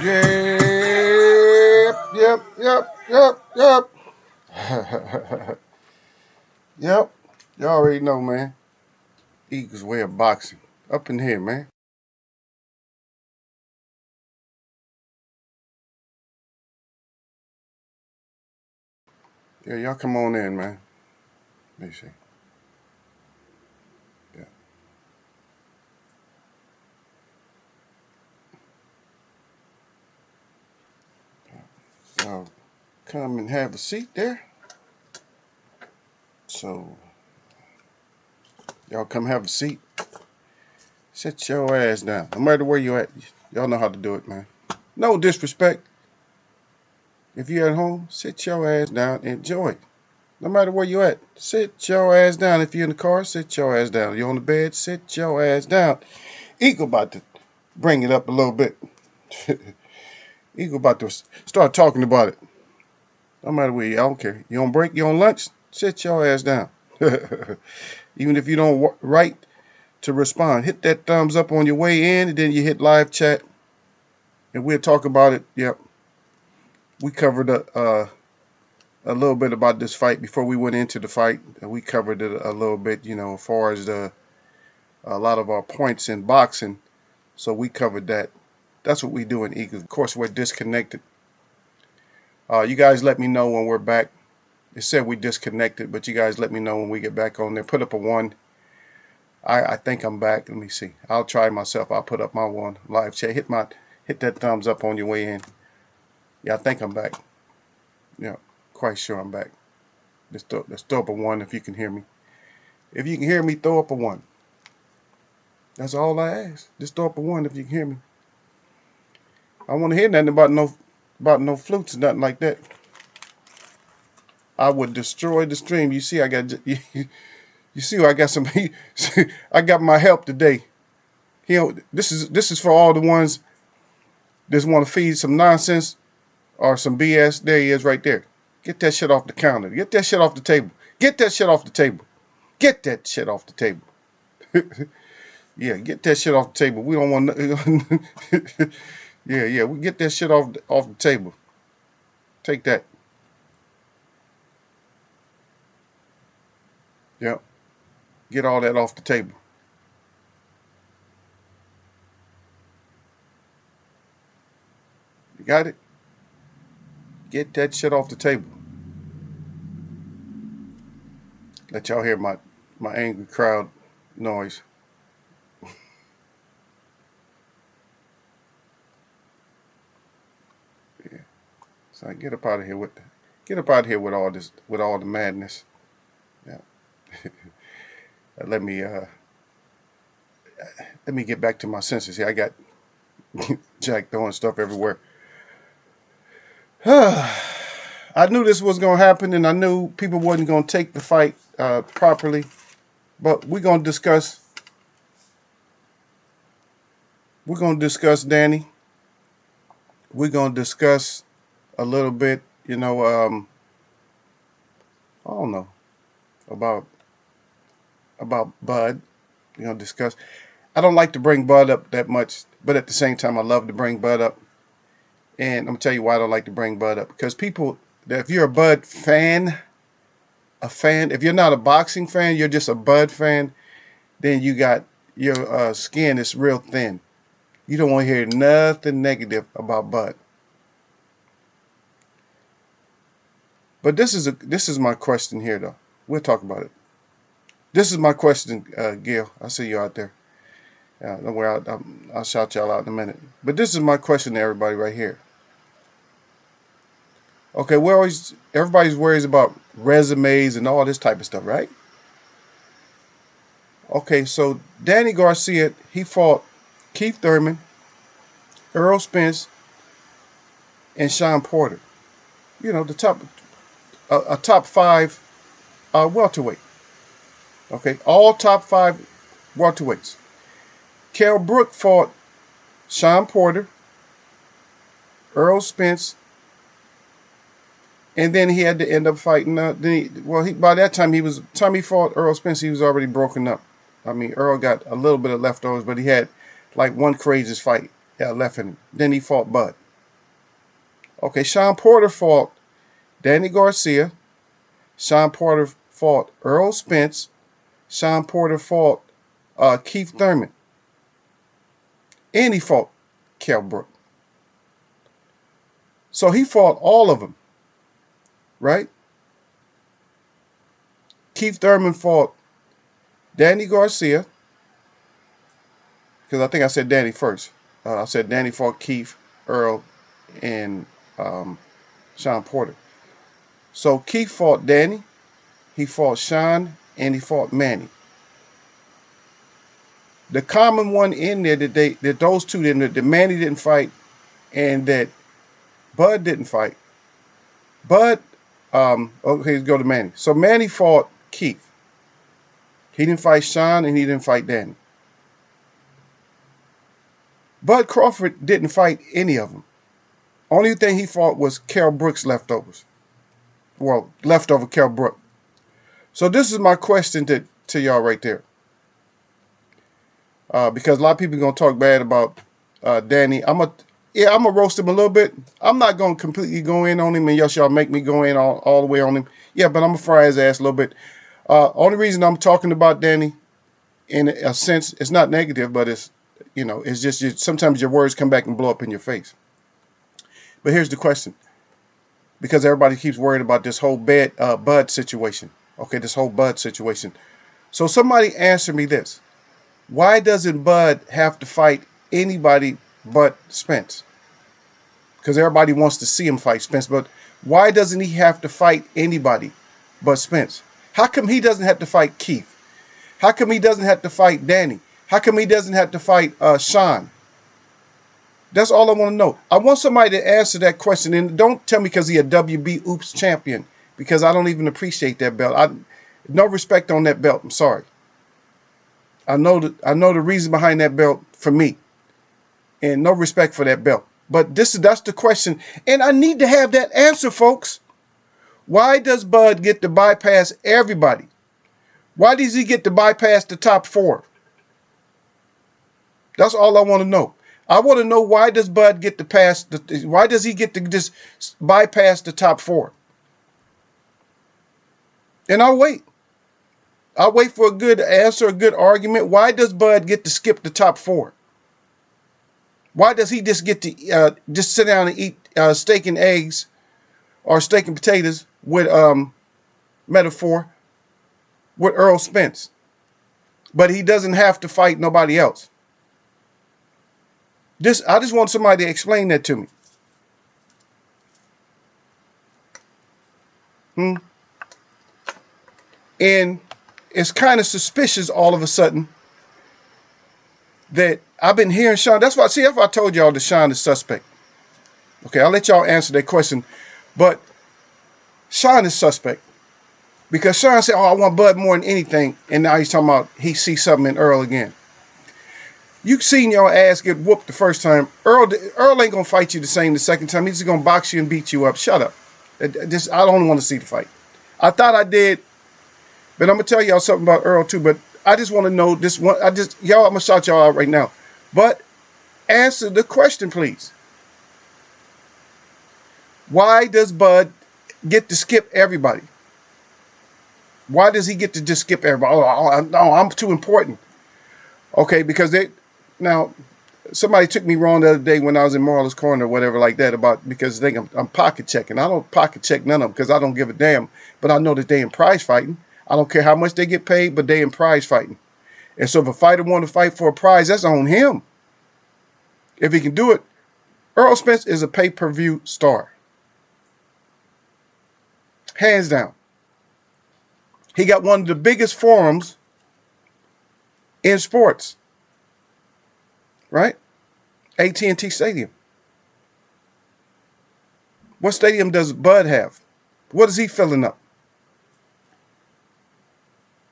Yep. Yep. Y'all already know, man. Eagles way of boxing. Up in here, man. Yeah, y'all come on in, man. Let me see. Yeah. Y'all come and have a seat there. So, y'all come have a seat. Sit your ass down. No matter where you at, y'all know how to do it, man. No disrespect. If you're at home, sit your ass down. Enjoy it. No matter where you at, sit your ass down. If you're in the car, sit your ass down. You're on the bed, sit your ass down. Eagle about to bring it up a little bit. Eagle about to start talking about it. No matter where you, I don't care. You on break, you on lunch, sit your ass down. Even if you don't write to respond, hit that thumbs up on your way in, and then you hit live chat, and we'll talk about it. Yep. We covered a little bit about this fight before we went into the fight. We covered it a little bit, as far as a lot of our points in boxing. So we covered that. That's what we do in Eagles. Of course, we're disconnected. You guys let me know when we're back. It said we disconnected, but you guys let me know when we get back on there. Put up a 1. I think I'm back. Let me see. I'll try myself. I'll put up my 1 live chat. Hit that thumbs up on your way in. Yeah, I think I'm back. Yeah, quite sure I'm back. Let's throw up a 1 if you can hear me. If you can hear me, throw up a 1. That's all I ask. Just throw up a 1 if you can hear me. I don't want to hear nothing about no flutes or nothing like that. I would destroy the stream. You see, I got you see, I got some. I got my help today. This is for all the ones that want to feed some nonsense or some BS. There he is, right there. Get that shit off the counter. Get that shit off the table. Get that shit off the table. Get that shit off the table. Yeah, get that shit off the table. We don't want. Yeah. We get that shit off the table. Take that. Yep. Get all that off the table. You got it? Get that shit off the table. Let y'all hear my angry crowd noise. Yeah. So I get up out of here with all this, with all the madness. Yeah. Let me get back to my senses here. I got Jack throwing stuff everywhere. I knew this was gonna happen, and I knew people wasn't gonna take the fight properly. But we're gonna discuss. We're gonna discuss Danny. We're gonna discuss a little bit. I don't know about Bud. We're gonna discuss. I don't like to bring Bud up that much, but at the same time, I love to bring Bud up. And I'm gonna tell you why I don't like to bring Bud up, because people, if you're a Bud fan, if you're not a boxing fan, you're just a Bud fan, then you got your skin is real thin. You don't want to hear nothing negative about Bud. But this is my question here, though. We'll talk about it. This is my question, Gil. I see you out there. Don't worry, I'll shout y'all out in a minute. But this is my question to everybody right here. Okay, everybody's worries about resumes and all this type of stuff, right? Okay, so Danny Garcia, he fought Keith Thurman, Earl Spence, and Sean Porter. The a top 5 welterweight. Okay, all top 5 welterweights. Kell Brook fought Sean Porter, Earl Spence, and then he had to end up fighting. By that time he fought Earl Spence, he was already broken up. I mean, Earl got a little bit of leftovers, but he had like one courageous fight left in him. Then he fought Bud. Okay, Sean Porter fought Danny Garcia. Sean Porter fought Earl Spence. Sean Porter fought Keith Thurman. And he fought Kell Brook. So he fought all of them, right? Keith Thurman fought Danny Garcia, because I think I said Danny first. I said Danny fought Keith, Earl, and Sean Porter. So Keith fought Danny, he fought Sean, and he fought Manny. The common one in there that those two didn't, that Manny didn't fight, and that Bud didn't fight. Bud, okay, let's go to Manny. So Manny fought Keith. He didn't fight Sean, and he didn't fight Danny. Bud Crawford didn't fight any of them. Only thing he fought was Kell Brook's leftovers. Well, leftover Kell Brook. So this is my question to y'all right there. Because a lot of people are going to talk bad about Danny. I'm going to roast him a little bit. I'm not going to completely go in on him, and yes, y'all make me go in all the way on him. Yeah, but I'm going to fry his ass a little bit. Only reason I'm talking about Danny, in a sense, it's not negative, but it's, you know, it's just sometimes your words come back and blow up in your face. But here's the question. Because everybody keeps worried about this whole Bud situation. Okay, this whole Bud situation. So somebody answer me this. Why doesn't Bud have to fight anybody but Spence? Because everybody wants to see him fight Spence. But why doesn't he have to fight anybody but Spence? How come he doesn't have to fight Keith? How come he doesn't have to fight Danny? How come he doesn't have to fight Sean? That's all I want to know. I want somebody to answer that question. And don't tell me because he's a WB Oops champion, because I don't even appreciate that belt. No respect on that belt. I'm sorry. I know the reason behind that belt for me, and no respect for that belt. But that's the question, and I need to have that answer, folks. Why does Bud get to bypass everybody? Why does he get to bypass the top four? That's all I want to know. I want to know, why does Bud get to pass why does he get to just bypass the top four? And I'll wait. I'll wait for a good answer, a good argument. Why does Bud get to skip the top four? Why does he just get to just sit down and eat steak and eggs or steak and potatoes with metaphor with Earl Spence, but he doesn't have to fight nobody else? I just want somebody to explain that to me. And it's kind of suspicious all of a sudden that I've been hearing Sean. That's why, see, if I told y'all that Sean is suspect. Okay, I'll let y'all answer that question. But Sean is suspect because Sean said, oh, I want Bud more than anything. And now he's talking about he sees something in Earl again. You seen your ass get whooped the first time. Earl ain't going to fight you the same the second time. He's just going to box you and beat you up. Shut up. I don't want to see the fight. I thought I did. But I'm going to tell y'all something about Earl too. But I just want to know this one. I'm going to shout y'all out right now. But answer the question, please. Why does Bud get to skip everybody? Why does he get to just skip everybody? Oh, no, I'm too important. Okay, because now somebody took me wrong the other day when I was in Marla's Corner or whatever like that because they think I'm pocket checking. I don't pocket check none of them because I don't give a damn. But I know that they in prize fighting. I don't care how much they get paid, but they in prize fighting. And so if a fighter want to fight for a prize, that's on him. If he can do it. Earl Spence is a pay-per-view star. Hands down. He got one of the biggest forums in sports. Right? AT&T Stadium. What stadium does Bud have? What is he filling up?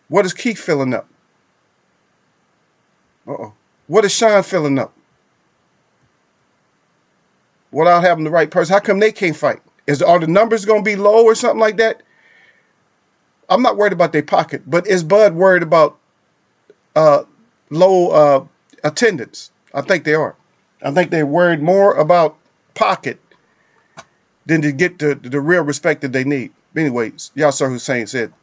What is Keith filling up? What is Sean filling up? Without having the right person. How come they can't fight? Are the numbers going to be low or something like that? I'm not worried about their pocket, but is Bud worried about low attendance? I think they are. I think they're worried more about pocket than to get the real respect that they need. Anyways, Yasser Hussein said,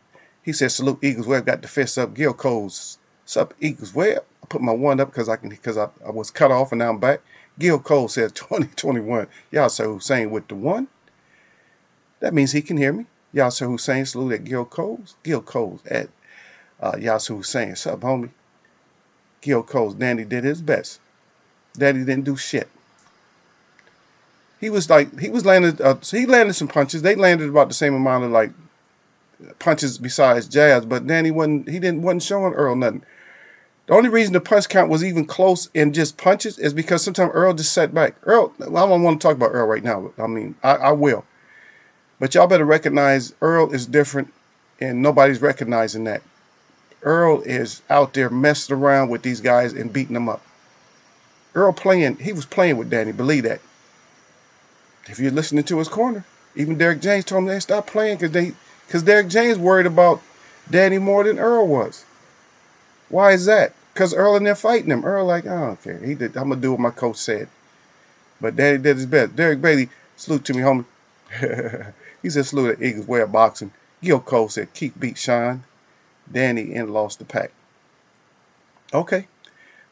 he said, salute Eagles Web, got the fist up. Gil Coles, sup Eagles Web. I put my one up because I was cut off and now I'm back. Gil Cole said 2021. Yasser Hussein with the one. That means he can hear me. Yasser Hussein, salute at Gil Coles. Gil Coles at Yasser Hussein. Sup, homie? Gil Coles, Danny did his best. Daddy didn't do shit. He landed some punches. They landed about the same amount of like punches besides Jazz, but Danny wasn't showing Earl nothing. The only reason the punch count was even close in just punches is because sometimes Earl just sat back. Earl, I don't want to talk about Earl right now. I mean, I will. But y'all better recognize Earl is different, and nobody's recognizing that. Earl is out there messing around with these guys and beating them up. Earl he was playing with Danny, believe that. If you're listening to his corner, even Derrick James told him they stop playing because Derrick James worried about Danny more than Earl was. Why is that? Because Earl and they're fighting him. Earl like, I don't care. I'm going to do what my coach said. But Danny did his best. Derek Bailey, salute to me, homie. He said, salute at Eagles Way of Boxing. Gil Cole said, Keith beat Sean. Danny and lost the pack. Okay.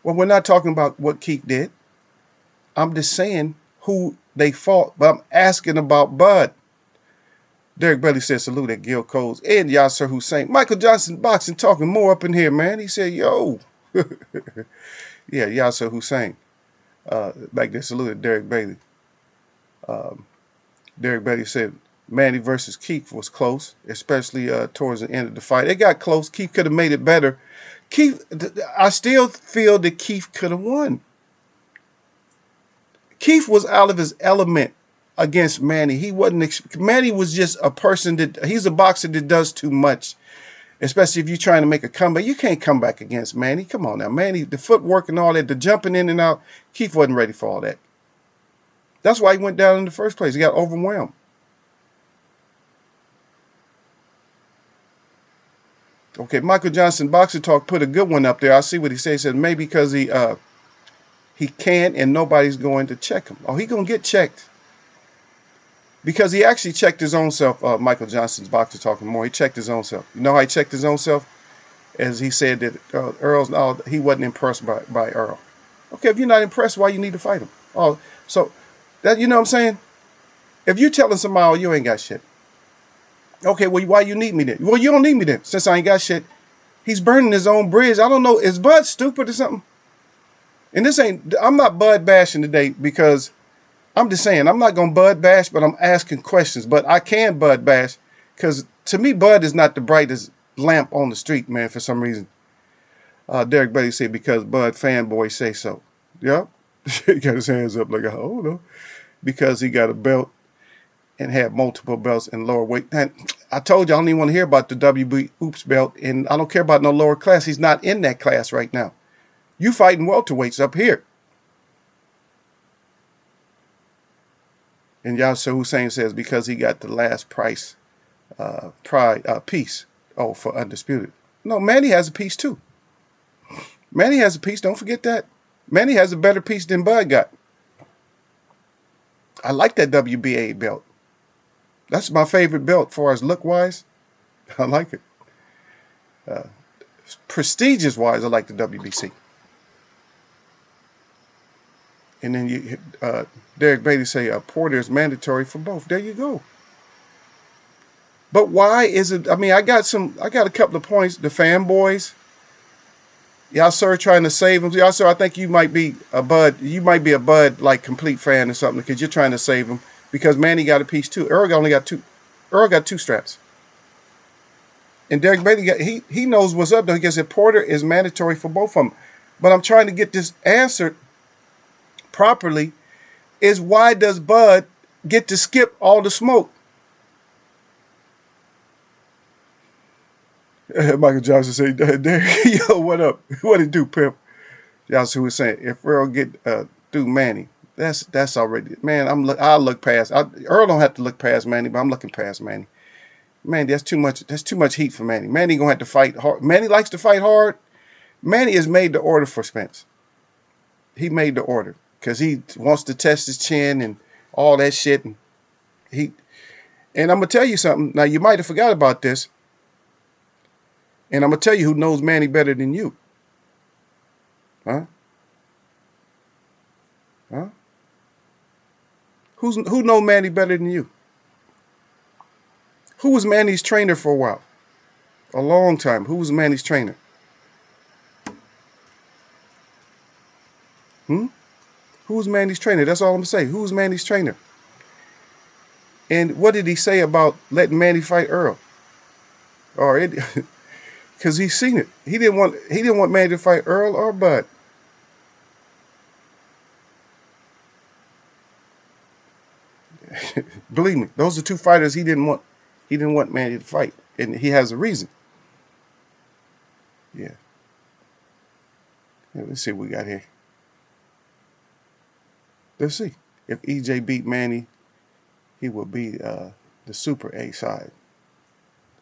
Well, we're not talking about what Keith did. I'm just saying who they fought, but I'm asking about Bud. Derek Bailey said, salute at Gil Coles and Yasser Hussein. Michael Johnson Boxing talking more up in here, man. He said, yo. Yeah, Yasser Hussein. Back there, salute at Derek Bailey. Derek Bailey said, Manny versus Keith was close, especially towards the end of the fight. It got close. Keith could have made it better. Keith, I still feel that Keith could have won. Keith was out of his element against Manny. Manny was just a person he's a boxer that does too much, especially if you're trying to make a comeback. You can't come back against Manny. Come on now. Manny, the footwork and all that, the jumping in and out, Keith wasn't ready for all that. That's why he went down in the first place. He got overwhelmed. Okay, Michael Johnson Boxer Talk put a good one up there. I see what he said. He said maybe because he can and nobody's going to check him. Oh, he going to get checked. Because he actually checked his own self, Michael Johnson's Boxer Talking more. He checked his own self. You know how he checked his own self? As he said that he wasn't impressed by Earl. Okay, if you're not impressed, why you need to fight him? Oh, so, that you know what I'm saying? If you're telling somebody, oh, you ain't got shit. Okay, well, why you need me then? Well, you don't need me then, since I ain't got shit. He's burning his own bridge. I don't know. Is Bud stupid or something? And I'm not Bud bashing today because I'm just saying, I'm not going to Bud bash, but I'm asking questions. But I can Bud bash because to me, Bud is not the brightest lamp on the street, man, for some reason. Derek Bailey said, because Bud fanboys say so. Yep. He got his hands up like, oh, no. Because he got a belt and had multiple belts in lower weight. And I told you I don't even want to hear about the WB Oops belt, and I don't care about no lower class. He's not in that class right now. You fighting welterweights up here. And Yasser Hussein says because he got the last price piece. Oh, for Undisputed. No, Manny has a piece too. Manny has a piece. Don't forget that. Manny has a better piece than Bud got. I like that WBA belt. That's my favorite belt as far as look-wise. I like it. Prestigious-wise, I like the WBC. And then Derek Bailey say Porter is mandatory for both. There you go. But why is it? I mean, I got a couple of points. The fanboys, y'all sir trying to save him. Y'all sir, I think you might be a Bud. You might be a Bud like complete fan or something because you're trying to save him. Because Manny got a piece too. Earl only got two. Earl got two straps. And Derek Bailey he knows what's up though. He said Porter is mandatory for both of them. But I'm trying to get this answered properly. Is why does Bud get to skip all the smoke? Michael Johnson said, Derek, yo, what up? What it do, pimp? Y'all was saying if Earl get through Manny. That's already, man. I'll look past. Earl don't have to look past Manny, but I'm looking past Manny. Man, that's too much. That's too much heat for Manny. Manny gonna have to fight hard. Manny likes to fight hard. Manny has made the order for Spence. He made the order because he wants to test his chin and all that shit. And And I'm gonna tell you something. Now you might have forgot about this, and I'm gonna tell you who knows Manny better than you. Huh? Huh? Who know Manny better than you? Who was Manny's trainer for a while? A long time. Who was Manny's trainer? Hmm? Who was Manny's trainer? That's all I'm saying. Who was Manny's trainer? And what did he say about letting Manny fight Earl? Or it, because he's seen it. He didn't want Manny to fight Earl or Bud. Believe me, those are two fighters he didn't want. He didn't want Manny to fight, and he has a reason. Yeah. Let's see what we got here. Let's see. If EJ beat Manny, he will be the Super A side.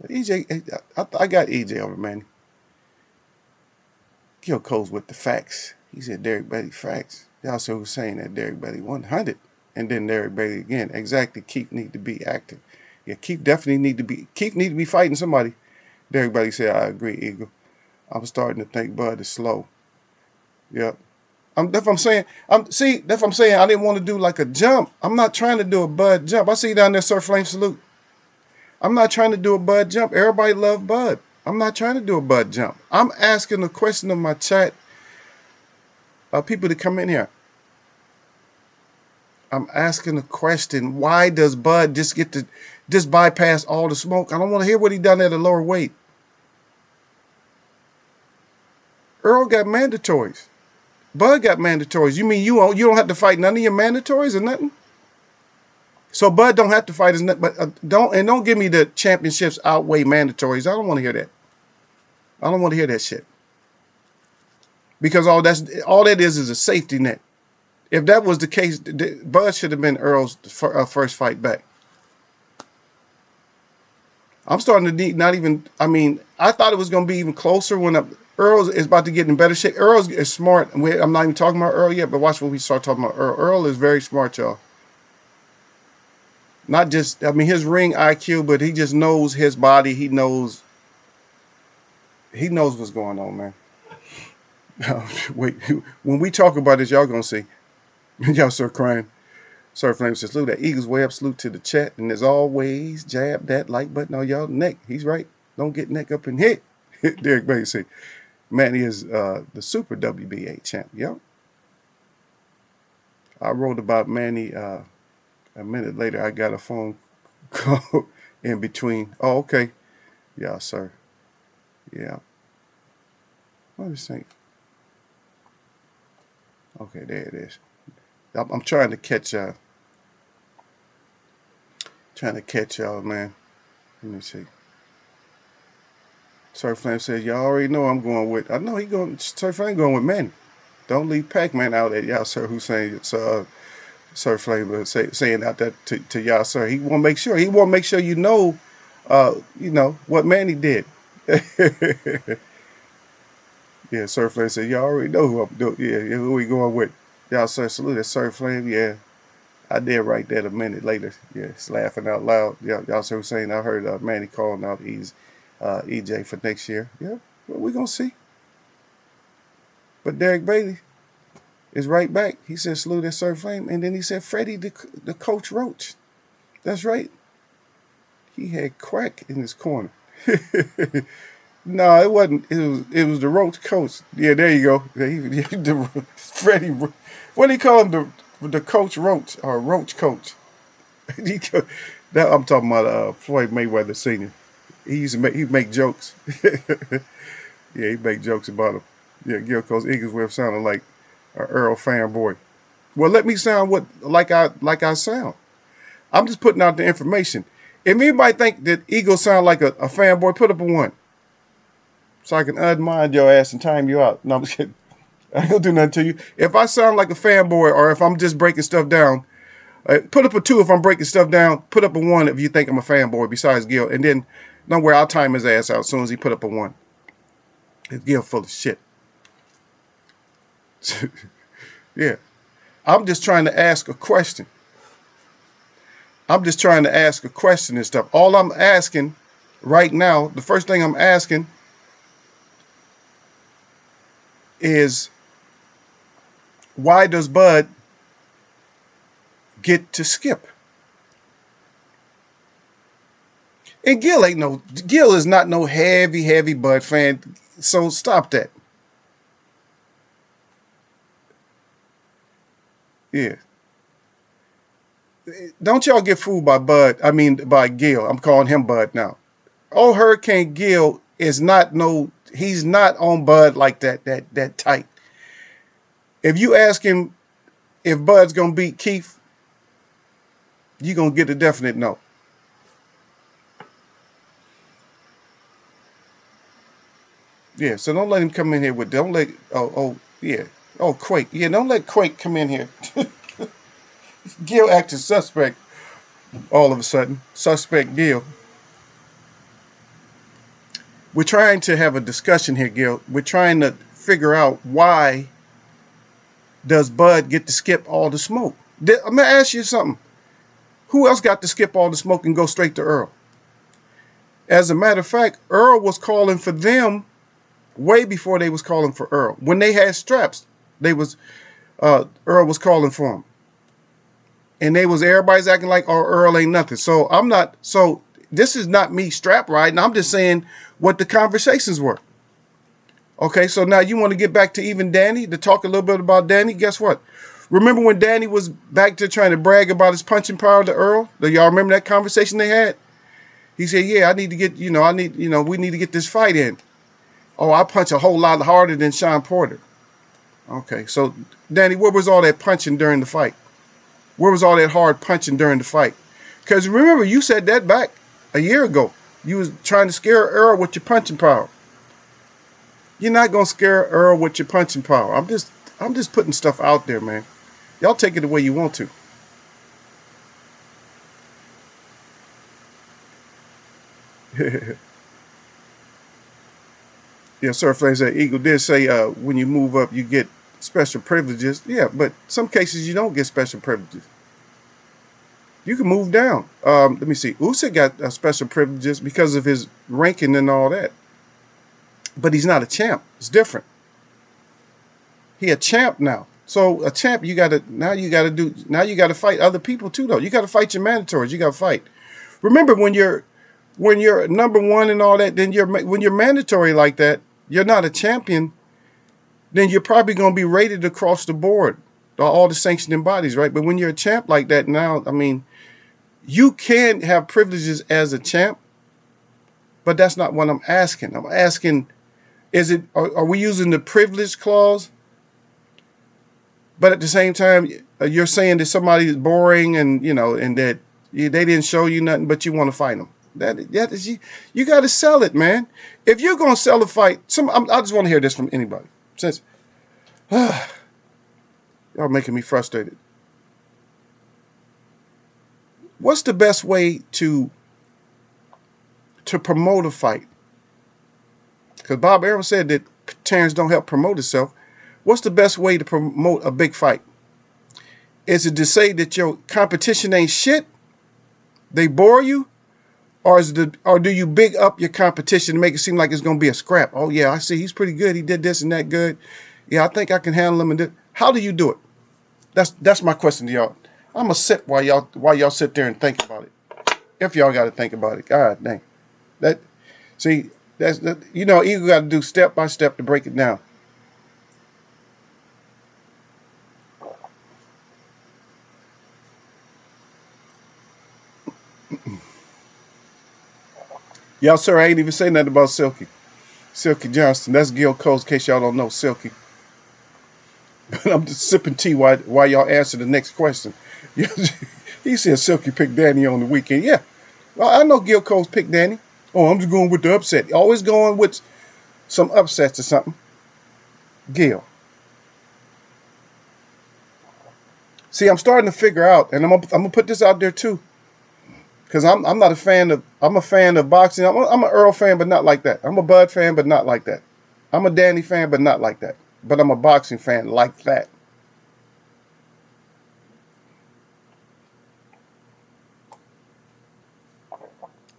EJ, I got EJ over Manny. Gil Coles with the facts. He said Derek Bailey facts. They also was saying that Derek Bailey 100. And then Derek Bailey again. Exactly. Keith need to be active. Yeah, Keith definitely need to be fighting somebody. Derek Bailey said, I agree, Eagle. I'm starting to think Bud is slow. Yep. That's what I'm saying. That's what I'm saying. I didn't want to do like a jump. I'm not trying to do a Bud jump. I see you down there, Sir Flame Salute. I'm not trying to do a Bud jump. Everybody love Bud. I'm not trying to do a Bud jump. I'm asking a question of my chat, people to come in here. I'm asking a question. Why does Bud just bypass all the smoke? I don't want to hear what he done at a lower weight. Earl got mandatories. Bud got mandatories. You mean you don't have to fight none of your mandatories or nothing? So Bud don't have to fight his but don't give me the championships outweigh mandatories. I don't want to hear that. I don't want to hear that shit. Because all that is a safety net. If that was the case, Bud should have been Earl's first fight back. I'm starting to need not even. I mean, I thought it was going to be even closer when Earl is about to get in better shape. Earl is smart. I'm not even talking about Earl yet, but watch when we start talking about Earl. Earl is very smart, y'all. Not just, I mean, his ring IQ, but he just knows his body. He knows what's going on, man. Wait, when we talk about this, y'all gonna see. Y'all start crying. Sir Flame says, salute that Eagles way up, salute to the chat. And as always, jab that like button on y'all neck. He's right. Don't get neck up and hit. Derek Bailey say, Manny is the super WBA champ. Yep. I wrote about Manny a minute later. I got a phone call in between. Oh, okay. Yeah, sir. Yeah. Let me think. Okay, there it is. I'm trying to catch y'all. Man. Let me see. Sir Flame says, y'all already know I'm going with. I know Sir Flame going with Manny. Don't leave Pac-Man out at y'all, Sir Hussein. Sir Flame saying out that to y'all, sir. He want to make sure. You know what Manny did. Yeah, Sir Flame said, y'all already know who I'm doing. Yeah, who we going with. Y'all, sir, salute that Sir Flame. Yeah, I did write that a minute later. Yeah, it's laughing out loud. Yeah, y'all Sir Hussein, I heard Manny calling out EJ for next year. Yeah, well, we're going to see. But Derek Bailey is right back. He said, salute that Sir Flame. And then he said, Freddie, the coach Roach. That's right. He had crack in his corner. No, it wasn't. It was the Roach coach. Yeah, there you go. Freddie, what do you call him? The coach Roach or Roach coach. That I'm talking about Floyd Mayweather Sr. He'd make jokes. Yeah, he'd make jokes about him. Yeah, Gil Coast Eagles would have sounded like an Earl fanboy. Well, let me sound like I sound. I'm just putting out the information. If anybody think that Eagles sound like a fanboy, put up a 1. So I can unmind your ass and time you out. No, I'm just kidding. I ain't gonna do nothing to you. If I sound like a fanboy or if I'm just breaking stuff down, put up a 2 if I'm breaking stuff down. Put up a 1 if you think I'm a fanboy besides Gil. And then, don't worry, I'll time his ass out as soon as he put up a 1. Gil full of shit. Yeah. I'm just trying to ask a question. I'm just trying to ask a question and stuff. All I'm asking right now, the first thing I'm asking is, why does Bud get to skip? And Gil is not no heavy Bud fan. So stop that. Yeah. Don't y'all get fooled by Bud. I mean, by Gil. I'm calling him Bud now. Oh, Hurricane Gil is not he's not on Bud like that tight. If you ask him if Bud's going to beat Keith, you're going to get a definite no. Yeah, so don't let him come in here with, Quake. Yeah, don't let Quake come in here. Gil acting suspect all of a sudden. Suspect Gil. We're trying to have a discussion here, Gil. We're trying to figure out, why does Bud get to skip all the smoke? I'm going to ask you something. Who else got to skip all the smoke and go straight to Earl? As a matter of fact, Earl was calling for them way before they was calling for Earl. When they had straps, Earl was calling for them. And everybody's acting like, oh, Earl ain't nothing. So this is not me strap riding. I'm just saying what the conversations were. Okay, so now you want to get back to even Danny, to talk a little bit about Danny. Guess what? Remember when Danny was back to trying to brag about his punching power to Earl? Do y'all remember that conversation they had? He said, yeah, I need to get, we need to get this fight in. Oh, I punch a whole lot harder than Sean Porter. Okay, so Danny, where was all that punching during the fight? Where was all that hard punching during the fight? Because remember, you said that back a year ago. You was trying to scare Earl with your punching power. You're not gonna scare Earl with your punching power. I'm just putting stuff out there, man. Y'all take it the way you want to. Yeah, Sir Flame said Eagle did say when you move up you get special privileges. Yeah, but some cases you don't get special privileges. You can move down. Let me see. Usyk got special privileges because of his ranking and all that. But he's not a champ. It's different. He a champ now. So a champ, you gotta fight other people too, though. You gotta fight your mandatories. You gotta fight. Remember, when you're number one and all that, then when you're mandatory like that, you're not a champion. Then you're probably gonna be rated across the board, all the sanctioning bodies, right? But when you're a champ like that now, I mean, you can have privileges as a champ, but that's not what I'm asking. I'm asking, are we using the privilege clause? But at the same time, you're saying that somebody is boring and that they didn't show you nothing, but you want to fight them. That is, you got to sell it, man. If you're gonna sell a fight, I just want to hear this from anybody. Since y'all making me frustrated. What's the best way to promote a fight? Because Bob Arum said that Terrence don't help promote itself. What's the best way to promote a big fight? Is it to say that your competition ain't shit? They bore you? Or do you big up your competition and make it seem like it's going to be a scrap? Oh, yeah, I see. He's pretty good. He did this and that good. Yeah, I think I can handle him. And how do you do it? That's my question to y'all. I'm going to sit while y'all sit there and think about it. If y'all got to think about it. God dang. Eagle got to do step by step to break it down. Y'all, sir, I ain't even saying nothing about Silky. Silky Johnston. That's Gil Cole's, in case y'all don't know Silky. But I'm just sipping tea while y'all answer the next question. He said Silky picked Danny on the weekend. Yeah. Well, I know Gil Cole's picked Danny. Oh, I'm just going with the upset. Always going with some upsets or something. Gil. See, I'm starting to figure out, and I'm gonna put this out there too. Because I'm not a fan of, I'm a fan of boxing. I'm an Earl fan, but not like that. I'm a Bud fan, but not like that. I'm a Danny fan, but not like that. But I'm a boxing fan like that.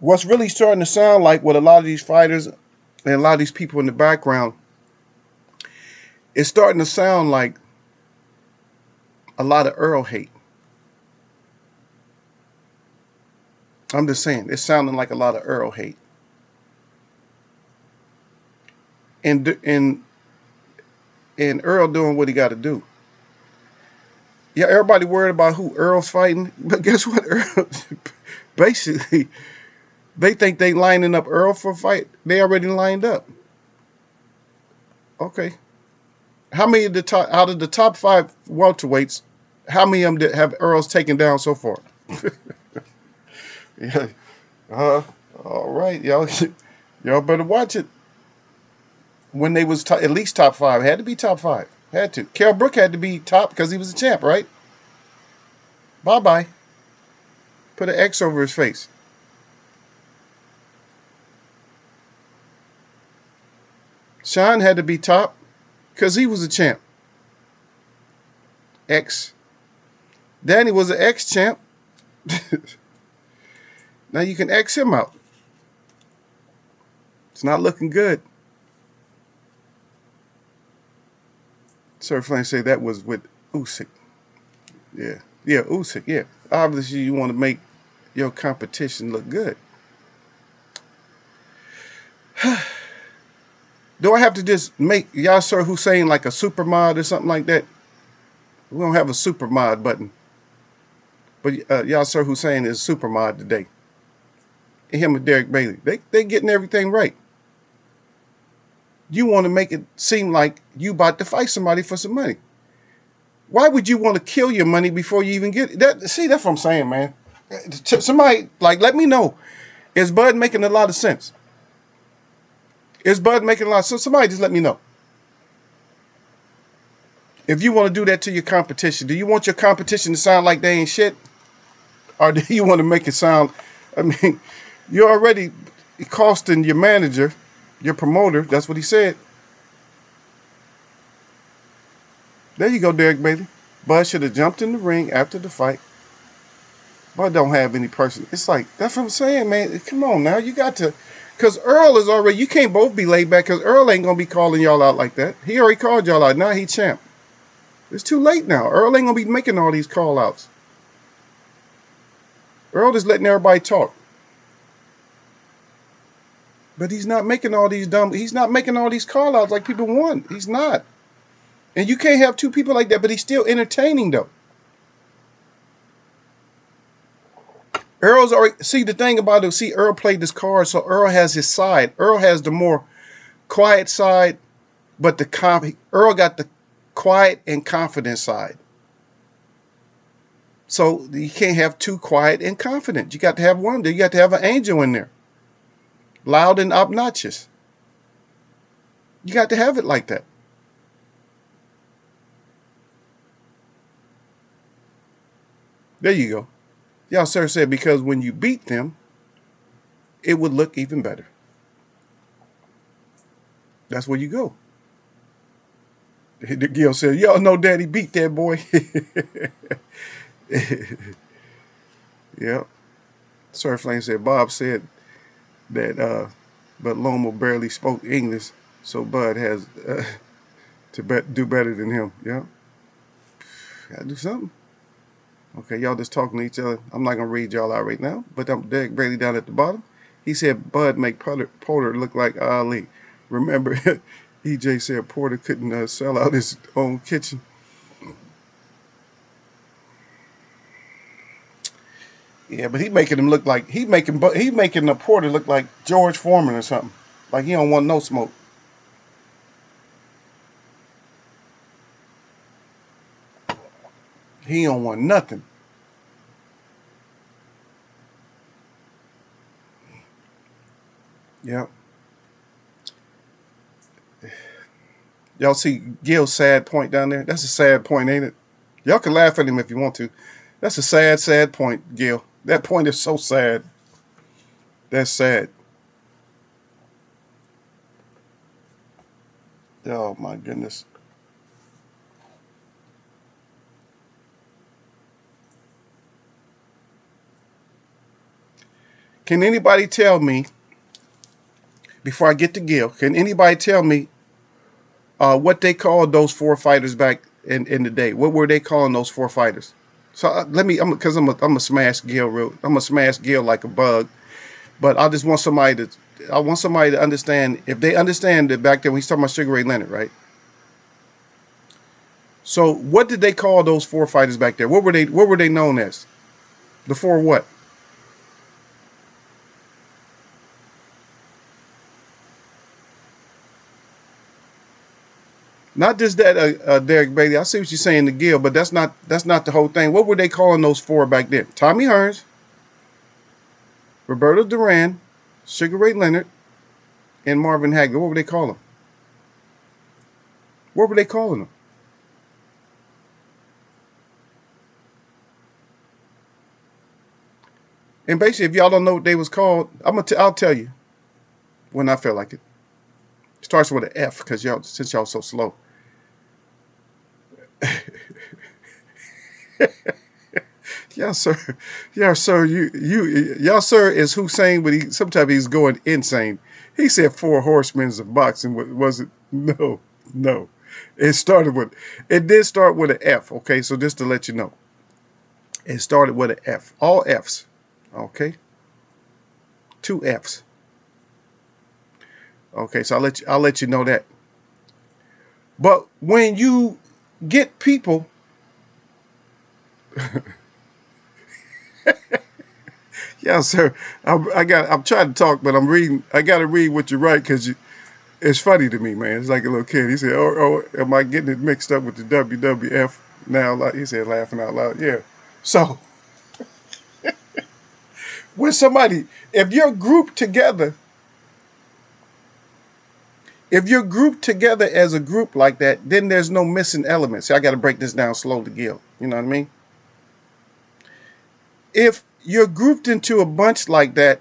What's really starting to sound like what a lot of these fighters and a lot of these people in the background, it's starting to sound like a lot of Earl hate. I'm just saying, it's sounding like a lot of Earl hate. And Earl doing what he got to do. Yeah, everybody worried about who Earl's fighting, but guess what? Earl, basically, they think they lining up Earl for a fight. They already lined up. Okay. How many of the top out of the top 5 welterweights? How many of them have Earl's taken down so far? Yeah. Uh, all right, y'all. Y'all better watch it. When they was at least top 5, had to be top 5. Had to. Kell Brook had to be top because he was a champ, right? Bye bye. Put an X over his face. Sean had to be top because he was a champ. X. Danny was an X champ. Now you can X him out. It's not looking good. Sir Flame say that was with Usyk. Yeah. Yeah, Usyk, yeah. Obviously you want to make your competition look good. Do I have to just make Yasser Hussein like a super mod or something like that? We don't have a super mod button. But Yasser Hussein is super mod today. And him and Derek Bailey. They getting everything right. You want to make it seem like you about to fight somebody for some money. Why would you want to kill your money before you even get it? See, that's what I'm saying, man. Somebody, like, let me know. Is Bud making a lot of sense? Is Bud making a lot of sense? Somebody just let me know. If you want to do that to your competition, do you want your competition to sound like they ain't shit? Or do you want to make it sound, I mean, you're already costing your manager, your promoter, that's what he said. There you go, Derek Bailey. Bud should have jumped in the ring after the fight. Bud don't have any person. It's like, that's what I'm saying, man. Come on now. You got to, because Earl is already, you can't both be laid back because Earl ain't going to be calling y'all out like that. He already called y'all out. Now he champ. It's too late now. Earl ain't going to be making all these call outs. Earl is letting everybody talk. But he's not making all these he's not making all these call outs like people want. He's not. And you can't have two people like that, but he's still entertaining though. Earl's already, see the thing about it, see Earl played this card, so Earl has his side. Earl has the more quiet side, but Earl got the quiet and confident side. So you can't have two quiet and confident. You got to have one. You got to have an angel in there. Loud and obnoxious. You got to have it like that. There you go. Y'all, sir said because when you beat them, it would look even better. That's where you go. Gil said, y'all know Daddy beat that boy. Yep. Sir Flame said, Bob said that, but Lomo barely spoke English, so Bud has to do better than him. Yep. Gotta do something. Okay, y'all just talking to each other. I'm not going to read y'all out right now, but I'm Derek Brady down at the bottom. He said Bud make Porter look like Ali. Remember, EJ said Porter couldn't sell out his own kitchen. Yeah, but he making him look like he making the Porter look like George Foreman or something. Like he don't want no smoke. He don't want nothing. Yep. Y'all see Gil's sad point down there? That's a sad point, ain't it? Y'all can laugh at him if you want to. That's a sad, sad point, Gil. That point is so sad. That's sad. Oh my goodness. Can anybody tell me, before I get to Gil, can anybody tell me what they called those 4 fighters back in the day? What were they calling those 4 fighters? So let me, because I'm a smash Gil I'm a smash Gil like a bug. But I just want somebody to understand, if they understand that back then when he's talking about Sugar Ray Leonard, right? So what did they call those 4 fighters back there? What were they known as? The 4 what? Not just that, Derek Bailey. I see what you're saying to Gil, but that's not the whole thing. What were they calling those 4 back then? Tommy Hearns, Roberto Duran, Sugar Ray Leonard, and Marvin Hagler. What were they calling them? What were they calling them? And basically, if y'all don't know what they was called, I'll tell you when I feel like it. It starts with an F because since y'all so slow. Yeah, sir. Yeah, sir. Y'all, sir, is Hussein, but sometimes he's going insane. He said 4 horsemen of boxing. Was it? No. It did start with an F. Okay, so just to let you know, it started with an F. All Fs. Okay. 2 Fs. Okay, so I'll let you know that. But when you get people, yeah, sir. I'm trying to talk, but I'm reading. I got to read what you write because it's funny to me, man. It's like a little kid. He said, "Oh, am I getting it mixed up with the WWF now?" He said, laughing out loud. Yeah. So when somebody, if you're grouped together as a group like that, then there's no missing elements. See, I got to break this down slowly, Gil. You know what I mean? If you're grouped into a bunch like that,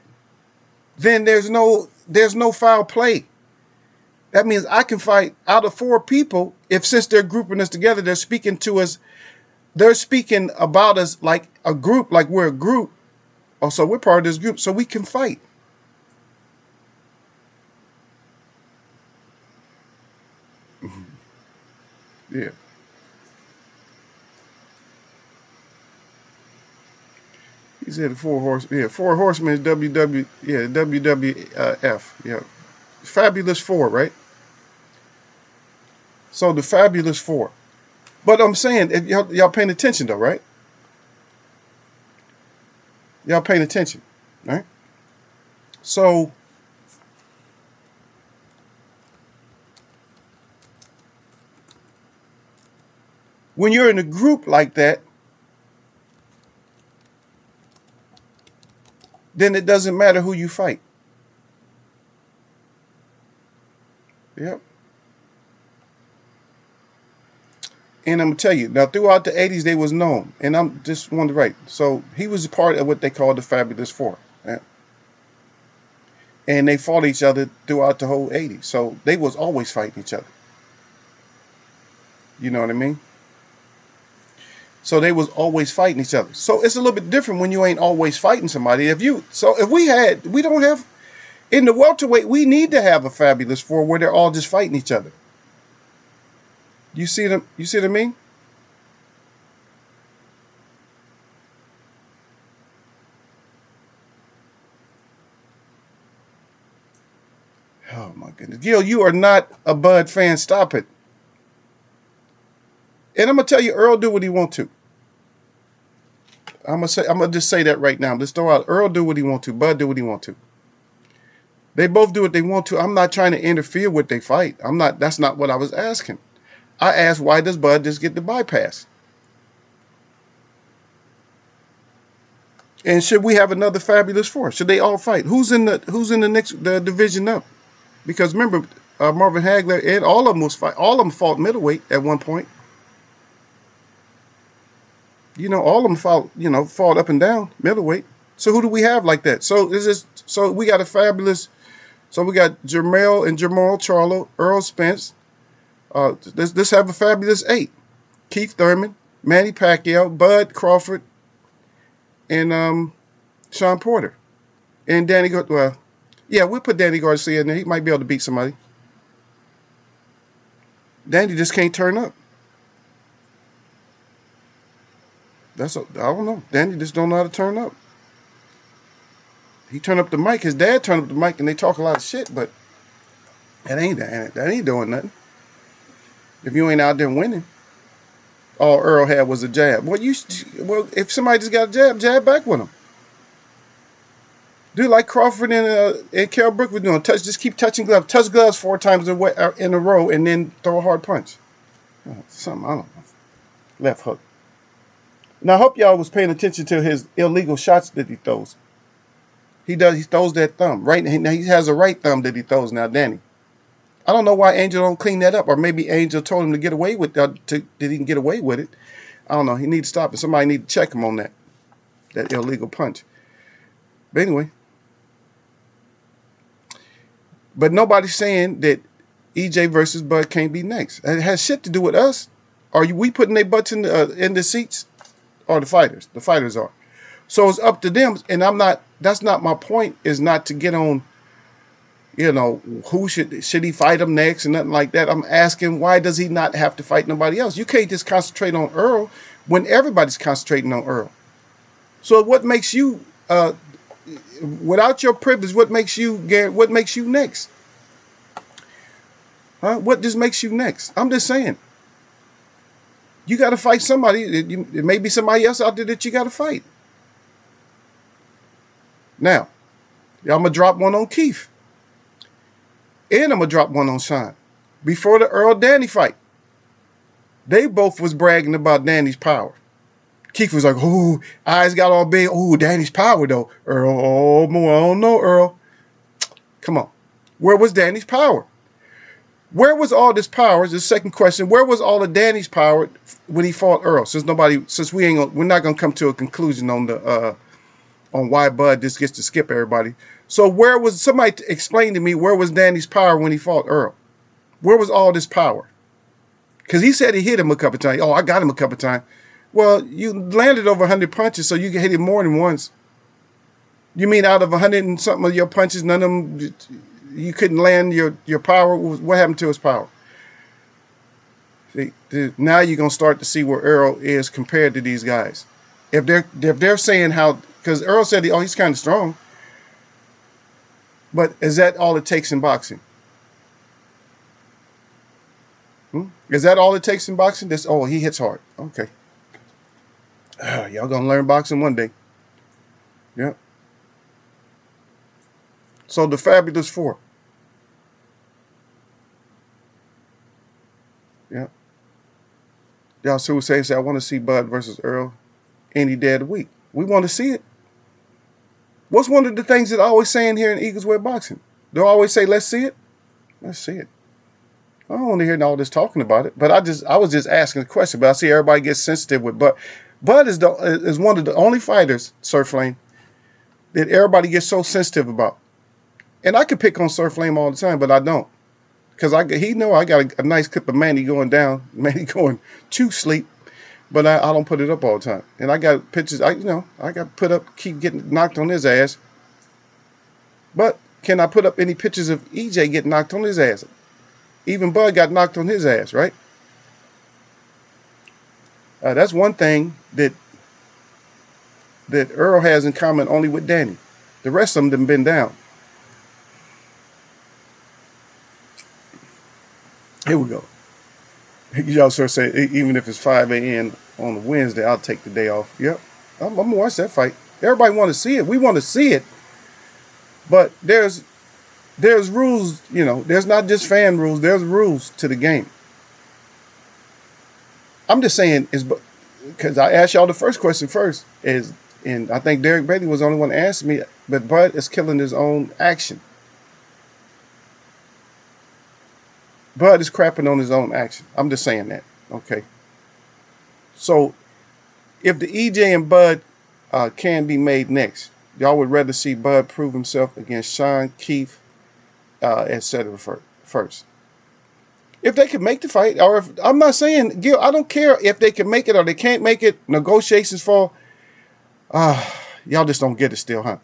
then there's no foul play. That means I can fight out of 4 people. If since they're grouping us together, they're speaking to us. They're speaking about us like a group, like we're a group. Oh, so we're part of this group, so we can fight. Yeah. He said 4 horsemen. Yeah, 4 horsemen is WWF. Yeah. Fabulous 4, right? So the Fabulous 4. But I'm saying, if y'all paying attention though, right? Y'all paying attention, right? So when you're in a group like that, then it doesn't matter who you fight. Yep. And I'm gonna tell you now, throughout the 80s, they was known, and I'm just wanted to write. So he was a part of what they call the Fabulous 4, right? And they fought each other throughout the whole 80s. So they was always fighting each other. You know what I mean? So they was always fighting each other. So it's a little bit different when you ain't always fighting somebody. We don't have, in the welterweight, we need to have a Fabulous 4 where they're all just fighting each other. You see what I mean? Oh my goodness. Gil, you are not a Bud fan. Stop it. And I'm gonna tell you, Earl do what he want to. I'm gonna just say that right now. Let's throw out Earl do what he want to. Bud do what he want to. They both do what they want to. I'm not trying to interfere with their fight. That's not what I was asking. I asked, why does Bud just get the bypass? And should we have another Fabulous 4? Should they all fight? Who's in the next division up? Because remember, Marvin Hagler and all of them fought middleweight at one point. All of them fought up and down middleweight. So who do we have like that? So we got a Fabulous. So we got Jermell and Jamal Charlo, Earl Spence. Let's have a Fabulous 8. Keith Thurman, Manny Pacquiao, Bud Crawford, and Sean Porter. And Danny Garcia, well, yeah, we'll put Danny Garcia in there. He might be able to beat somebody. Danny just can't turn up. I don't know. Danny just don't know how to turn up. He turned up the mic. His dad turned up the mic, and they talk a lot of shit, but that ain't doing nothing. If you ain't out there winning, all Earl had was a jab. Well, if somebody just got a jab back with him. Do like Crawford and Kell Brook were doing. Just keep touching gloves. Touch gloves 4 times in a row, and then throw a hard punch. Something, I don't know. Left hook. Now, I hope y'all was paying attention to his illegal shots that he throws. He throws that thumb. Right now, he has a right thumb that he throws now, Danny. I don't know why Angel don't clean that up. Or maybe Angel told him to get away with that, that he can get away with it. I don't know. He needs to stop it. Somebody need to check him on that illegal punch. But anyway. But nobody's saying that EJ versus Bud can't be next. It has shit to do with us. Are we putting their butts in the seats? Or the fighters? The fighters are. So it's up to them. And that's not my point, is not to get on, who should he fight him next and nothing like that. I'm asking, why does he not have to fight nobody else? You can't just concentrate on Earl when everybody's concentrating on Earl. So what makes you, without your privilege, what makes you next? Huh? What just makes you next? I'm just saying. You got to fight somebody. It may be somebody else out there that you got to fight. Now, I'm going to drop one on Keith. And I'm going to drop one on Sean. Before the Earl-Danny fight, they both was bragging about Danny's power. Keith was like, oh, eyes got all big. Oh, Danny's power, though. Earl, oh, boy, I don't know, Earl. Come on. Where was Danny's power? Where was all this power? Is the second question. Where was all of Danny's power when he fought Earl? We're not gonna come to a conclusion on why Bud just gets to skip everybody. So where was somebody explain to me where was Danny's power when he fought Earl? Where was all this power? Because he said he hit him a couple times. Oh, I got him a couple times. Well, you landed over 100 punches, so you can hit him more than once. You mean out of 100 and something of your punches, none of them, you couldn't land your power? What happened to his power? See, now you're going to start to see where Earl is compared to these guys. If they're saying how, because Earl said, he's kind of strong. But is that all it takes in boxing? Is that all it takes in boxing? He hits hard. Okay. Y'all going to learn boxing one day. Yeah. So the Fabulous Four. Yeah. Y'all see who say, I want to see Bud versus Earl any day of the week. We want to see it. What's one of the things that I always say in here in Eagles Way Boxing? Do I always say, let's see it? Let's see it. I don't want to hear all this talking about it, but I was just asking a question, but I see everybody gets sensitive with Bud. Bud is one of the only fighters, Sir Flame, that everybody gets so sensitive about. And I could pick on Sir Flame all the time, but I don't. Because he know I got a nice clip of Manny going down, Manny going to sleep, but I don't put it up all the time. And I got pictures, I got put up, keep getting knocked on his ass. But can I put up any pictures of EJ getting knocked on his ass? Even Bud got knocked on his ass, right? That's one thing that Earl has in common only with Danny. The rest of them done been down. Here we go. Y'all sort of say, even if it's 5 a.m. on a Wednesday, I'll take the day off. Yep, I'm going to watch that fight. Everybody want to see it. We want to see it. But there's rules, there's not just fan rules. There's rules to the game. I'm just saying, because I asked y'all the first question first, and I think Derek Bailey was the only one to answer me, but Bud is killing his own action. Bud is crapping on his own action. I'm just saying that, okay? So, if the EJ and Bud can be made next, y'all would rather see Bud prove himself against Sean, Keith, etc. first. If they can make the fight, or if I'm not saying, Gil, I don't care if they can make it or they can't make it. Negotiations fall. Y'all just don't get it still, huh?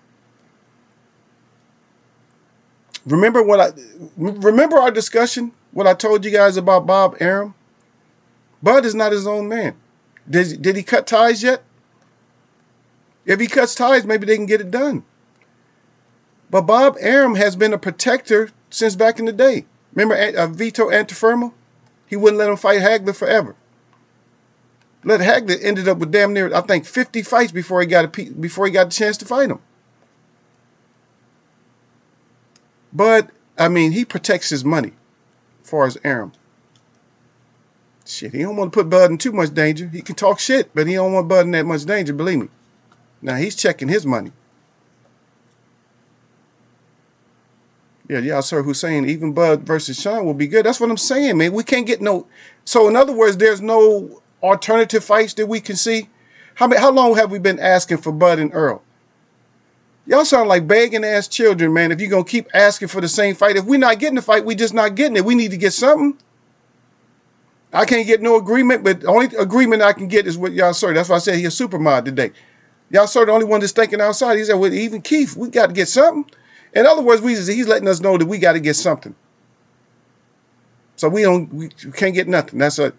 Remember remember our discussion? What I told you guys about Bob Arum? Bud is not his own man. Did he cut ties yet? If he cuts ties, maybe they can get it done. But Bob Arum has been a protector since back in the day. Remember Vito Antifermo? He wouldn't let him fight Hagler forever. Hagler ended up with damn near, I think, 50 fights before he got a chance to fight him. But I mean, he protects his money, as far as Arum. Shit, he don't want to put Bud in too much danger. He can talk shit, but he don't want Bud in that much danger, believe me. Now, he's checking his money. Yeah, Sir Hussein, even Bud versus Sean will be good. That's what I'm saying, man. We can't get no... So, in other words, there's no alternative fights that we can see. How long have we been asking for Bud and Earl? Y'all sound like begging ass children, man, if you're going to keep asking for the same fight. If we're not getting the fight, we just not getting it. We need to get something. I can't get no agreement, but the only agreement I can get is with y'all, sir. That's why I said he's a super mod today. Y'all, sir, the only one that's thinking outside. He said, well, even Keith, we got to get something. In other words, he's letting us know that we got to get something. So we can't get nothing. That's it.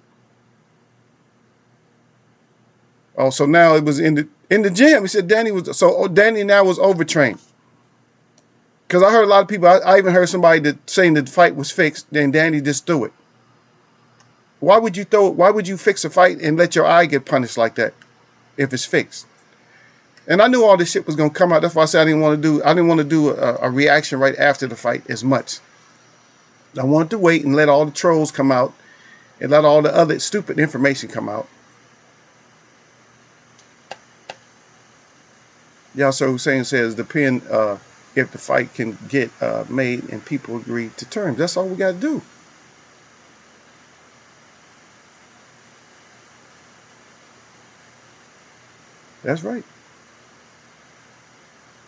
Oh, so now it was in the gym. He said Danny now was overtrained. Because I heard a lot of people, I even heard somebody saying that the fight was fixed, then Danny just threw it. Why would you fix a fight and let your eye get punished like that if it's fixed? And I knew all this shit was gonna come out. That's why I said I didn't want to do a reaction right after the fight as much. I wanted to wait and let all the trolls come out and let all the other stupid information come out. Yasser Hussein says depend if the fight can get made and people agree to terms. That's all we got to do. That's right.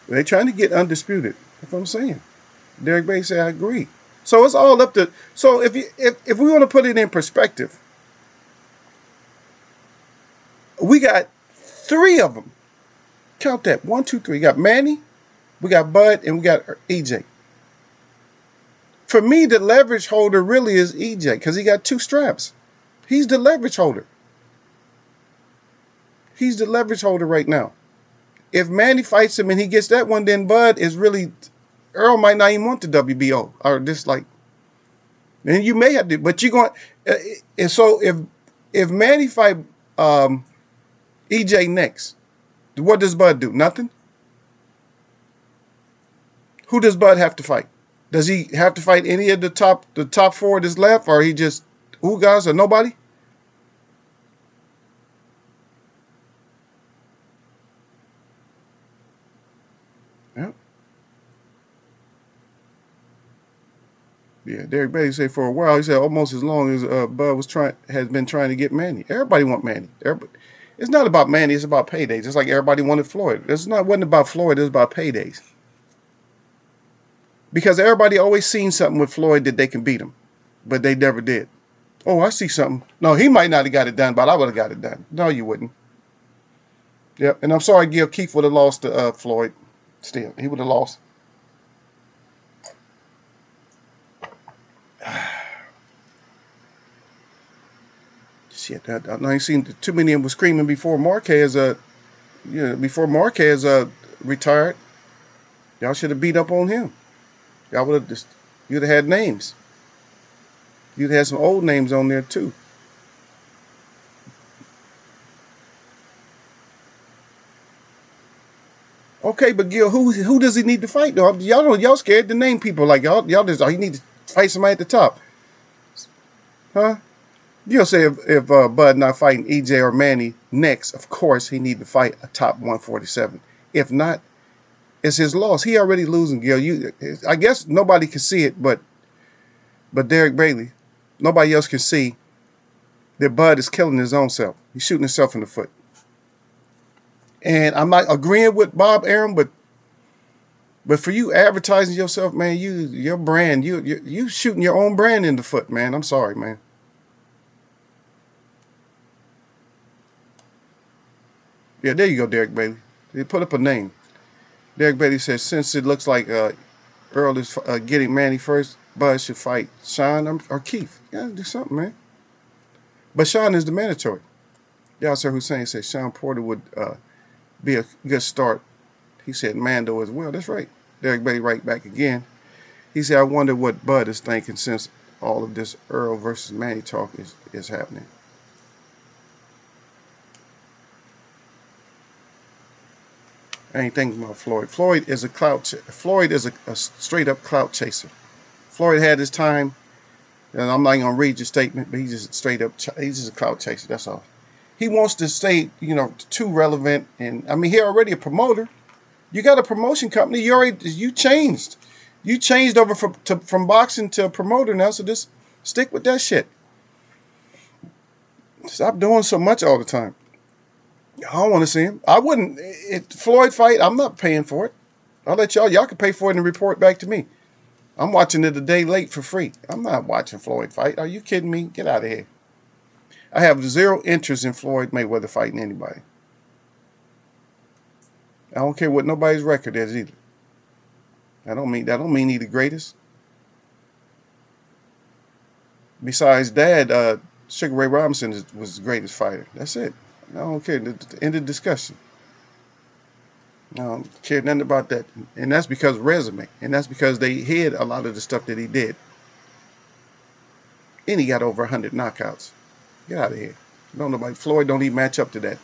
They're trying to get undisputed. That's what I'm saying. Derek Bay said, I agree. So it's all up to... So if we want to put it in perspective, we got 3 of them. Count that. 1, 2, 3. We got Manny, we got Bud, and we got EJ. For me, the leverage holder really is EJ because he got 2 straps. He's the leverage holder. He's the leverage holder right now. If Manny fights him and he gets that one, then Bud is really... Earl might not even want the WBO. Or just like... And you may have to... But you're going... And so if Manny fight EJ next, what does Bud do? Nothing? Who does Bud have to fight? Does he have to fight any of the top 4 that's left? Or he just... Who guys or nobody? Yeah, Derek Bailey said for a while, he said almost as long as Bud has been trying to get Manny. Everybody want Manny. It's not about Manny, it's about paydays. It's like everybody wanted Floyd. Wasn't about Floyd, it was about paydays. Because everybody always seen something with Floyd that they can beat him. But they never did. Oh, I see something. No, he might not have got it done, but I would have got it done. No, you wouldn't. Yep, and I'm sorry Gil Keith would have lost to Floyd. Still, he would have lost. Shit, I ain't seen too many of them screaming before Marquez retired. Y'all should have beat up on him. Y'all would have you'd have had names. You'd have had some old names on there too. Okay, but Gil, who does he need to fight though? Y'all scared to name people like y'all just he need to fight somebody at the top. Huh? You'll say if Bud not fighting EJ or Manny next, of course he need to fight a top 147. If not, it's his loss. He already losing, Gil. I guess nobody can see it, but Derek Bailey, nobody else can see that Bud is killing his own self. He's shooting himself in the foot. And I'm not agreeing with Bob Arum, but for you advertising yourself, man, your brand, you shooting your own brand in the foot, man. I'm sorry, man. Yeah, there you go, Derek Bailey. They put up a name. Derek Bailey says, since it looks like Earl is getting Manny first. Bud should fight Sean or Keith. You gotta do something, man. But Sean is the mandatory. Yasser Hussein said Sean Porter would be a good start. He said Mando as well. That's right. Derek Betty right back again. He said, I wonder what Bud is thinking since all of this Earl versus Manny talk is happening. I ain't thinking about Floyd. Floyd is a straight up clout chaser. Floyd had his time, and I'm not gonna read your statement, but he's just straight up. He's just a clout chaser. That's all. He wants to stay, too relevant. And I mean, he's already a promoter. You got a promotion company. You changed. You changed over from boxing to a promoter now. So just stick with that shit. Stop doing so much all the time. I don't want to see him. I wouldn't. Floyd fight, I'm not paying for it. I'll let y'all can pay for it and report back to me. I'm watching it a day late for free. I'm not watching Floyd fight. Are you kidding me? Get out of here. I have zero interest in Floyd Mayweather fighting anybody. I don't care what nobody's record is either. That don't mean he's the greatest. Besides Dad, Sugar Ray Robinson was the greatest fighter. That's it. I don't care. End of discussion. I don't care nothing about that. And that's because of resume. And that's because they hid a lot of the stuff that he did. And he got over 100 knockouts. Get out of here. Floyd don't even match up to that.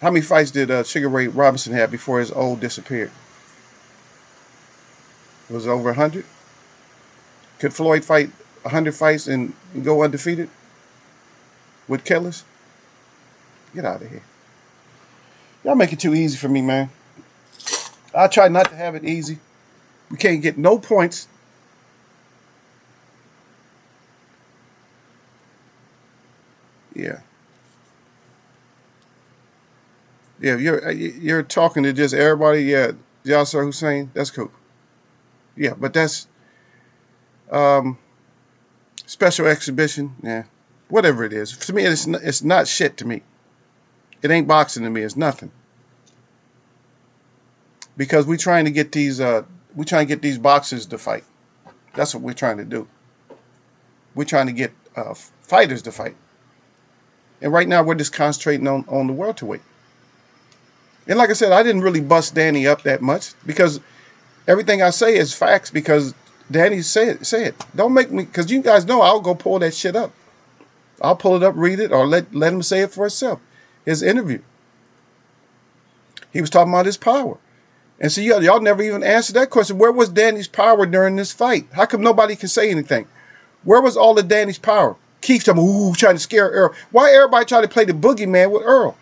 How many fights did Sugar Ray Robinson have before his old disappeared? Was it over 100? Could Floyd fight 100 fights and go undefeated with killers? Get out of here. Y'all make it too easy for me, man. I try not to have it easy. We can't get no points. Yeah. Yeah, you're talking to just everybody. Yeah, Yasser Hussein, that's cool. Yeah, but that's special exhibition. Yeah, whatever it is. To me, it's not shit to me. It ain't boxing to me. It's nothing. Because we're trying to get these boxers to fight. That's what we're trying to do. We're trying to get fighters to fight. And right now we're just concentrating on the welterweight. And like I said, I didn't really bust Danny up that much because everything I say is facts because Danny said it. Don't make me, because you guys know I'll go pull that shit up. I'll pull it up, read it, or let him say it for himself. His interview. He was talking about his power. And so y'all never even answered that question. Where was Danny's power during this fight? How come nobody can say anything? Where was all of Danny's power? Keith trying to scare Earl. Why everybody try to play the boogeyman with Earl?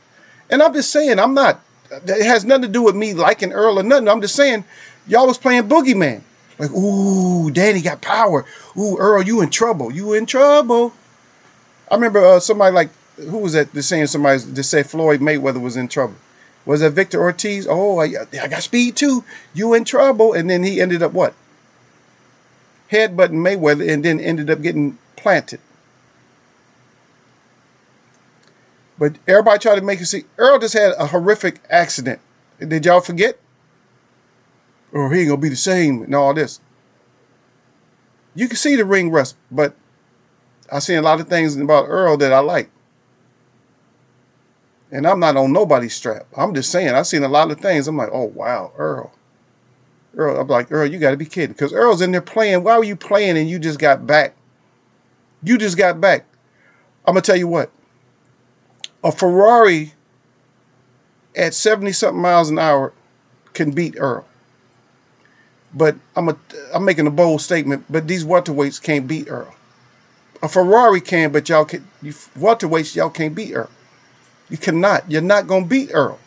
And I'm just saying, it has nothing to do with me liking Earl or nothing. I'm just saying, y'all was playing boogeyman. Like, ooh, Danny got power. Ooh, Earl, you in trouble. You in trouble. I remember somebody like, who was that? Saying somebody just said Floyd Mayweather was in trouble. Was that Victor Ortiz? Oh, I got speed too. You in trouble. And then he ended up what? Headbutting Mayweather and then ended up getting planted. But everybody tried to make it see. Earl just had a horrific accident. Did y'all forget? Or he ain't going to be the same and all this. You can see the ring rust, but I seen a lot of things about Earl that I like. And I'm not on nobody's strap. I'm just saying, I've seen a lot of things. I'm like, oh, wow, Earl. I'm like, Earl, you got to be kidding. Because Earl's in there playing. Why were you playing and you just got back? You just got back. I'm going to tell you what. A Ferrari at 70-something miles an hour can beat Earl. But I'm making a bold statement, but these welterweights can't beat Earl. A Ferrari can, but welterweights, y'all can't beat Earl. You cannot. You're not going to beat Earl.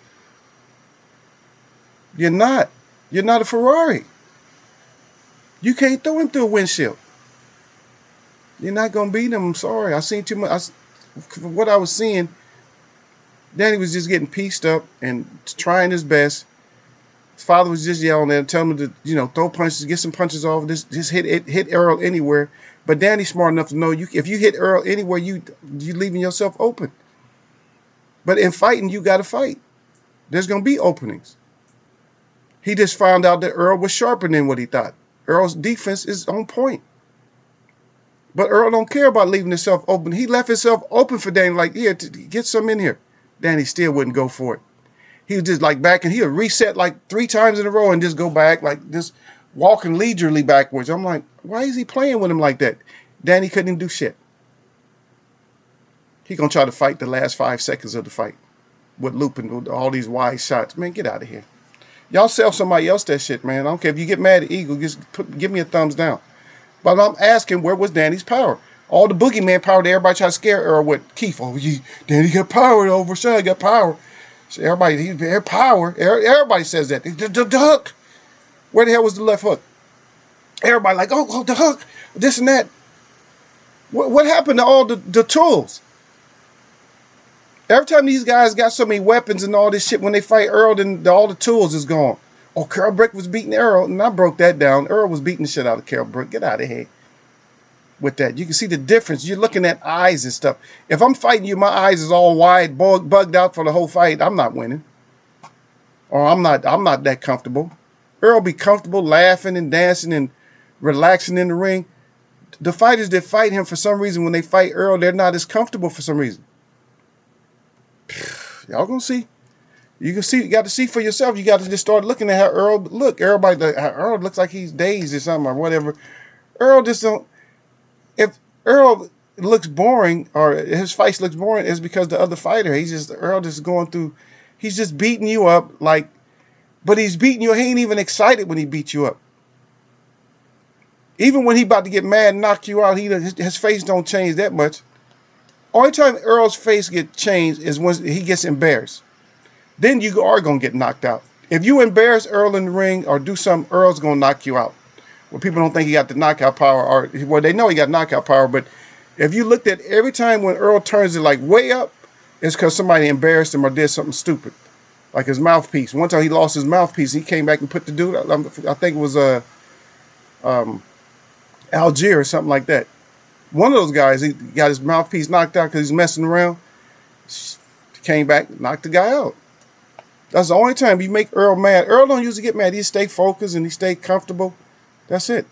You're not. You're not a Ferrari. You can't throw him through a windshield. You're not going to beat him. I'm sorry. I seen too much. From what I was seeing, Danny was just getting pieced up and trying his best. His father was just yelling at him, telling him to, throw punches, get some punches off. Just hit Earl anywhere. But Danny's smart enough to know if you hit Earl anywhere, you leaving yourself open. But in fighting, you got to fight. There's going to be openings. He just found out that Earl was sharper than what he thought. Earl's defense is on point. But Earl don't care about leaving himself open. He left himself open for Danny, like, here, get some in here. Danny still wouldn't go for it. He was just like back, and he would reset like 3 times in a row and just go back, like just walking leisurely backwards. I'm like, why is he playing with him like that? Danny couldn't even do shit. He gonna try to fight the last 5 seconds of the fight with looping with all these wide shots. Man, get out of here. Y'all sell somebody else that shit, man. I don't care if you get mad at Eagle, just give me a thumbs down. But I'm asking, where was Danny's power? All the boogeyman power that everybody try to scare Earl with. Keith, oh, Danny got power over. Son got power. So everybody, he had power. Everybody says that. The hook. Where the hell was the left hook? Everybody like, oh, the hook. This and that. What happened to all the tools? Every time these guys got so many weapons and all this shit, when they fight Earl, then all the tools is gone. Oh, Carol Brick was beating Earl, and I broke that down. Earl was beating the shit out of Carol Brick. Get out of here with that. You can see the difference. You're looking at eyes and stuff. If I'm fighting you, my eyes is all wide, bugged out for the whole fight, I'm not winning. Or I'm not that comfortable. Earl be comfortable laughing and dancing and relaxing in the ring. The fighters that fight him, for some reason, when they fight Earl, they're not as comfortable for some reason. Y'all gonna see. You can see. You got to see for yourself. You got to just start looking at how Earl look. Everybody, how Earl looks like he's dazed or something or whatever. Earl just don't. If Earl looks boring or his face looks boring, it's because the other fighter. Earl just going through. He's just beating you up like, but he's beating you. He ain't even excited when he beats you up. Even when he about to get mad and knock you out, his face don't change that much. Only time Earl's face get changed is when he gets embarrassed. Then you are going to get knocked out. If you embarrass Earl in the ring or do something, Earl's going to knock you out. Well, people don't think he got the knockout power, or well, they know he got knockout power, but if you looked at every time when Earl turns it like way up, it's because somebody embarrassed him or did something stupid. Like his mouthpiece. One time he lost his mouthpiece. He came back and put the dude, I think it was Algier or something like that. One of those guys, he got his mouthpiece knocked out because he's messing around. Came back, knocked the guy out. That's the only time you make Earl mad. Earl don't usually get mad. He stay focused and he stay comfortable. That's it.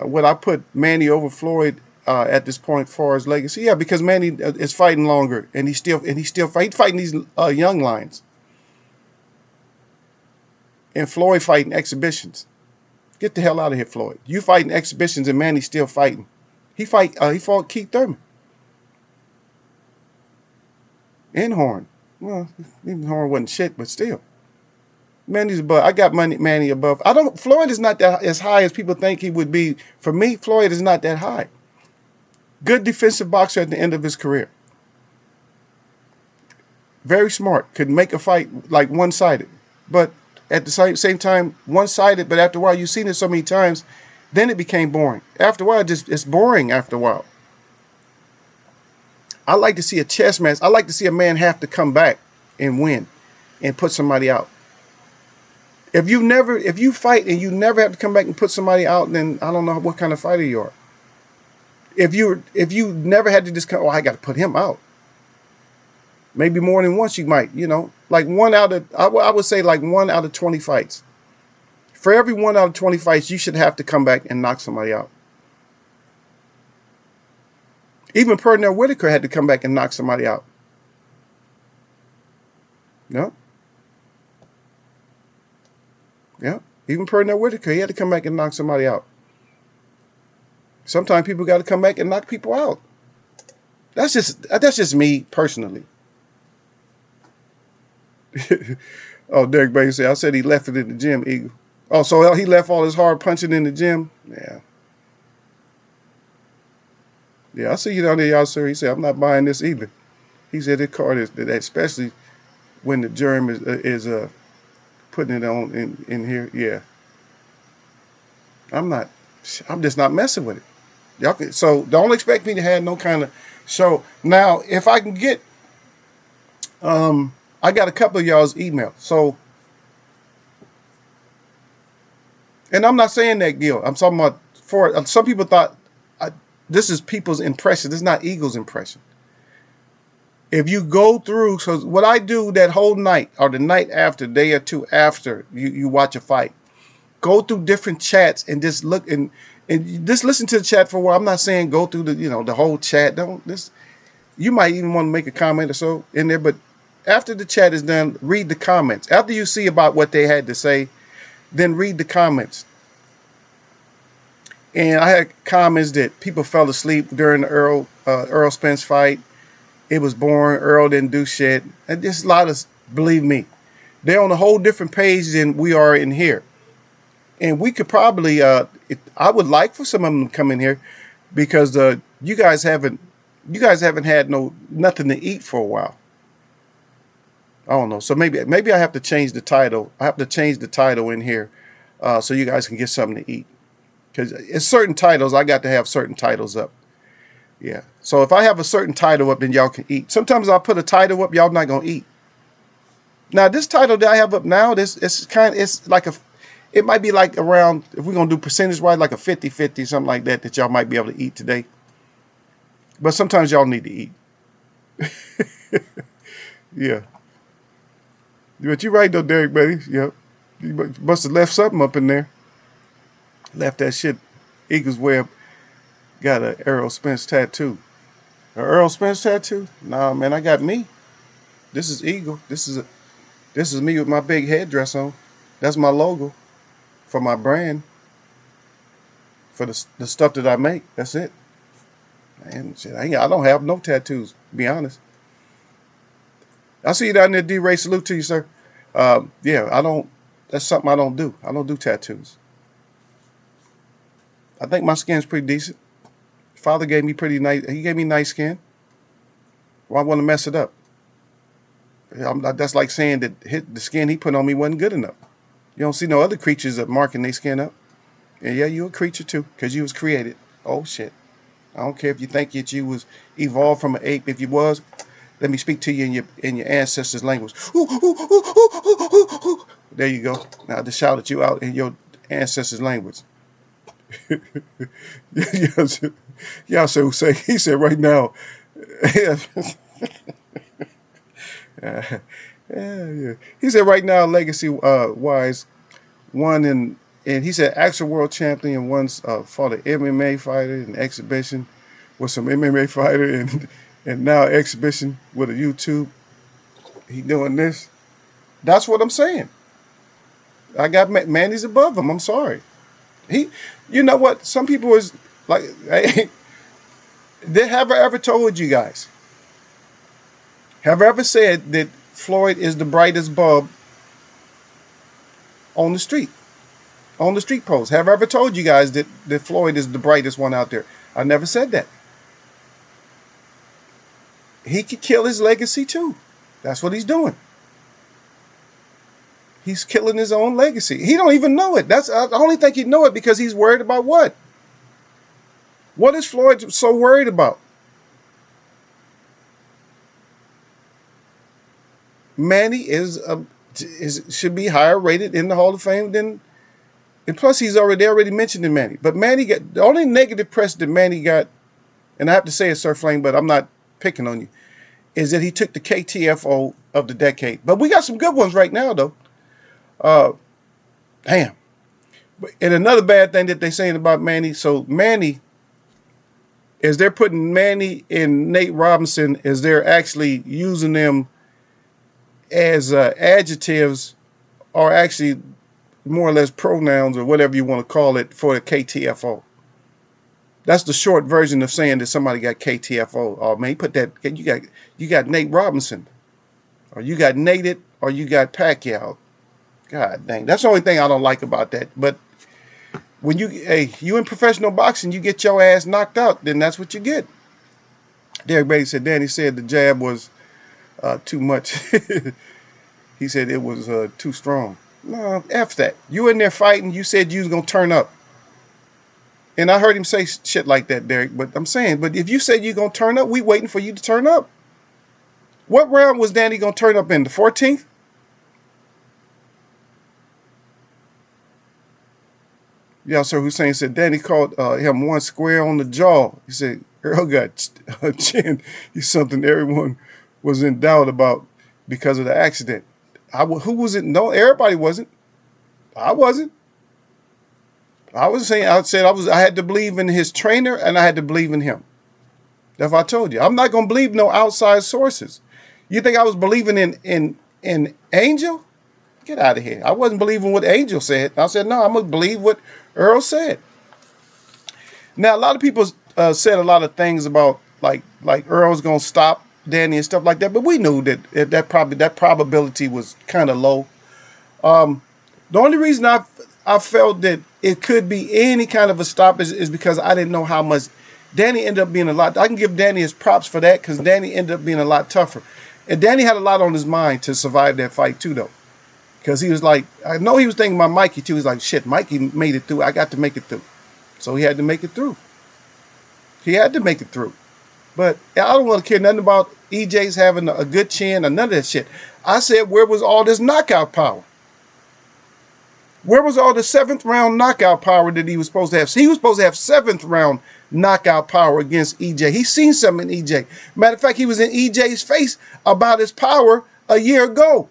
Would I put Manny over Floyd at this point for his legacy? Yeah, because Manny is fighting longer and he's fighting these young lions. And Floyd fighting exhibitions. Get the hell out of here, Floyd. You fighting exhibitions and Manny's still fighting. He fought Keith Thurman. And Horn. Well, even Horn wasn't shit, but still. Manny's above. I got Manny above. Floyd is not that as high as people think he would be. For me, Floyd is not that high. Good defensive boxer at the end of his career. Very smart. Could make a fight like one-sided. But at the same time, one-sided, but after a while, you've seen it so many times, then it became boring. After a while, it's boring after a while. I like to see a chess match. I like to see a man have to come back and win and put somebody out. If you fight and you never have to come back and put somebody out, then I don't know what kind of fighter you are. If you never had to just come, I got to put him out. Maybe more than once you might, like I would say like 1 out of 20 fights. For every 1 out of 20 fights, you should have to come back and knock somebody out. Even Pernell Whitaker had to come back and knock somebody out. No? Yeah. Even Pernell Whitaker, he had to come back and knock somebody out. Sometimes people got to come back and knock people out. That's just me personally. Oh, Derek Baker said, I said he left it in the gym, Eagle. Oh, so he left all his hard punching in the gym? Yeah. Yeah, I see you down there, y'all, sir. He said, I'm not buying this either. He said that card is, especially when the germ is putting it on in here. Yeah. I'm just not messing with it. Y'all so don't expect me to have no kind of show. Now, if I can get, I got a couple of y'all's emails. So, and I'm not saying that, Gil. I'm talking about some people thought this is people's impression. This is not Eagle's impression. If you go through, so what I do that whole night or the night after, day or two after you watch a fight, go through different chats and just look and just listen to the chat for a while. I'm not saying go through the whole chat. Don't this. You might even want to make a comment or so in there, but after the chat is done, read the comments. After you see about what they had to say, then read the comments. And I had comments that people fell asleep during the Earl Spence fight. It was boring. Earl didn't do shit. And just a lot of, believe me, they're on a whole different page than we are in here. And we could probably, I would like for some of them to come in here because you guys haven't had nothing to eat for a while. I don't know. So maybe I have to change the title. I have to change the title in here so you guys can get something to eat. Because it's certain titles, I got to have certain titles up. Yeah. So if I have a certain title up, then y'all can eat. Sometimes I'll put a title up, y'all not gonna eat. Now this title that I have up now, it might be like around, if we're gonna do percentage wise, like a 50-50, something like that y'all might be able to eat today. But sometimes y'all need to eat. Yeah. But you're right though, Derek, buddy. Yep. You must have left something up in there. Left that shit. Eagles Web got an Errol Spence tattoo. An Errol Spence tattoo? Nah, man, I got me. This is Eagle. This is me with my big headdress on. That's my logo for my brand. For the stuff that I make. That's it. Man, shit, I don't have no tattoos, to be honest. I see you down there, D-Ray. Salute to you, sir. Yeah, that's something I don't do. I don't do tattoos. I think my skin's pretty decent. Father gave me pretty nice. He gave me nice skin. Why want to mess it up? That's like saying that the skin he put on me wasn't good enough. You don't see no other creatures that marking their skin up. And yeah, you a creature too, because you was created. Oh shit. I don't care if you think that you was evolved from an ape. If you was, let me speak to you in your ancestors' language. There you go. Now I just shouted you out in your ancestors' language. Yeah, so say he said right now. Yeah. He said right now, legacy wise, one and he said actual world champion once fought an MMA fighter in exhibition with some MMA fighter and now exhibition with a YouTube. He doing this. That's what I'm saying. I got Manny's above him. I'm sorry. You know what? Some people is like, hey, have I ever told you guys? Have I ever said that Floyd is the brightest bulb on the street post? Have I ever told you guys that Floyd is the brightest one out there? I never said that. He could kill his legacy too. That's what he's doing. He's killing his own legacy. He don't even know it. I only think he'd know it because he's worried about what? What is Floyd so worried about? Manny should be higher rated in the Hall of Fame than, and plus they already mentioned Manny. But Manny got the only negative press that Manny got, and I have to say it, Sir Flame, but I'm not picking on you, is that he took the KTFO of the decade. But we got some good ones right now though. Damn. And another bad thing that they're saying about Manny, so Manny, as they're putting Manny and Nate Robinson, as they're actually using them as adjectives, or actually more or less pronouns or whatever you want to call it for the KTFO. That's the short version of saying that somebody got KTFO. Oh man, he put that, you got Nate Robinson, or you got Nate, or you got Pacquiao. God dang, that's the only thing I don't like about that. But when you in professional boxing, you get your ass knocked out, then that's what you get. Derek Beatty said, Danny said the jab was too much. He said it was too strong. No, F that. You in there fighting, you said you was going to turn up. And I heard him say shit like that, Derek. But I'm saying, but if you said you're going to turn up, we waiting for you to turn up. What round was Danny going to turn up in? The 14th? Yeah, Sir Hussein said Danny called him one square on the jaw. He said Earl got a chin. He's something everyone was in doubt about because of the accident. Who was it? No, everybody wasn't. I wasn't. I was saying, I had to believe in his trainer and I had to believe in him. That's what I told you. I'm not going to believe no outside sources. You think I was believing in Angel? Get out of here. I wasn't believing what Angel said. I said, no, I'm going to believe what Earl said. Now, a lot of people said a lot of things about like Earl's going to stop Danny and stuff like that, but we knew that probability was kind of low. The only reason I felt that it could be any kind of a stop is because I didn't know how much Danny ended up being a lot. I can give Danny his props for that because Danny ended up being a lot tougher. And Danny had a lot on his mind to survive that fight too, though. Because he was like, I know he was thinking about Mikey too. He's like, shit, Mikey made it through. I got to make it through. So he had to make it through. He had to make it through. But I don't want to care nothing about EJ's having a good chin or none of that shit. I said, where was all this knockout power? Where was all the 7th round knockout power that he was supposed to have? So he was supposed to have 7th round knockout power against EJ. He's seen something in EJ. Matter of fact, he was in EJ's face about his power a year ago.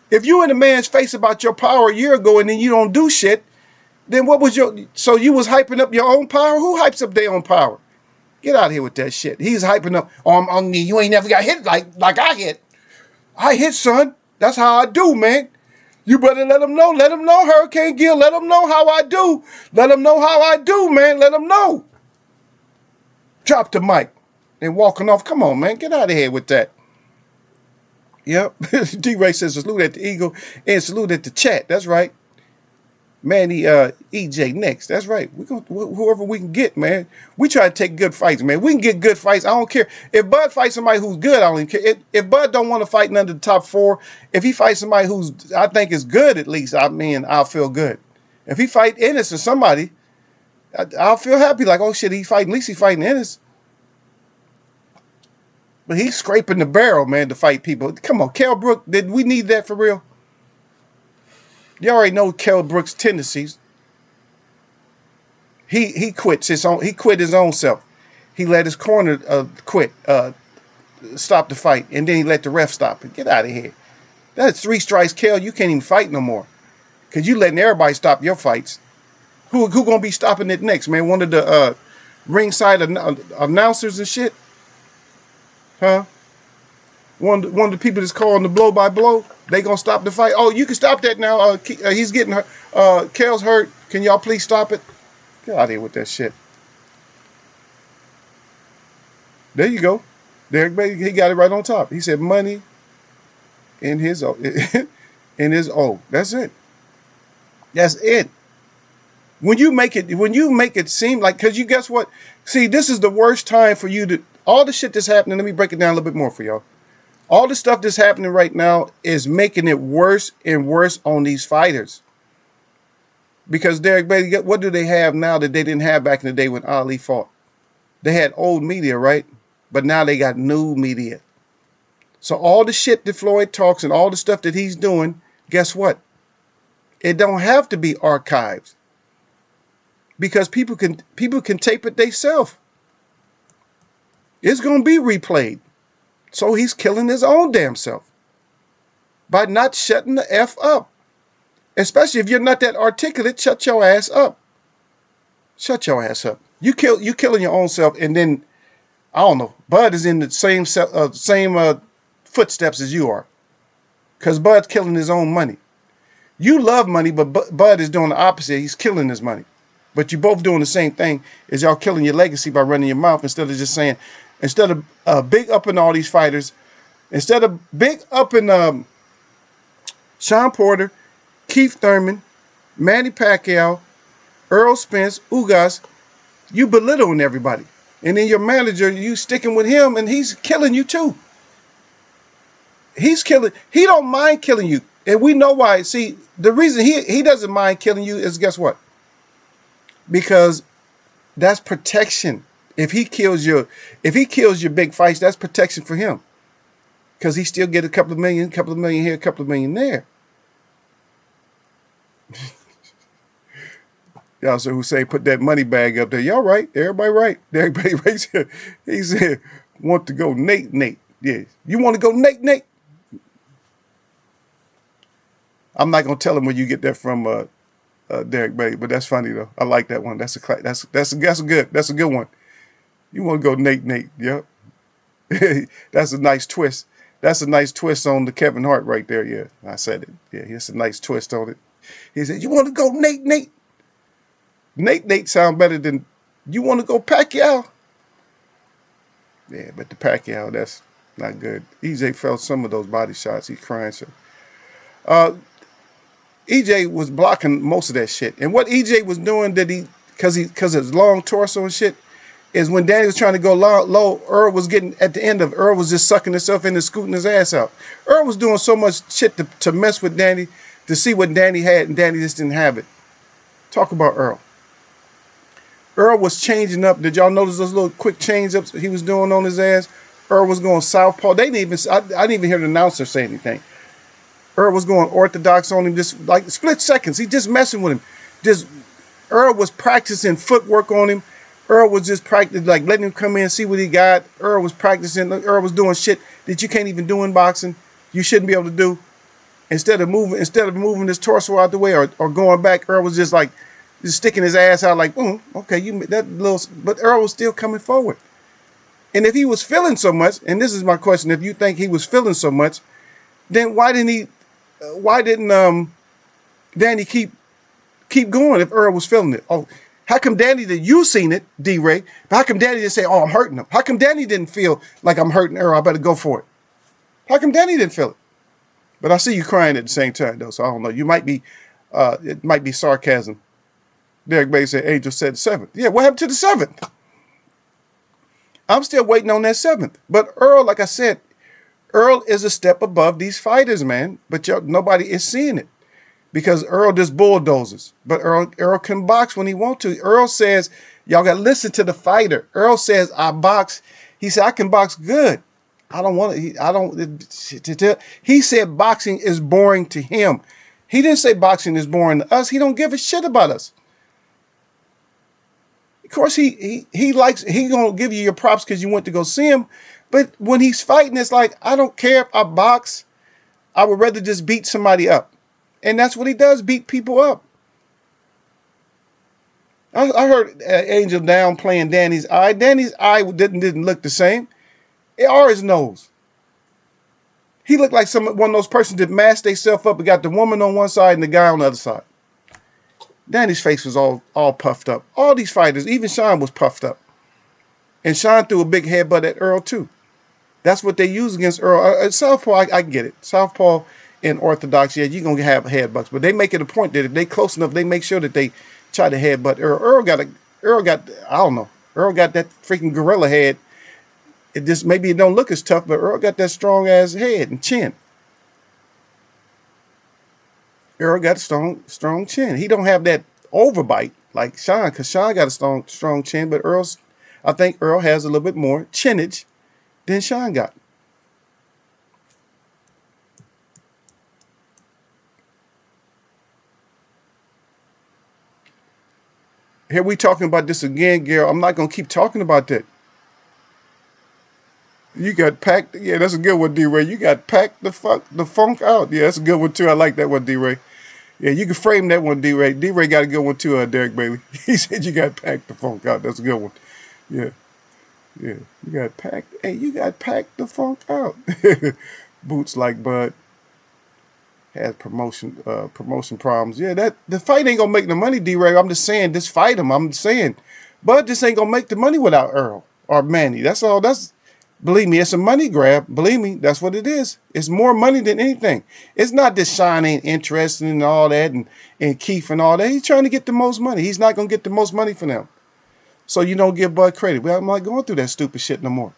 If you in a man's face about your power a year ago and then you don't do shit, then what was so you was hyping up your own power? Who hypes up their own power? Get out of here with that shit. He's hyping up, on me. You ain't never got hit like I hit. I hit, son. That's how I do, man. You better let them know. Let them know, Hurricane Gill. Let them know how I do. Let them know how I do, man. Let them know. Drop the mic. And walking off. Come on, man. Get out of here with that. Yep. D-Ray says salute at the Eagle and salute at the chat. That's right. Manny EJ next. That's right. We go whoever we can get, man. We try to take good fights, man. We can get good fights. I don't care. If Bud fights somebody who's good, I don't even care. If Bud don't want to fight none of the top 4, if he fights somebody who's I think is good at least, I mean, I'll feel good. If he fight Ennis or somebody, I'll feel happy. Like, oh shit, at least he's fighting Ennis. But he's scraping the barrel, man, to fight people. Come on, Kell Brook, did we need that for real? You already know Kell Brook's tendencies. He quits his own. He quit his own self. He let his corner quit, stop the fight, and then he let the ref stop it. Get out of here. That's 3 strikes, Kell. You can't even fight no more, cause you letting everybody stop your fights. Who gonna be stopping it next, man? One of the ringside announcers and shit, huh? One of the people that's calling the blow by blow. They gonna stop the fight. Oh, you can stop that now. He's getting hurt. Kell's hurt. Can y'all please stop it? Get out of here with that shit. There you go. Derek Bailey, he got it right on top. He said money in his in his O. That's it. That's it. When you make it seem like, because you guess what? See, this is the worst time for you to all the shit that's happening. Let me break it down a little bit more for y'all. All the stuff that's happening right now is making it worse and worse on these fighters. Because Derek Bailey, what do they have now that they didn't have back in the day when Ali fought? They had old media, right? But now they got new media. So all the shit that Floyd talks and all the stuff that he's doing, guess what? It don't have to be archived. Because people can tape it themselves. It's going to be replayed. So he's killing his own damn self by not shutting the F up. Especially if you're not that articulate, shut your ass up. Shut your ass up. You killing your own self, and then I don't know. Bud is in the same footsteps as you are, because Bud's killing his own money. You love money, but Bud is doing the opposite. He's killing his money. But you both doing the same thing. Is y'all killing your legacy by running your mouth instead of just saying. Instead of big up in all these fighters, instead of big up in Sean Porter, Keith Thurman, Manny Pacquiao, Earl Spence, Ugas, you belittling everybody. And then your manager, you sticking with him, and he's killing you too. He don't mind killing you. And we know why. See, the reason he doesn't mind killing you is, guess what? Because that's protection. If he kills your big fights, that's protection for him. Because he still get a couple of million here, a couple of million there. Y'all so who say put that money bag up there. Y'all right. Everybody right. Everybody right. He said want to go Nate. Yeah. You want to go Nate, Nate? I'm not gonna tell him where you get that from, Derek Bay, but that's funny though. I like that one. That's a that's a good one. You want to go Nate, Nate? Yep. That's a nice twist. That's a nice twist on the Kevin Hart right there. Yeah, I said it. Yeah, it's a nice twist on it. He said, "You want to go Nate, Nate? Nate, Nate sound better than you want to go Pacquiao." Yeah, but the Pacquiao, that's not good. EJ felt some of those body shots. He's crying. So, EJ was blocking most of that shit. And what EJ was doing, because of his long torso and shit, is when Danny was trying to go low, Earl was getting at the end of it. Earl was just sucking himself in and scooting his ass out. Earl was doing so much shit to mess with Danny, to see what Danny had, and Danny just didn't have it. Talk about Earl. Earl was changing up. Did y'all notice those little quick change ups he was doing on his ass? Earl was going southpaw. I didn't even hear the announcer say anything. Earl was going orthodox on him, just like split seconds. He just messing with him. Earl was practicing footwork on him. Earl was just practicing, like letting him come in and see what he got. Earl was practicing. Earl was doing shit that you can't even do in boxing. You shouldn't be able to do. Instead of moving his torso out the way or going back, Earl was just sticking his ass out like, okay, but Earl was still coming forward. And if he was feeling so much, and this is my question, if you think he was feeling so much, then why didn't Danny keep going if Earl was feeling it? Oh, how come Danny that you seen it, D-Ray? How come Danny didn't say, oh, I'm hurting him? How come Danny didn't feel like I'm hurting Earl? I better go for it. How come Danny didn't feel it? But I see you crying at the same time, though, so I don't know. You might be, it might be sarcasm. Derek Bay said Angel said the 7th. Yeah, what happened to the 7th? I'm still waiting on that 7th. But Earl, like I said, Earl is a step above these fighters, man. But nobody is seeing it. Because Earl just bulldozes. But Earl can box when he wants to. Earl says, y'all got to listen to the fighter. Earl says, I box. He said, I can box good. I don't want to. He said boxing is boring to him. He didn't say boxing is boring to us. He don't give a shit about us. Of course, he gonna give you your props because you went to go see him. But when he's fighting, it's like, I don't care if I box. I would rather just beat somebody up. And that's what he does, beat people up. I heard Angel downplaying Danny's eye. Danny's eye didn't look the same. Or his nose. He looked like one of those persons that masked themselves up and got the woman on one side and the guy on the other side. Danny's face was all puffed up. All these fighters, even Sean was puffed up. And Sean threw a big headbutt at Earl too. That's what they use against Earl. Southpaw, I get it. Southpaw and orthodox, yeah, you're going to have headbutts. But they make it a point that if they close enough, they make sure that they try to headbutt Earl. Earl got, I don't know. Earl got that freaking gorilla head. It just, maybe it don't look as tough, but Earl got that strong ass head and chin. Earl got a strong chin. He don't have that overbite like Sean, because Sean got a strong chin, but I think Earl has a little bit more chinage than Sean got. Here we talking about this again, Gary. I'm not going to keep talking about that. You got packed. Yeah, that's a good one, D-Ray. You got packed the funk out. Yeah, that's a good one, too. I like that one, D-Ray. Yeah, you can frame that one, D-Ray. D-Ray got a good one, too, Derek Bailey. He said you got packed the funk out. That's a good one. Yeah. Yeah, you got packed. Hey, you got packed the funk out. Boots like Bud. Has promotion problems. Yeah, the fight ain't gonna make the money, D-Ray. I'm just saying, just fight him. I'm saying. Bud just ain't gonna make the money without Earl or Manny. That's all. Believe me, it's a money grab. Believe me, that's what it is. It's more money than anything. It's not that Sean ain't interested in all that and Keith and all that. He's trying to get the most money. He's not going to get the most money for them. So you don't give Bud credit. Well, I'm not going through that stupid shit no more.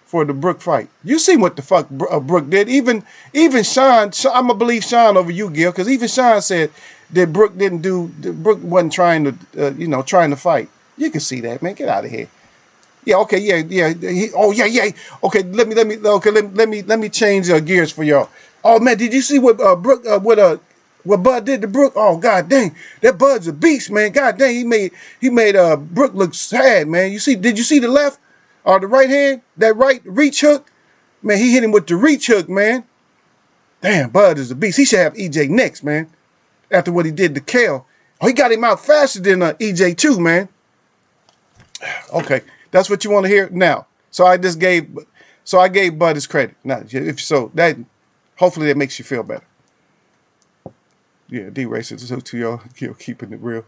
For the Brook fight. You see what the fuck Brook did. Even Sean, I'm going to believe Sean over you, Gil, because even Sean said that Brook wasn't trying to fight. You can see that, man. Get out of here. Yeah, okay, yeah. Okay, let me change gears for y'all. Oh man, did you see what what Bud did to Brook? Oh god dang, that Bud's a beast, man. God dang, he made Brook look sad, man. Did you see the left or the right hand? That right reach hook? Man, he hit him with the reach hook, man. Damn, Bud is a beast. He should have EJ next, man. After what he did to Kale. Oh, he got him out faster than EJ too, man. Okay, that's what you want to hear now. So I gave Bud his credit. Now, if so, that hopefully that makes you feel better. Yeah, D-Ray said to y'all, keeping it real.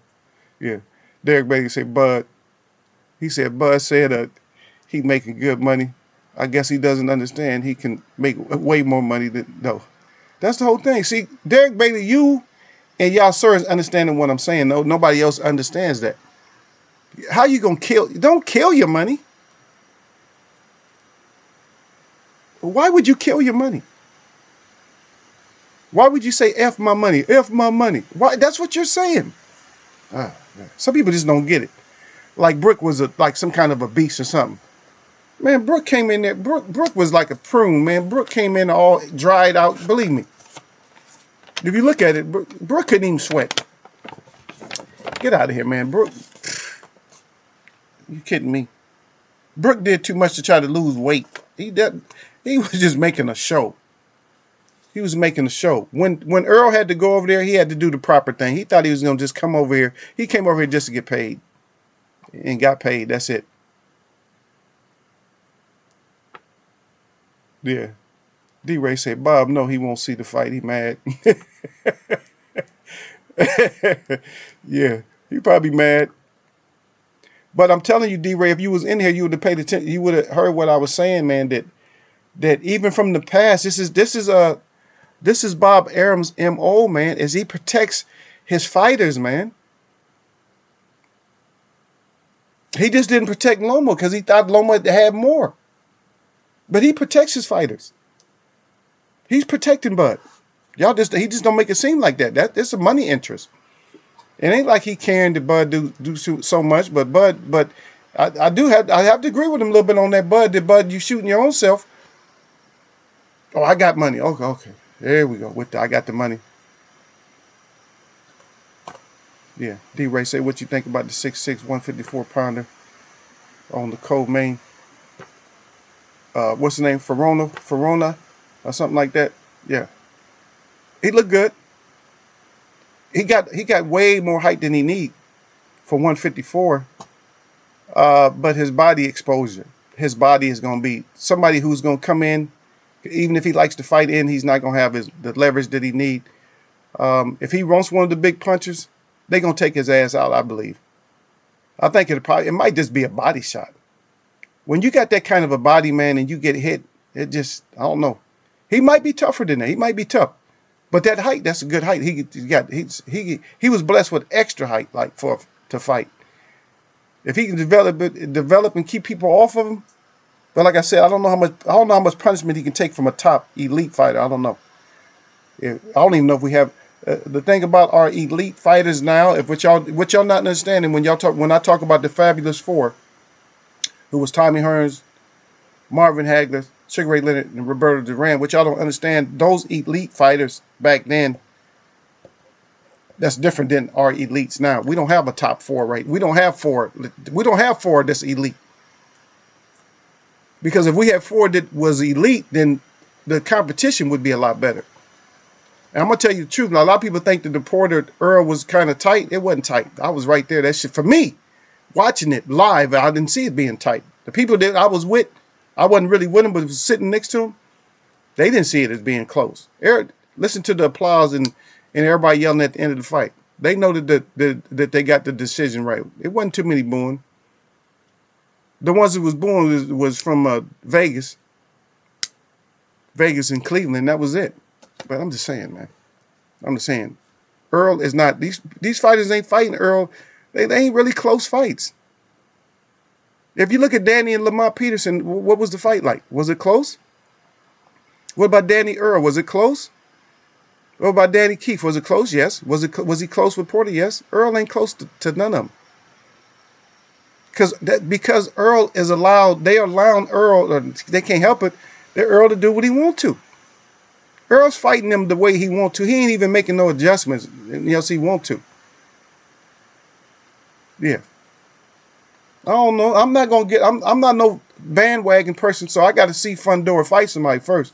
Yeah, Derek Bailey said Bud. He said Bud said he making good money. I guess he doesn't understand he can make way more money than no. That's the whole thing. See, Derek Bailey, you and y'all sirs understanding what I'm saying. No, nobody else understands that. How you gonna kill? Don't kill your money. Why would you kill your money? Why would you say F my money? F my money. Why? That's what you're saying. Some people just don't get it. Like Brooke was like some kind of a beast or something. Man, Brooke came in there. Brooke was like a prune, man. Brooke came in all dried out. Believe me. If you look at it, Brooke couldn't even sweat. Get out of here, man. Brooke. You kidding me? Brooke did too much to try to lose weight. He was just making a show. He was making a show. When Earl had to go over there, he had to do the proper thing. He thought he was going to just come over here. He came over here just to get paid. And got paid. That's it. Yeah. D-Ray said, Bob, no, he won't see the fight. He mad. Yeah. He probably mad. But I'm telling you, D-Ray, if you was in here, you would have paid attention. You would have heard what I was saying, man, that even from the past, this is Bob Arum's MO, man, as he protects his fighters, man. He just didn't protect Loma because he thought Loma had more. But he protects his fighters. He's protecting Bud. He just don't make it seem like that. That's a money interest. It ain't like he caring that Bud do so much, but I have to agree with him a little bit on that, Bud. That Bud, you shooting your own self. Oh, I got money. Okay. There we go. I got the money. Yeah. D-Ray, say what you think about the 6'6", 154-pounder on the co-main. What's the name? Ferrona, or something like that. Yeah. He looked good. He got way more height than he need for 154. But his body exposure. His body is going to be somebody who's going to come in. Even if he likes to fight in, he's not going to have the leverage that he need. If he wants one of the big punchers, they're going to take his ass out, I believe. I think it might just be a body shot. When you got that kind of a body, man, and you get hit, it just, I don't know. He might be tougher than that. He might be tough. But that height, that's a good height. He was blessed with extra height, like to fight. If he can develop and keep people off of him, but like I said, I don't know how much punishment he can take from a top elite fighter. I don't know. I don't even know if we have the thing about our elite fighters now. If what y'all not understanding when I talk about the Fabulous Four, who was Tommy Hearns, Marvin Hagler, Sugar Ray Leonard, and Roberto Duran, which y'all don't understand. Those elite fighters back then, that's different than our elites now. We don't have a top four, right? We don't have four. We don't have four that's elite. Because if we had four that was elite, then the competition would be a lot better. And I'm going to tell you the truth. Now, a lot of people think that the Porter Earl was kind of tight. It wasn't tight. I was right there. That shit, for me, watching it live, I didn't see it being tight. The people that I was with, I wasn't really with them, but was sitting next to them, they didn't see it as being close. Listen to the applause and everybody yelling at the end of the fight. They know that they got the decision right. It wasn't too many booing. The ones that was booing was from Vegas and Cleveland. That was it. But I'm just saying, man. I'm just saying. Earl is not, these fighters ain't fighting Earl. They ain't really close fights. If you look at Danny and Lamont Peterson, what was the fight like? Was it close? What about Danny Earl? Was it close? What about Danny Keefe? Was it close? Yes. Was he close with Porter? Yes. Earl ain't close to none of them. Because Earl is allowed, they allowing Earl, or they can't help it, they're Earl to do what he want to. Earl's fighting them the way he want to. He ain't even making no adjustments else he want to. Yeah. I don't know. I'm not gonna get. I'm not no bandwagon person, so I got to see Fundora fight somebody first.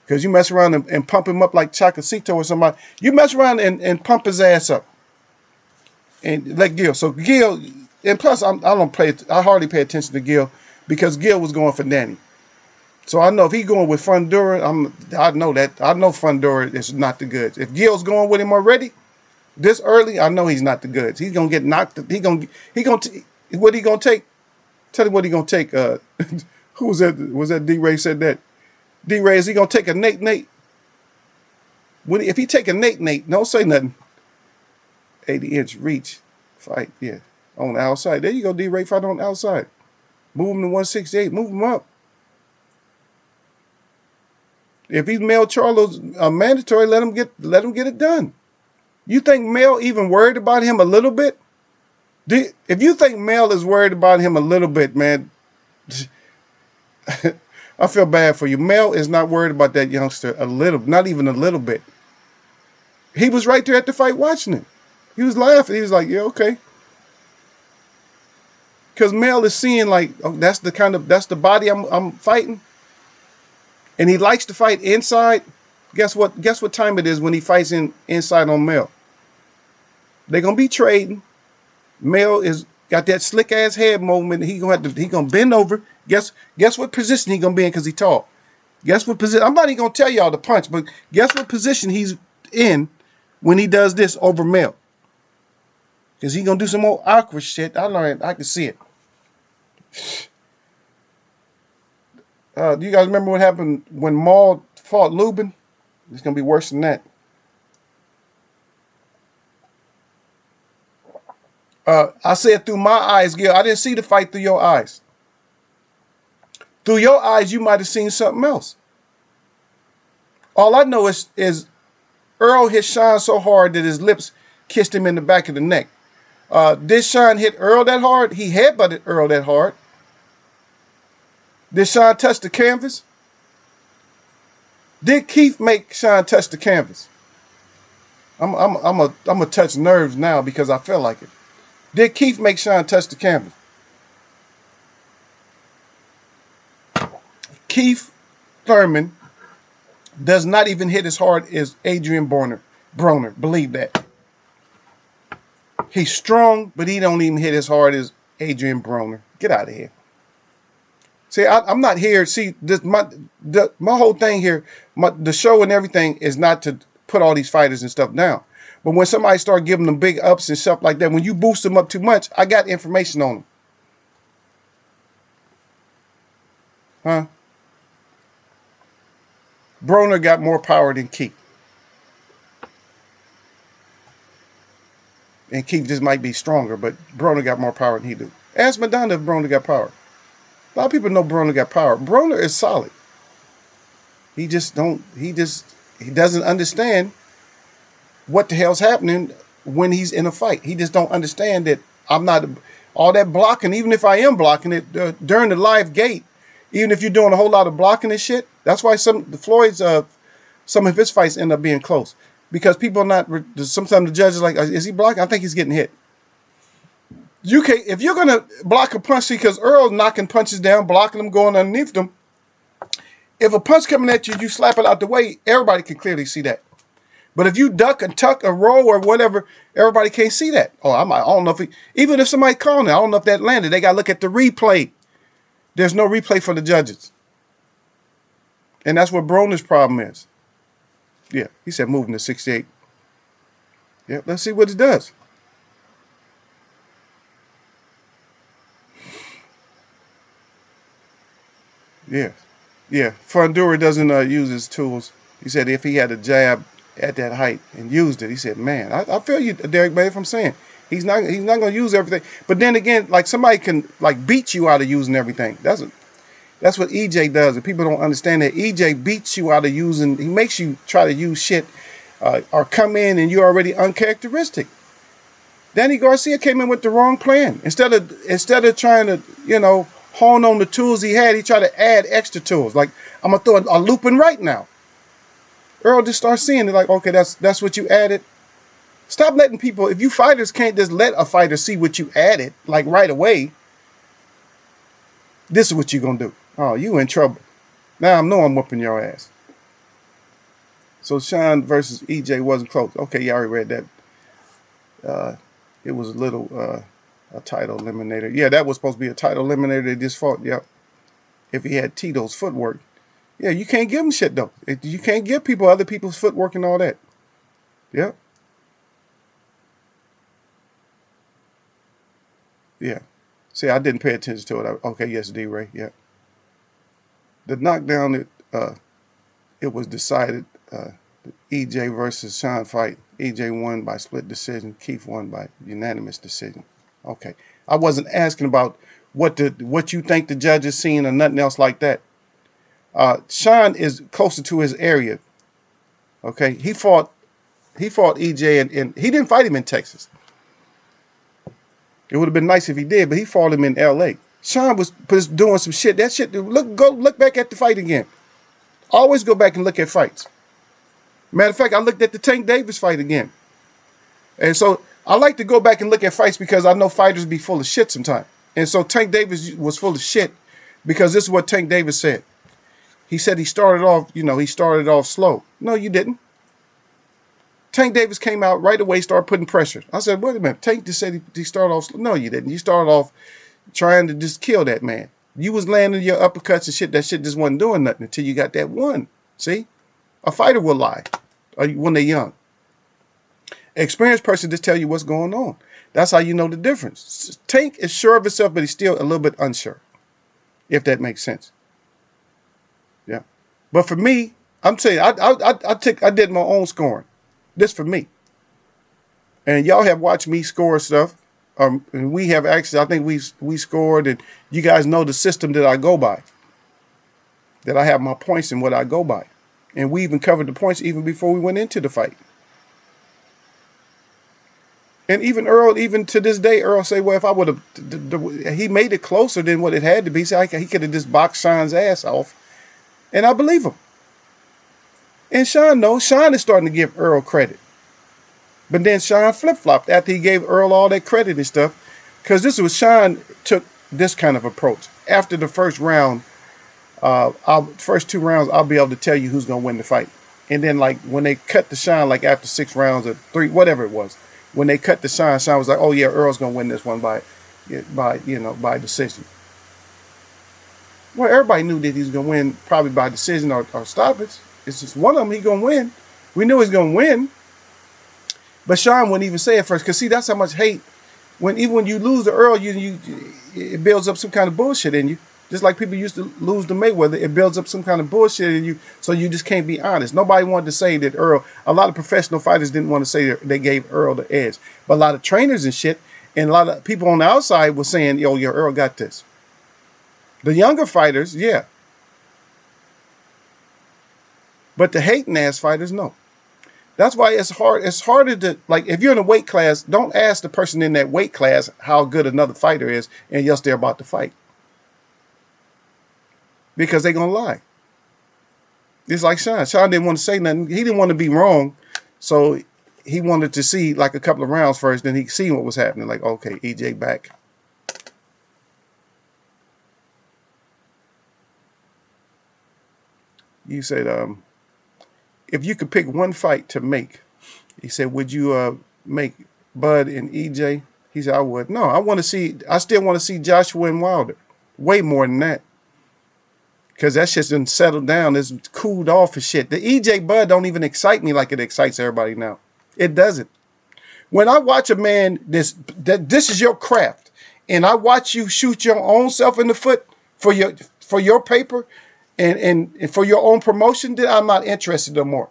Because you mess around and pump him up like Chacacito or somebody. You mess around and pump his ass up. And let Gil. So Gil, and plus I hardly pay attention to Gil because Gil was going for Danny. So I know if he's going with Fundora, I know Fundora is not the goods. If Gil's going with him already, this early, I know he's not the goods. He's gonna get knocked. What he gonna take? Tell me what he gonna take. Who was that? Was that D-Ray said that? D-Ray, is he gonna take a Nate? If he take a Nate, don't say nothing. 80-inch reach fight, yeah, on the outside. There you go, D-Ray, fight on the outside. Move him to 168. Move him up. If he's Mel Charlo's mandatory, let him get it done. You think Mel even worried about him a little bit? If you think Mel is worried about him a little bit, man, I feel bad for you. Mel is not worried about that youngster a little, not even a little bit. He was right there at the fight watching it. He was laughing. He was like, yeah, okay. Because Mel is seeing like, oh, that's the body I'm fighting. And he likes to fight inside. Guess what time it is when he fights inside on Mel? They're gonna be trading. Mel is got that slick ass head movement. He gonna bend over. Guess what position he gonna be in because he tall. Guess what position? I'm not even gonna tell y'all the punch, but guess what position he's in when he does this over Mel? Because he gonna do some more awkward shit. I learned. I can see it. Do you guys remember what happened when Maul fought Lubin? It's gonna be worse than that. I said through my eyes, Gil. I didn't see the fight through your eyes. Through your eyes, you might have seen something else. All I know is Earl hit Sean so hard that his lips kissed him in the back of the neck. Did Sean hit Earl that hard? He headbutted Earl that hard. Did Sean touch the canvas? Did Keith make Sean touch the canvas? I'm a touch nerves now because I feel like it. Did Keith make Sean touch the canvas? Keith Thurman does not even hit as hard as Adrian Broner. Believe that. He's strong, but he don't even hit as hard as Adrian Broner. Get out of here. See, I'm not here. See, my whole thing here, the show and everything is not to put all these fighters and stuff down. But when somebody start giving them big ups and stuff like that, when you boost them up too much, I got information on them. Huh? Broner got more power than Keith. And Keith just might be stronger, but Broner got more power than he do. Ask Madonna if Broner got power. A lot of people know Broner got power. Broner is solid. He doesn't understand what the hell's happening when he's in a fight. He just don't understand that I'm not all that blocking. Even if I am blocking it during the live gate, even if you're doing a whole lot of blocking and shit, that's why some of his fights end up being close because people are not. Sometimes the judge is like, is he blocking? I think he's getting hit. You can if you're gonna block a punch because Earl's knocking punches down, blocking them, going underneath them. If a punch coming at you, you slap it out the way. Everybody can clearly see that. But if you duck and tuck or roll or whatever, everybody can't see that. Oh, I don't know if even if somebody calling it, I don't know if that landed. They got to look at the replay. There's no replay for the judges. And that's what Broner's problem is. Yeah, he said moving to 68. Yeah, let's see what it does. Yeah. Fundora doesn't use his tools. He said if he had a jab at that height and used it, he said, man, I feel you, Derek, but if I'm saying he's not going to use everything. But then again, like somebody can like beat you out of using everything. That's what EJ does. And people don't understand that EJ beats you out of using. He makes you try to use shit or come in and you're already uncharacteristic. Danny Garcia came in with the wrong plan. Instead of trying to, hone on the tools he had, he tried to add extra tools. Like, I'm going to throw a looping right now. Earl just starts seeing it like, okay, that's what you added. Stop letting people, if you fighters can't just let a fighter see what you added, like right away. This is what you're going to do. Oh, you in trouble. Now I know I'm whooping your ass. So Sean versus EJ wasn't close. Okay, you already read that. It was a little a title eliminator. Yeah, that was supposed to be a title eliminator. They just fought. Yep. If he had Tito's footwork. Yeah, you can't give him shit though. You can't give people other people's footwork and all that. Yep. Yeah. See, I didn't pay attention to it. Okay, yes, D-Ray. Yeah. The knockdown, it was decided. EJ versus Sean fight. EJ won by split decision. Keith won by unanimous decision. Okay. I wasn't asking about what you think the judge is seeing or nothing else like that. Sean is closer to his area. Okay. He fought EJ and he didn't fight him in Texas. It would have been nice if he did, but he fought him in LA. Sean was doing some shit. That shit, go look back at the fight again. Always go back and look at fights. Matter of fact, I looked at the Tank Davis fight again. And so I like to go back and look at fights because I know fighters be full of shit sometimes. And so Tank Davis was full of shit because this is what Tank Davis said. He said he started off slow. No, you didn't. Tank Davis came out right away, started putting pressure. I said, wait a minute. Tank just said he started off slow. No, you didn't. You started off trying to just kill that man. You was landing your uppercuts and shit. That shit just wasn't doing nothing until you got that one. See? A fighter will lie when they're young. An experienced person just tell you what's going on. That's how you know the difference. Tank is sure of himself, but he's still a little bit unsure. If that makes sense. Yeah. But for me, I'm saying I did my own scoring. This for me. And y'all have watched me score stuff. And we have actually, I think we scored, and you guys know the system that I go by. That I have my points and what I go by. And we even covered the points even before we went into the fight. And even Earl, even to this day, Earl say, well, if I would have, he made it closer than what it had to be. So he could have just boxed Sean's ass off. And I believe him. And Sean knows. Sean is starting to give Earl credit. But then Sean flip-flopped after he gave Earl all that credit and stuff. Because this was Sean took this kind of approach. After the first round, first 2 rounds, I'll be able to tell you who's going to win the fight. And then like when they cut the Sean, like after 6 rounds or 3, whatever it was. When they cut the Sean was like, oh yeah, Earl's going to win this one by decision. Well, everybody knew that he was going to win probably by decision or stoppage. It's just one of them he's going to win. We knew he was going to win. But Sean wouldn't even say it first. Because see, that's how much hate. Even when you lose to Earl, it builds up some kind of bullshit in you. Just like people used to lose to Mayweather, it builds up some kind of bullshit in you. So you just can't be honest. Nobody wanted to say that Earl, a lot of professional fighters didn't want to say that they gave Earl the edge. But a lot of trainers and shit, and a lot of people on the outside were saying, yo, Earl got this. The younger fighters, yeah. But the hating ass fighters, no. That's why it's hard. It's harder to, like, if you're in a weight class, don't ask the person in that weight class how good another fighter is, and yes, they're about to fight. Because they're going to lie. It's like Sean. Sean didn't want to say nothing. He didn't want to be wrong. So he wanted to see like a couple of rounds first. Then he see what was happening. Like, okay, EJ back. You said, if you could pick one fight to make, he said, would you make Bud and EJ? He said, I would. No, I still want to see Joshua and Wilder. Way more than that. Because that shit's been settled down. It's cooled off and shit. The EJ Bud don't even excite me like it excites everybody now. It doesn't. When I watch a man, this is your craft, and I watch you shoot your own self in the foot for your paper and for your own promotion, then I'm not interested no more.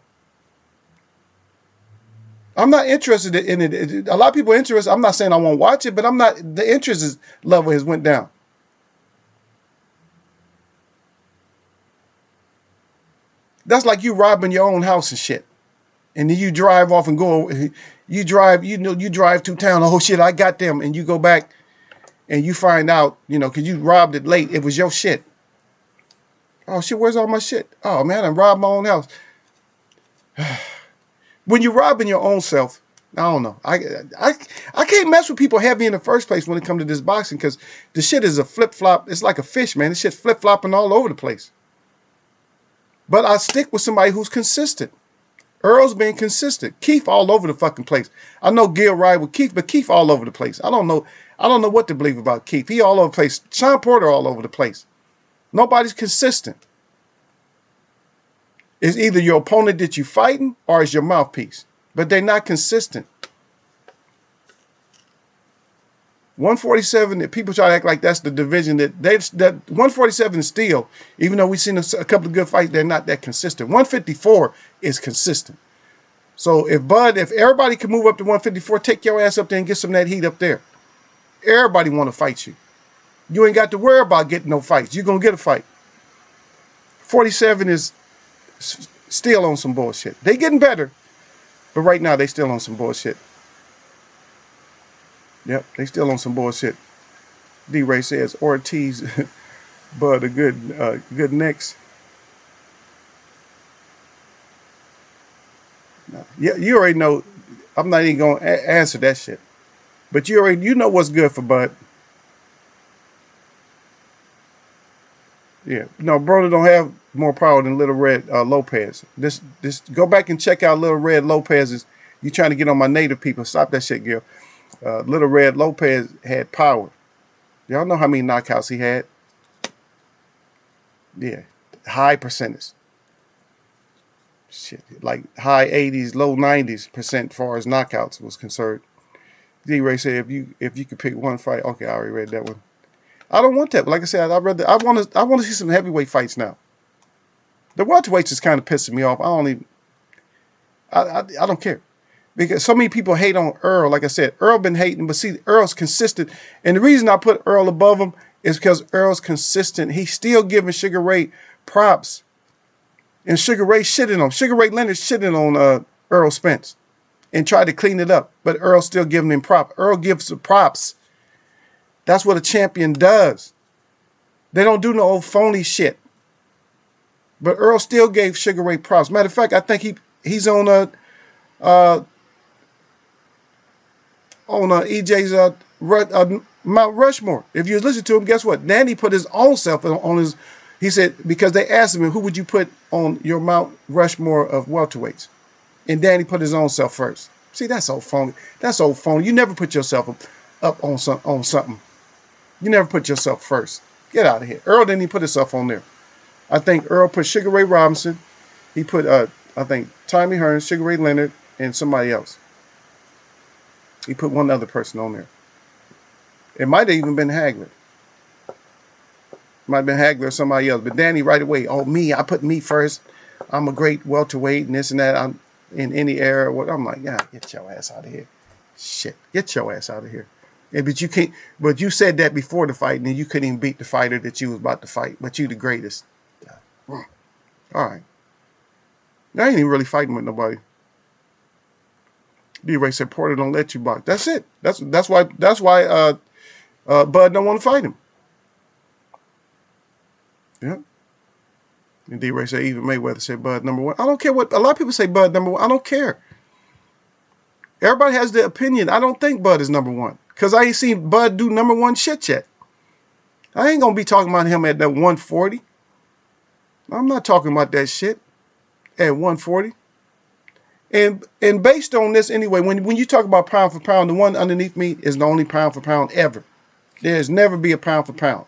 I'm not interested in it. A lot of people are interested. I'm not saying I won't watch it, but I'm not. The interest level has went down. That's like you robbing your own house and shit. And then you drive off and go, you drive through town, oh shit, I got them. And you go back and you find out, because you robbed it late, it was your shit. Oh shit, where's all my shit? Oh man, I robbed my own house. When you're robbing your own self, I don't know. I can't mess with people heavy in the first place when it comes to this boxing because the shit is a flip-flop. It's like a fish, man. This shit's flip-flopping all over the place. But I stick with somebody who's consistent. Earl's being consistent. Keith all over the fucking place. I know Gil ride with Keith, but Keith all over the place. I don't know what to believe about Keith. He all over the place. Sean Porter all over the place. Nobody's consistent. It's either your opponent that you fighting or it's your mouthpiece. But they're not consistent. 147, that people try to act like that's the division that 147 is still, even though we've seen a couple of good fights, they're not that consistent. 154 is consistent. So if everybody can move up to 154, take your ass up there and get some of that heat up there. Everybody want to fight you. You ain't got to worry about getting no fights. You're going to get a fight. 47 is still on some bullshit. They getting better. But right now, they still on some bullshit. Yep, they still on some bullshit. D-Ray says, Ortiz, Bud, a good next. Yeah, you already know. I'm not even going to answer that shit. But you know what's good for Bud. Yeah, no, brother don't have more power than Little Red Lopez. This go back and check out Little Red Lopez's. You trying to get on my native people? Stop that shit, Gil. Little Red Lopez had power. Y'all know how many knockouts he had? Yeah, high percentage. Shit, like high 80s, low 90s% as far as knockouts was concerned. D-Ray said if you could pick one fight, okay, I already read that one. I don't want that. But like I said, I want to see some heavyweight fights now. The welterweights is kind of pissing me off. I don't care. Because so many people hate on Earl. Like I said, Earl been hating, but see, Earl's consistent. And the reason I put Earl above him is because Earl's consistent. He's still giving Sugar Ray props. And Sugar Ray shitting on. Sugar Ray Leonard shitting on Earl Spence. And tried to clean it up. But Earl's still giving him props. Earl gives the props. That's what a champion does. They don't do no old phony shit. But Earl still gave Sugar Ray props. Matter of fact, I think he's on EJ's Mount Rushmore. If you listen to him, guess what? Danny put his own self on his. He said, because they asked him, who would you put on your Mount Rushmore of welterweights? And Danny put his own self first. See, that's old phony. That's old phony. You never put yourself up on something. You never put yourself first. Get out of here. Earl didn't even put himself on there. I think Earl put Sugar Ray Robinson. He put, I think, Tommy Hearns, Sugar Ray Leonard, and somebody else. He put one other person on there. It might have even been Hagler. Might have been Hagler or somebody else. But Danny right away, oh, me, I put me first. I'm a great welterweight and this and that. I'm in any era. I'm like, yeah, get your ass out of here. Shit, get your ass out of here. Yeah, but you can't. But you said that before the fight, and you couldn't even beat the fighter that you was about to fight. But you the greatest. Yeah. All right. I ain't even really fighting with nobody. D-Ray said Porter don't let you box. That's it. That's why Bud don't want to fight him. Yeah. And D-Ray said even Mayweather said Bud number one. I don't care what a lot of people say Bud number one. I don't care. Everybody has their opinion. I don't think Bud is number one. Because I ain't seen Bud do number one shit yet. I ain't going to be talking about him at that 140. I'm not talking about that shit at 140. And based on this anyway, when you talk about pound for pound, the one underneath me is the only pound for pound ever. There's never be a pound for pound.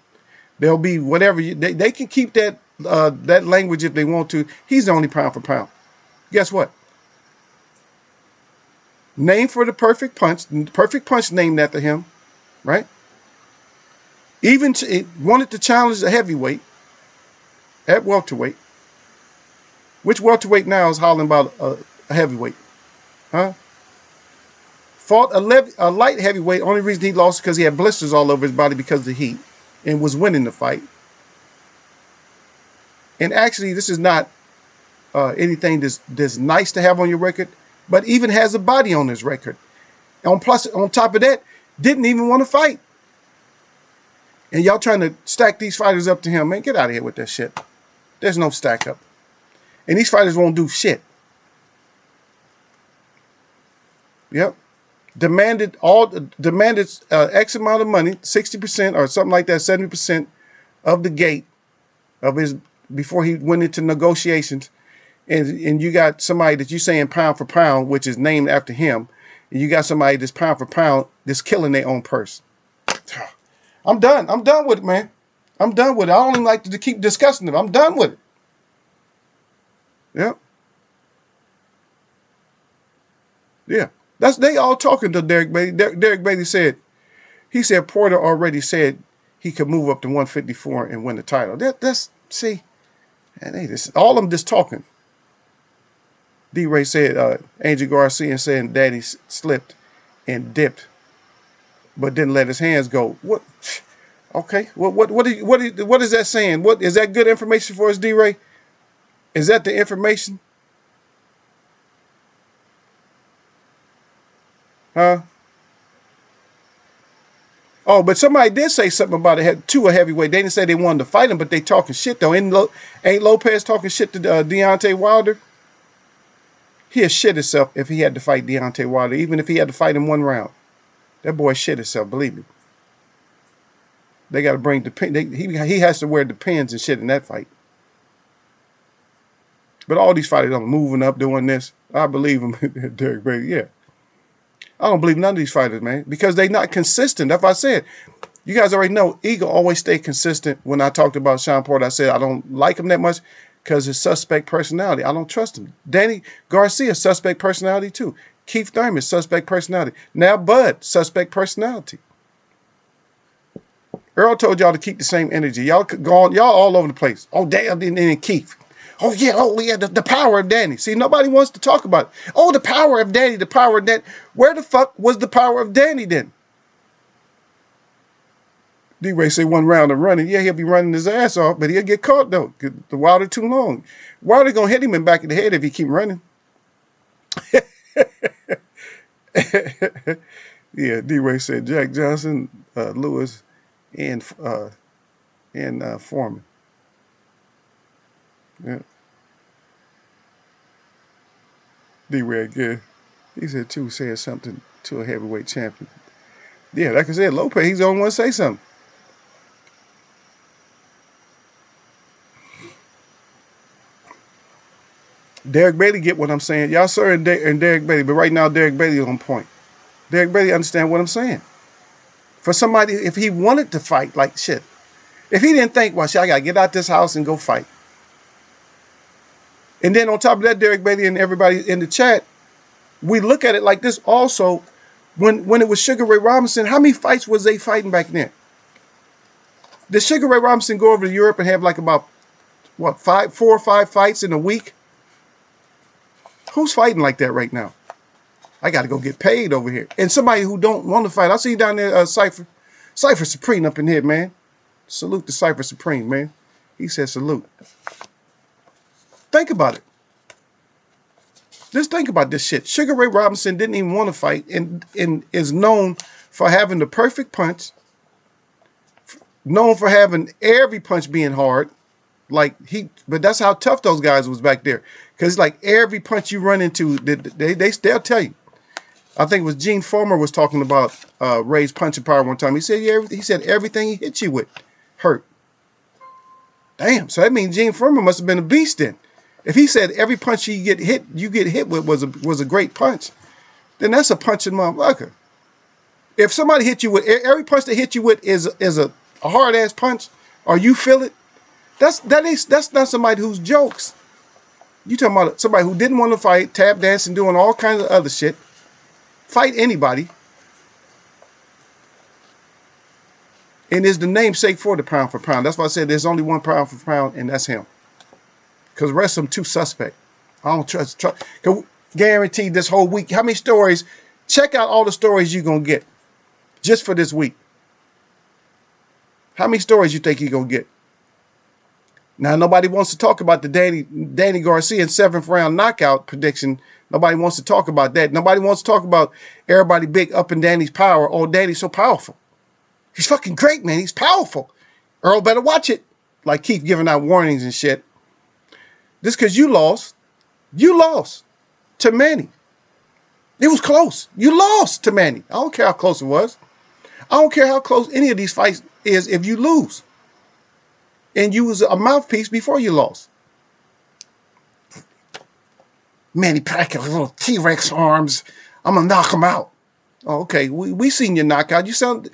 There'll be whatever. They can keep that language if they want to. He's the only pound for pound. Guess what? Name for the perfect punch. Perfect punch named after him, right? Even wanted to challenge the heavyweight at welterweight. Which welterweight now is hollering about a heavyweight? Huh? Fought a light heavyweight. Only reason he lost is because he had blisters all over his body because of the heat and was winning the fight. And actually, this is not anything that's nice to have on your record, but even has a body on his record. And on top of that, didn't even want to fight. And y'all trying to stack these fighters up to him. Man, get out of here with that shit. There's no stack up. And these fighters won't do shit. Yep. Demanded X amount of money, 60% or something like that, 70% of the gate of his before he went into negotiations. And you got somebody that you saying pound for pound, which is named after him. And you got somebody that's pound for pound that's killing their own purse. I'm done. I'm done with it, man. I'm done with it. I don't even like to keep discussing it. I'm done with it. Yeah. Yeah. They all talking to Derek Beatty. Derek Beatty said, he said Porter already said he could move up to 154 and win the title. See, and all of them just talking. D-Ray said Angel Garcia saying Daddy slipped and dipped, but didn't let his hands go. What? Okay. What is that saying? What is that good information for us, D-Ray? Is that the information? Huh? Oh, but somebody did say something about it to a heavyweight. They didn't say they wanted to fight him, but they talking shit though. Ain't Lopez talking shit to Deontay Wilder? He'd shit himself if he had to fight Deontay Wilder, even if he had to fight in one round. That boy shit himself, believe me. They got to bring the pin. He has to wear the pins and shit in that fight. But all these fighters are moving up, doing this. I believe him, Derek Beatty. Yeah. I don't believe none of these fighters, man, because they not consistent. That's what I said. You guys already know Eagle always stay consistent. When I talked about Sean Porter, I said I don't like him that much because his suspect personality. I don't trust him. Danny Garcia, suspect personality too. Keith Thurman, suspect personality. Now Bud, suspect personality. Earl told y'all to keep the same energy. Y'all all over the place. Oh, damn, and Keith. Oh, yeah, the power of Danny. See, nobody wants to talk about it. Oh, the power of Danny, the power of Danny. Where the fuck was the power of Danny then? D-Ray say one round of running. Yeah, he'll be running his ass off, but he'll get caught, though. The Wilder too long. Wilder going to hit him in the back of the head if he keep running. Yeah, D-Ray said Jack Johnson, Lewis, and Foreman. Yeah. D-Ray again. He said too, saying something to a heavyweight champion. Yeah, like I said, Lopez, he's the only one to say something. Derek Beatty get what I'm saying. Y'all sir and Derek Beatty, but right now Derek Beatty is on point. Derek Beatty understand what I'm saying. For somebody, if he wanted to fight like shit, if he didn't think, well, shit, I got to get out this house and go fight. And then on top of that, Derek Beatty and everybody in the chat, we look at it like this also. When it was Sugar Ray Robinson, how many fights was they fighting back then? Did Sugar Ray Robinson go over to Europe and have like about, what, 4 or 5 fights in a week? Who's fighting like that right now? I got to go get paid over here. And somebody who don't want to fight. I see you down there, Cypher Supreme up in here, man. Salute to Cypher Supreme, man. He said salute. Think about it. Just think about this shit. Sugar Ray Robinson didn't even want to fight and is known for having the perfect punch. Known for having every punch being hard. But that's how tough those guys was back there. Because like every punch you run into, they'll tell you. I think it was Gene Foreman was talking about Ray's punching power one time. He said everything he hit you with hurt. Damn, so that means Gene Foreman must have been a beast then. If he said every punch you get hit with was a great punch, then that's a punching motherfucker. If somebody hit you with every punch they hit you with is a hard ass punch, or you feel it, that's not somebody who's jokes. You talking about somebody who didn't want to fight, tap dancing, doing all kinds of other shit, fight anybody, and is the namesake for the pound for pound. That's why I said there's only one pound for pound, and that's him. Because the rest of them too suspect. I don't trust. Guaranteed this whole week. How many stories? Check out all the stories you're going to get just for this week. How many stories you think you're going to get? Now, nobody wants to talk about the Danny Garcia 7th round knockout prediction. Nobody wants to talk about that. Nobody wants to talk about everybody big up in Danny's power. Oh, Danny's so powerful. He's fucking great, man. He's powerful. Earl better watch it. Like Keith giving out warnings and shit. Just because you lost to Manny. It was close. You lost to Manny. I don't care how close it was. I don't care how close any of these fights is if you lose. And you was a mouthpiece before you lost. Manny Pacquiao, little T-Rex arms. I'm going to knock him out. Oh, okay, we seen your knockout. You sound...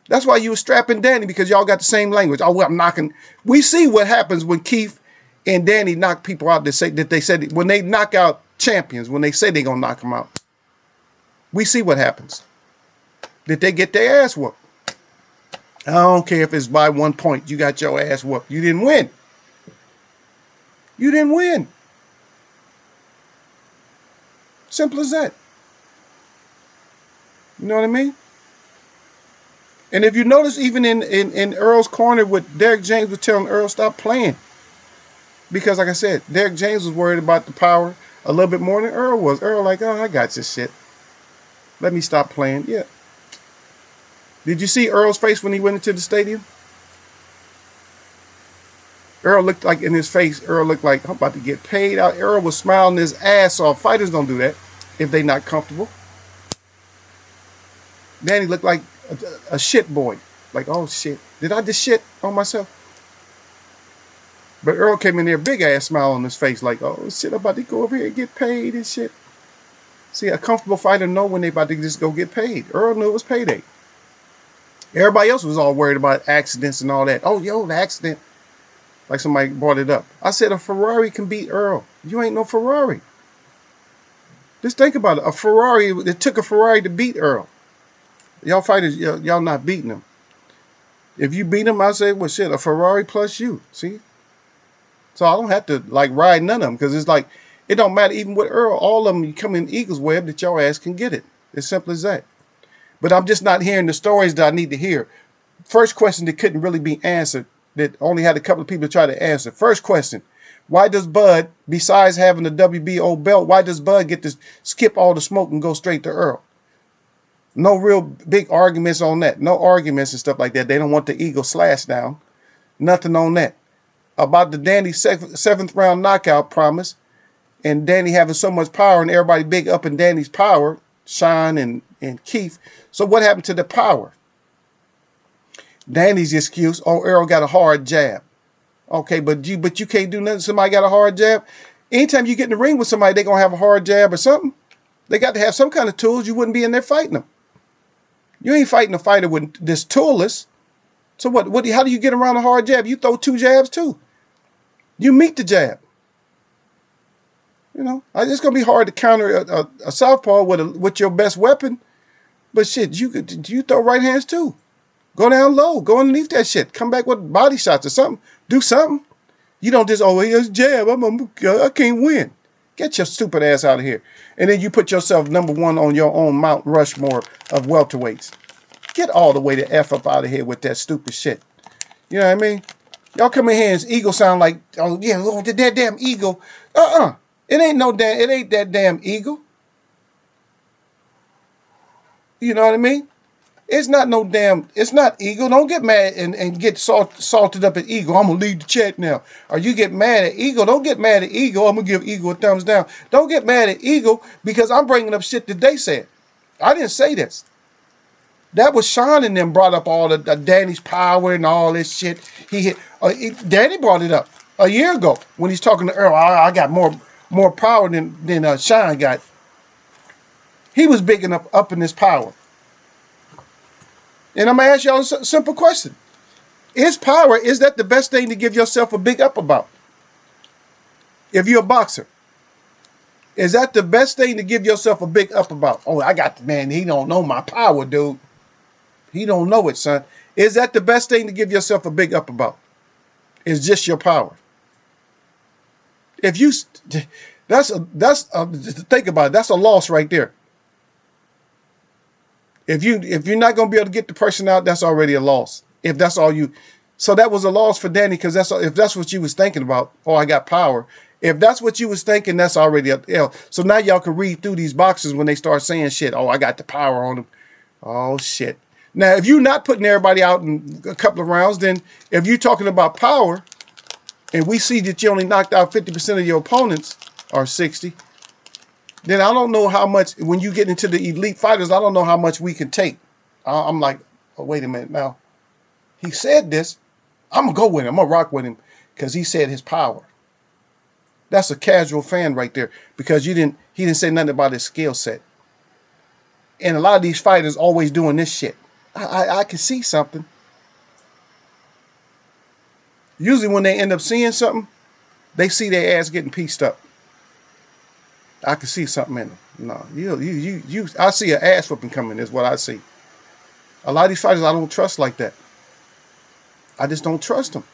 That's why you were strapping Danny, because y'all got the same language. Oh, well, I'm knocking. We see what happens when Keith and Danny knock people out that they said when they knock out champions, when they say they're going to knock them out. We see what happens. That they get their ass whooped. I don't care if it's by 1 point. You got your ass whooped. You didn't win. You didn't win. Simple as that. You know what I mean? And if you notice, even in Earl's corner, with Derrick James was telling Earl, stop playing. Because, like I said, Derrick James was worried about the power a little bit more than Earl was. Earl like, oh, I got this shit. Let me stop playing. Yeah. Did you see Earl's face when he went into the stadium? Earl looked like, in his face, Earl looked like, I'm about to get paid out. Earl was smiling his ass off. Fighters don't do that if they not comfortable. Danny looked like a shit boy. Like, oh shit, did I just shit on myself? But Earl came in there, big ass smile on his face, like, oh shit, I'm about to go over here and get paid and shit. See, a comfortable fighter know when they about to just go get paid. Earl knew it was payday. Everybody else was all worried about accidents and all that. Oh, yo, the accident. Like somebody brought it up. I said a Ferrari can beat Earl. You ain't no Ferrari. Just think about it. A Ferrari, it took a Ferrari to beat Earl. Y'all fighters, y'all not beating him. If you beat him, I say, well, shit, a Ferrari plus you. See? So I don't have to, like, ride none of them, because it's like, it don't matter. Even with Earl, all of them, you come in Eagles web that your ass can get it. As simple as that. But I'm just not hearing the stories that I need to hear. First question that couldn't really be answered, that only had a couple of people try to answer. First question, why does Bud, besides having the WBO belt, why does Bud get to skip all the smoke and go straight to Earl? No real big arguments on that. No arguments and stuff like that. They don't want the ego slashed down. Nothing on that. About the Danny seventh round knockout promise, and Danny having so much power, and everybody big up in Danny's power, Sean and Keith. So what happened to the power? Danny's excuse, oh, Earl got a hard jab. Okay, but you can't do nothing. Somebody got a hard jab. Anytime you get in the ring with somebody, they're going to have a hard jab or something. They got to have some kind of tools. You wouldn't be in there fighting them. You ain't fighting a fighter with this toolless. So what? How do you get around a hard jab? You throw 2 jabs too. You meet the jab. You know, it's gonna be hard to counter a southpaw with your best weapon. But shit, you throw right hands too. Go down low. Go underneath that shit. Come back with body shots or something. Do something. You don't just, oh, here's a jab. I can't win. Get your stupid ass out of here. And then you put yourself #1 on your own Mount Rushmore of welterweights. Get all the way the F up out of here with that stupid shit. You know what I mean? Y'all come in here and ego sound like, oh yeah, oh, that damn ego. It ain't that damn ego. You know what I mean? It's not no damn, it's not ego. Don't get mad and get salted up at ego. I'm going to leave the chat now. Or you get mad at ego. Don't get mad at ego. I'm going to give ego a thumbs down. Don't get mad at ego because I'm bringing up shit that they said. I didn't say this. That was Sean and them brought up all the Danny's power and all this shit. Danny brought it up a year ago when he's talking to Earl. I got more power than Sean got. He was big enough up in his power. And I'm going to ask y'all a simple question. Is power, is that the best thing to give yourself a big up about? If you're a boxer. Is that the best thing to give yourself a big up about? Oh, I got the man. He don't know my power, dude. He don't know it, son. Is that the best thing to give yourself a big up about? It's just your power. If you, think about it. That's a loss right there. If you're not going to be able to get the person out, that's already a loss. If that's all you, so that was a loss for Danny because if that's what you was thinking about, oh, I got power. If that's what you was thinking, that's already a L. So now y'all can read through these boxes when they start saying shit. Oh, I got the power on them. Oh, shit. Now, if you're not putting everybody out in a couple of rounds, then if you're talking about power and we see that you only knocked out 50% of your opponents, or 60, then I don't know how much, when you get into the elite fighters, I don't know how much we can take. I'm like, oh, wait a minute now. He said this. I'm going to go with him. I'm going to rock with him because he said his power. That's a casual fan right there because he didn't say nothing about his skill set. And a lot of these fighters always doing this shit. I can see something. Usually when they end up seeing something, they see their ass getting pieced up. I can see something in them. No, I see an ass whooping coming is what I see. A lot of these fighters I don't trust like that. I just don't trust them.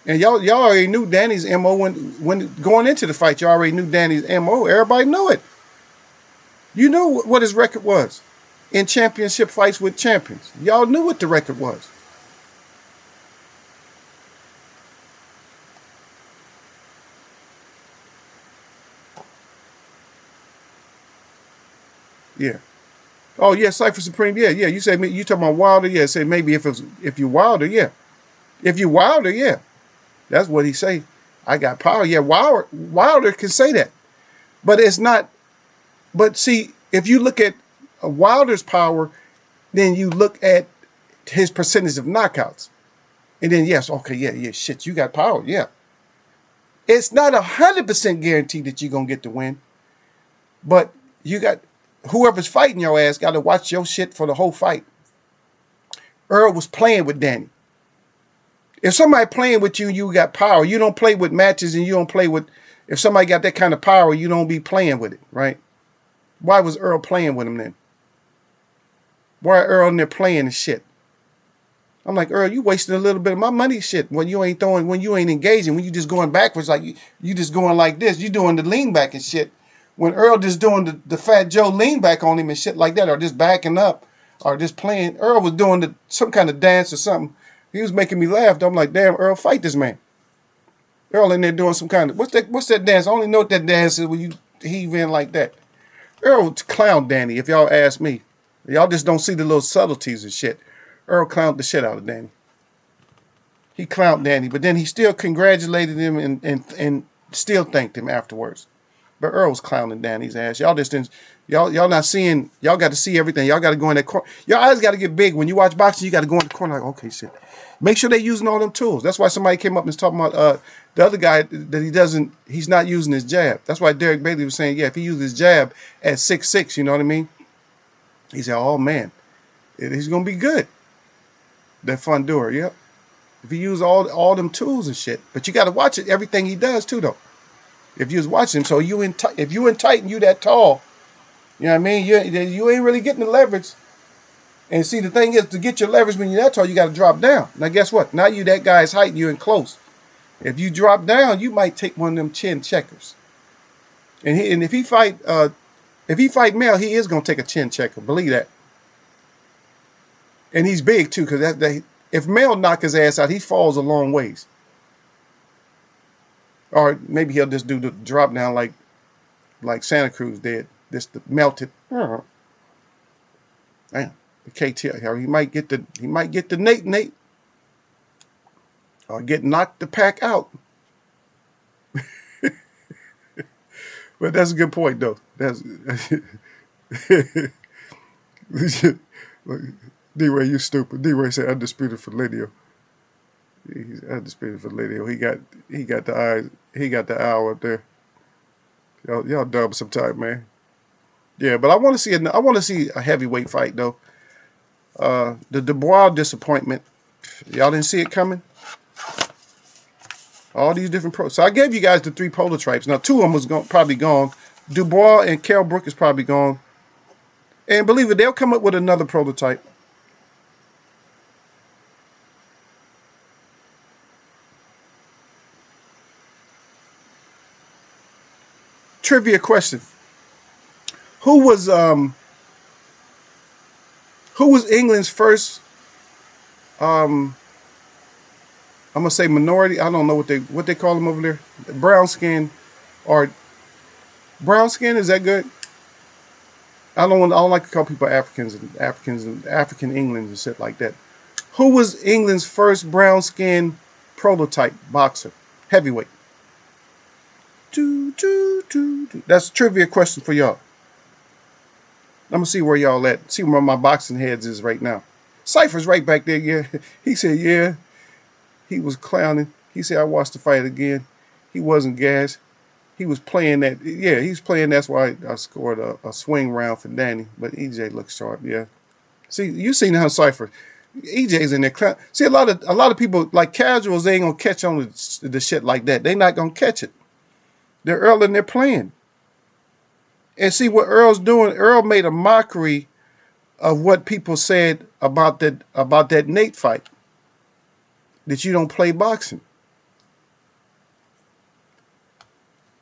And y'all already knew Danny's MO when going into the fight. Y'all already knew Danny's MO. Everybody knew it. You knew what his record was in championship fights with champions. Y'all knew what the record was. Yeah. Oh yeah, Cypher Supreme. Yeah. You say you talking about Wilder? Yeah. Say maybe if you Wilder, yeah. If you Wilder, yeah. That's what he say. I got power. Yeah, Wilder can say that, but it's not. But see, if you look at Wilder's power, then you look at his percentage of knockouts, and then yes, okay, yeah, shit, you got power. Yeah, it's not 100% guaranteed that you're gonna get the win, but you got whoever's fighting your ass got to watch your shit for the whole fight. Earl was playing with Danny. If somebody playing with you, you got power. You don't play with matches and you don't play with... If somebody got that kind of power, you don't be playing with it, right? Why was Earl playing with him then? Why Earl in there playing and shit? I'm like, Earl, you wasting a little bit of my money shit when you ain't throwing, when you ain't engaging, when you just going backwards, like you just going like this. You doing the lean back and shit. When Earl just doing the Fat Joe lean back on him and shit like that, or just backing up, or just playing. Earl was doing some kind of dance or something. He was making me laugh. I'm like, damn, Earl, fight this man. Earl in there doing some kind of, what's that dance? I only know what that dance is when you heave in like that. Earl clowned Danny, if y'all ask me. Y'all just don't see the little subtleties and shit. Earl clowned the shit out of Danny. He clowned Danny, but then he still congratulated him and still thanked him afterwards. But Earl was clowning Danny's ass. Y'all just didn't, y'all not seeing, y'all got to see everything. Y'all got to go in that corner. Your eyes got to get big. When you watch boxing, you got to go in the corner like, okay, shit. Make sure they're using all them tools. That's why somebody came up and was talking about the other guy that he's not using his jab. That's why Derek Bailey was saying, yeah, if he used his jab at 6'6", you know what I mean? He said, oh man, he's going to be good. That Fundura, yep. If he use all them tools and shit. But you got to watch it, everything he does too, though. If you was watching him, so if you in tight and you that tall, you know what I mean? You ain't really getting the leverage. And see, the thing is, to get your leverage when you're that tall, you got to drop down. Now, guess what? Now you that guy's height and you're in close. If you drop down, you might take one of them chin checkers. And if he fight Mel, he is gonna take a chin checker. Believe that. And he's big too, because if Mel knock his ass out, he falls a long ways. Or maybe he'll just do the drop down like Santa Cruz did, just to melt it. Damn. The KT, he might get the Nate, or get knocked the pack out. But that's a good point, though. That's D-Ray, you stupid. D-Ray said undisputed for Lydio. He's undisputed for Lydio. He got the eyes. He got the owl up there. Y'all dumb sometime, man. Yeah, but I want to see a heavyweight fight though. The Dubois disappointment. Y'all didn't see it coming. All these different pros. So I gave you guys the 3 prototypes. Now 2 of them was probably gone. Dubois and Kell Brook is probably gone. And believe it, they'll come up with another prototype. Trivia question. Who was England's first I'm gonna say minority. I don't know what they call them over there. Brown skin, or brown skin. Is that good? I don't like to call people African England and shit like that. Who was England's first brown skin prototype boxer, heavyweight? That's a trivia question for y'all. I'm gonna see where y'all at. See where my boxing heads is right now. Cypher's right back there. Yeah, he said yeah. He was clowning. He said I watched the fight again. He wasn't gassed. He was playing that. Yeah, he's playing. That's why I scored a swing round for Danny. But EJ looks sharp. Yeah. See, you seen how Cypher. EJ's in there. See, a lot of people like casuals. They ain't gonna catch on to the shit like that. They not gonna catch it. They're Earl and they're playing. And see what Earl's doing. Earl made a mockery of what people said about that Nate fight. That you don't play boxing.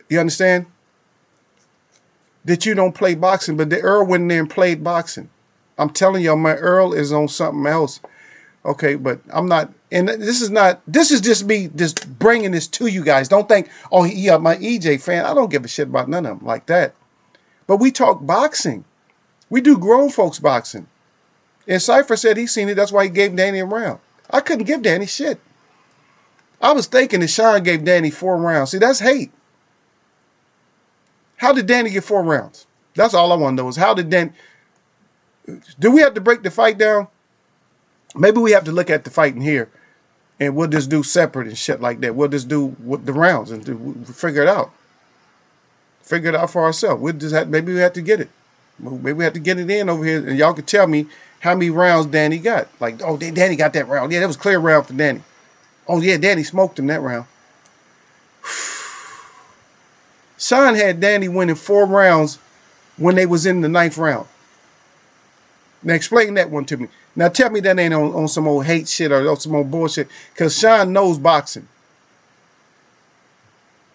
You understand? That you don't play boxing, but the Earl went in there and played boxing. I'm telling y'all, my Earl is on something else. Okay, but I'm not, and this is just me just bringing this to you guys. Don't think, oh, yeah, my EJ fan. I don't give a shit about none of them like that. But we talk boxing. We do grown folks boxing. And Cypher said he seen it. That's why he gave Danny a round. I couldn't give Danny shit. I was thinking that Sean gave Danny 4 rounds. See, that's hate. How did Danny get 4 rounds? That's all I want to know is how did Danny... Do we have to break the fight down? Maybe we have to look at the fight in here and we'll just do separate and shit like that. We'll just do the rounds and figure it out. Figure it out for ourselves. We'll just have, maybe we have to get it. Maybe we have to get it in over here and y'all can tell me how many rounds Danny got. Like, oh, Danny got that round. Yeah, that was a clear round for Danny. Oh, yeah, Danny smoked him that round. Sean had Danny winning 4 rounds when they was in the 9th round. Now explain that one to me. Now tell me that ain't on some old hate shit or some old bullshit. Because Sean knows boxing.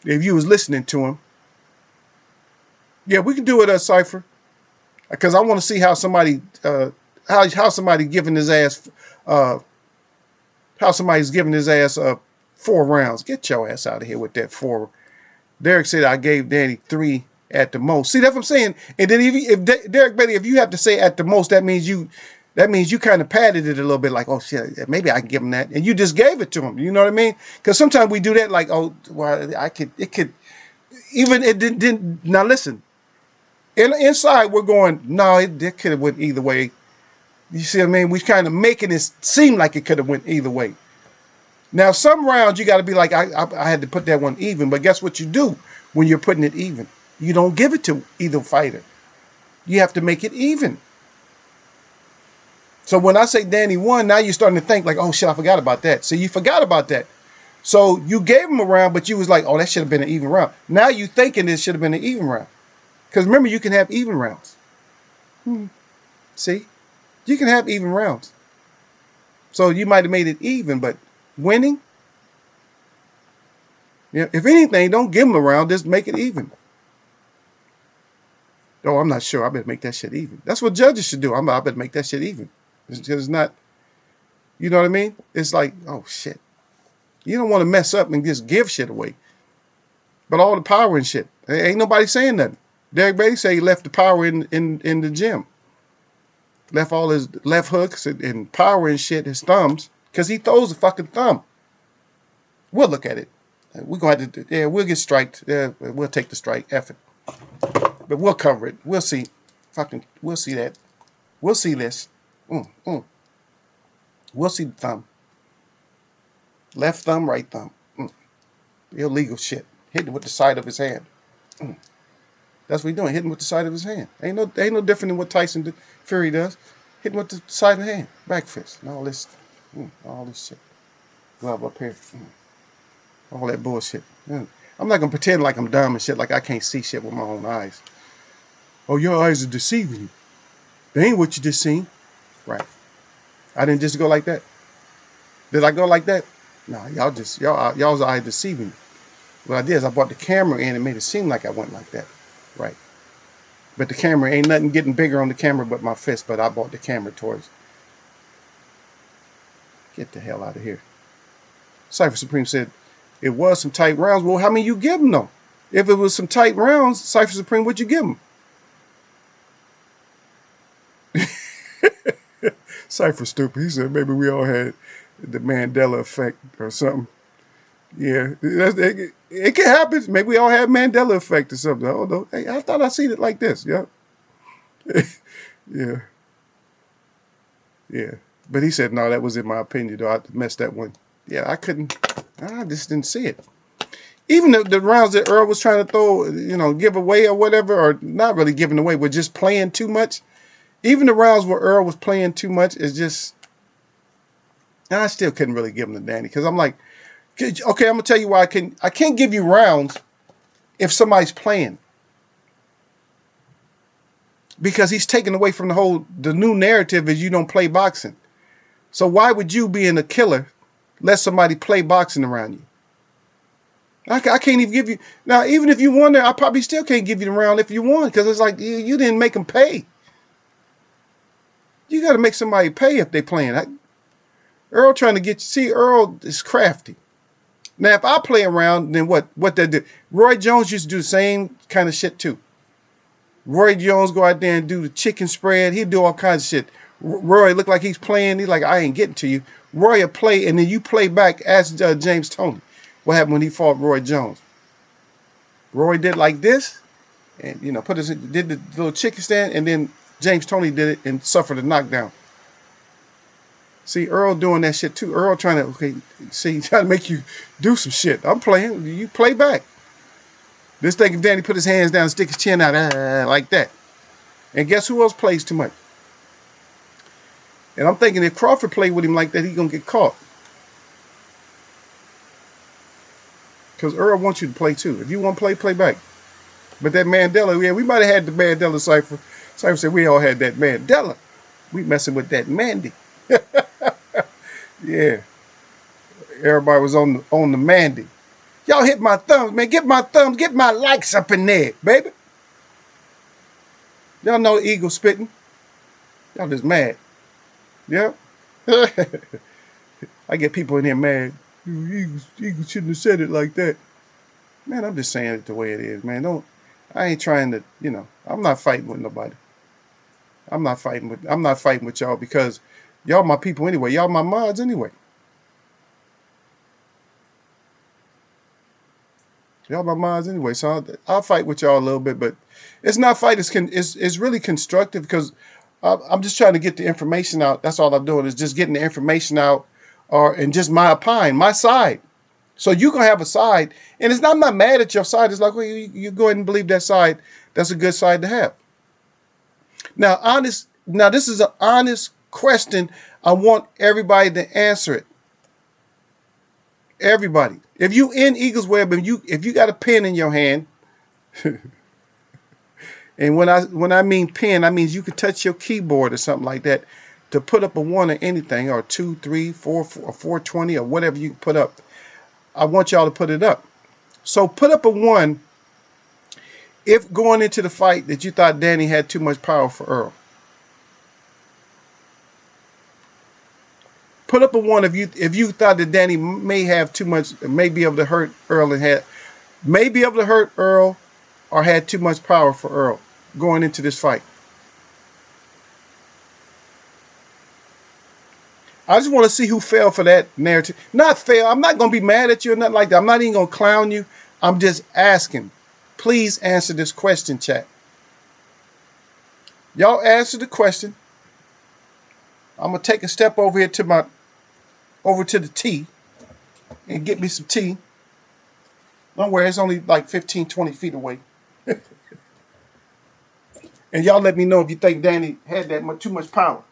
If you was listening to him. Yeah, we can do it at Cypher. Because I want to see how somebody how somebody giving his ass how somebody's giving his ass 4 rounds. Get your ass out of here with that 4. Derek said I gave Danny 3 at the most. See, that's what I'm saying. And then if Derek Betty, if you have to say at the most, that means you kind of padded it a little bit, like, oh shit, maybe I can give him that, and you just gave it to him. You know what I mean? Because sometimes we do that, like, oh, well, it could, even it didn't. Now listen, inside we're going, no, it could have went either way. You see what I mean? We kind of making it seem like it could have went either way. Now some rounds you got to be like, I had to put that one even, but guess what you do when you're putting it even? You don't give it to either fighter. You have to make it even. So when I say Danny won, now you're starting to think like, oh shit, I forgot about that. So you forgot about that. So you gave him a round, but you was like, oh, that should have been an even round. Now you thinking it should have been an even round. Because remember, you can have even rounds. See? You can have even rounds. So you might have made it even, but winning? Yeah, if anything, don't give him a round, just make it even. Oh, I'm not sure. I better make that shit even. That's what judges should do. I better make that shit even. It's not, you know what I mean? It's like, oh shit. You don't want to mess up and just give shit away. But all the power and shit. Ain't nobody saying nothing. Derek Beatty said he left the power in the gym. Left all his left hooks and power and shit, his thumbs, because he throws a fucking thumb. We'll look at it. We're going to have to, yeah, we'll get striked. Yeah, we'll take the strike. F it. But we'll cover it. We'll see. We'll see that. We'll see this. We'll see the thumb. Left thumb, right thumb. Illegal shit. Hitting with the side of his hand. That's what he's doing. Hitting with the side of his hand. Ain't no different than what Tyson Fury does. Hitting with the side of the hand. Back fist. And all this shit. Glove up here. All that bullshit. I'm not going to pretend like I'm dumb and shit, like I can't see shit with my own eyes. Oh, your eyes are deceiving you. They ain't what you just seen. Right. I didn't just go like that. Did I go like that? No, y'all's eyes deceiving me. What I did is I brought the camera in and made it seem like I went like that. Right. But the camera, ain't nothing getting bigger on the camera but my fist, but I brought the camera towards. Get the hell out of here. Cypher Supreme said, it was some tight rounds. Well, how many you give them, though? If it was some tight rounds, Cypher Supreme, what'd you give them? Cypher stupid. He said maybe we all had the Mandela effect or something. Yeah, it can happen. Maybe we all have Mandela effect or something. I don't know. Hey, I thought I seen it like this. Yeah, yeah, yeah. But he said, no, that was in my opinion, though. I messed that one. Yeah, I couldn't. I just didn't see it. Even the rounds that Earl was trying to throw, give away or whatever, or not really giving away, but just playing too much. Even the rounds where Earl was playing too much is just, I still couldn't really give them to Danny because I'm like, okay, I'm gonna tell you why I can't give you rounds if somebody's playing because he's taken away from the new narrative is you don't play boxing. So why would you being a killer let somebody play boxing around you? I can't even give you now. Even if you won there, I probably still can't give you the round if you won because it's like you didn't make them pay. You got to make somebody pay if they playing. Earl trying to get you. See, Earl is crafty. Now, if I play around, then what they do? Roy Jones used to do the same kind of shit too. Roy Jones go out there and do the chicken spread. He'd do all kinds of shit. Roy look like he's playing. He's like, I ain't getting to you. Roy will play, and then you play back. Ask James Toney what happened when he fought Roy Jones. Roy did like this, and did the little chicken stand, and then James Toney did it and suffered a knockdown. See, Earl doing that shit too. Earl trying to make you do some shit. I'm playing. You play back. This thing, if Danny put his hands down and stick his chin out like that. And guess who else plays too much? And I'm thinking if Crawford played with him like that, he's going to get caught. Because Earl wants you to play too. If you want to play, play back. But that Mandela, yeah, we might have had the Mandela cipher. Cipher said we all had that Mandela. We messing with that Mandy. Yeah. Everybody was on the Mandy. Y'all hit my thumbs, man. Get my thumbs. Get my likes up in there, baby. Y'all know Eagle spitting. Y'all just mad. Yeah. I get people in here mad. Eagle shouldn't have said it like that. Man, I'm just saying it the way it is, man. I ain't trying to, I'm not fighting with nobody. I'm not fighting with y'all because y'all my people anyway. Y'all my mods anyway. Y'all my mods anyway. So I'll fight with y'all a little bit, but it's not fight. It's really constructive because I'm just trying to get the information out. That's all I'm doing is just getting the information out, and just my opinion, my side. So you gonna have a side, and I'm not mad at your side. It's like, well, you go ahead and believe that side. That's a good side to have. Now, this is an honest question. I want everybody to answer it. Everybody. If you in Eagles Web and if you got a pen in your hand, and when I mean pen, I mean you could touch your keyboard or something like that to put up a 1 or anything, or 2, 3, 4, or 420 or whatever you can put up. I want y'all to put it up. So put up a 1 if going into the fight that you thought Danny had too much power for Earl. Put up a 1 if you thought that Danny may have too much, may be able to hurt Earl or had too much power for Earl going into this fight. I just want to see who fell for that narrative. Not fail. I'm not going to be mad at you or nothing like that. I'm not even going to clown you. I'm just asking. Please answer this question, chat. Y'all answer the question. I'm going to take a step over here to the tea and get me some tea. Don't worry, it's only like 15, 20 feet away. And y'all let me know if you think Danny had too much power.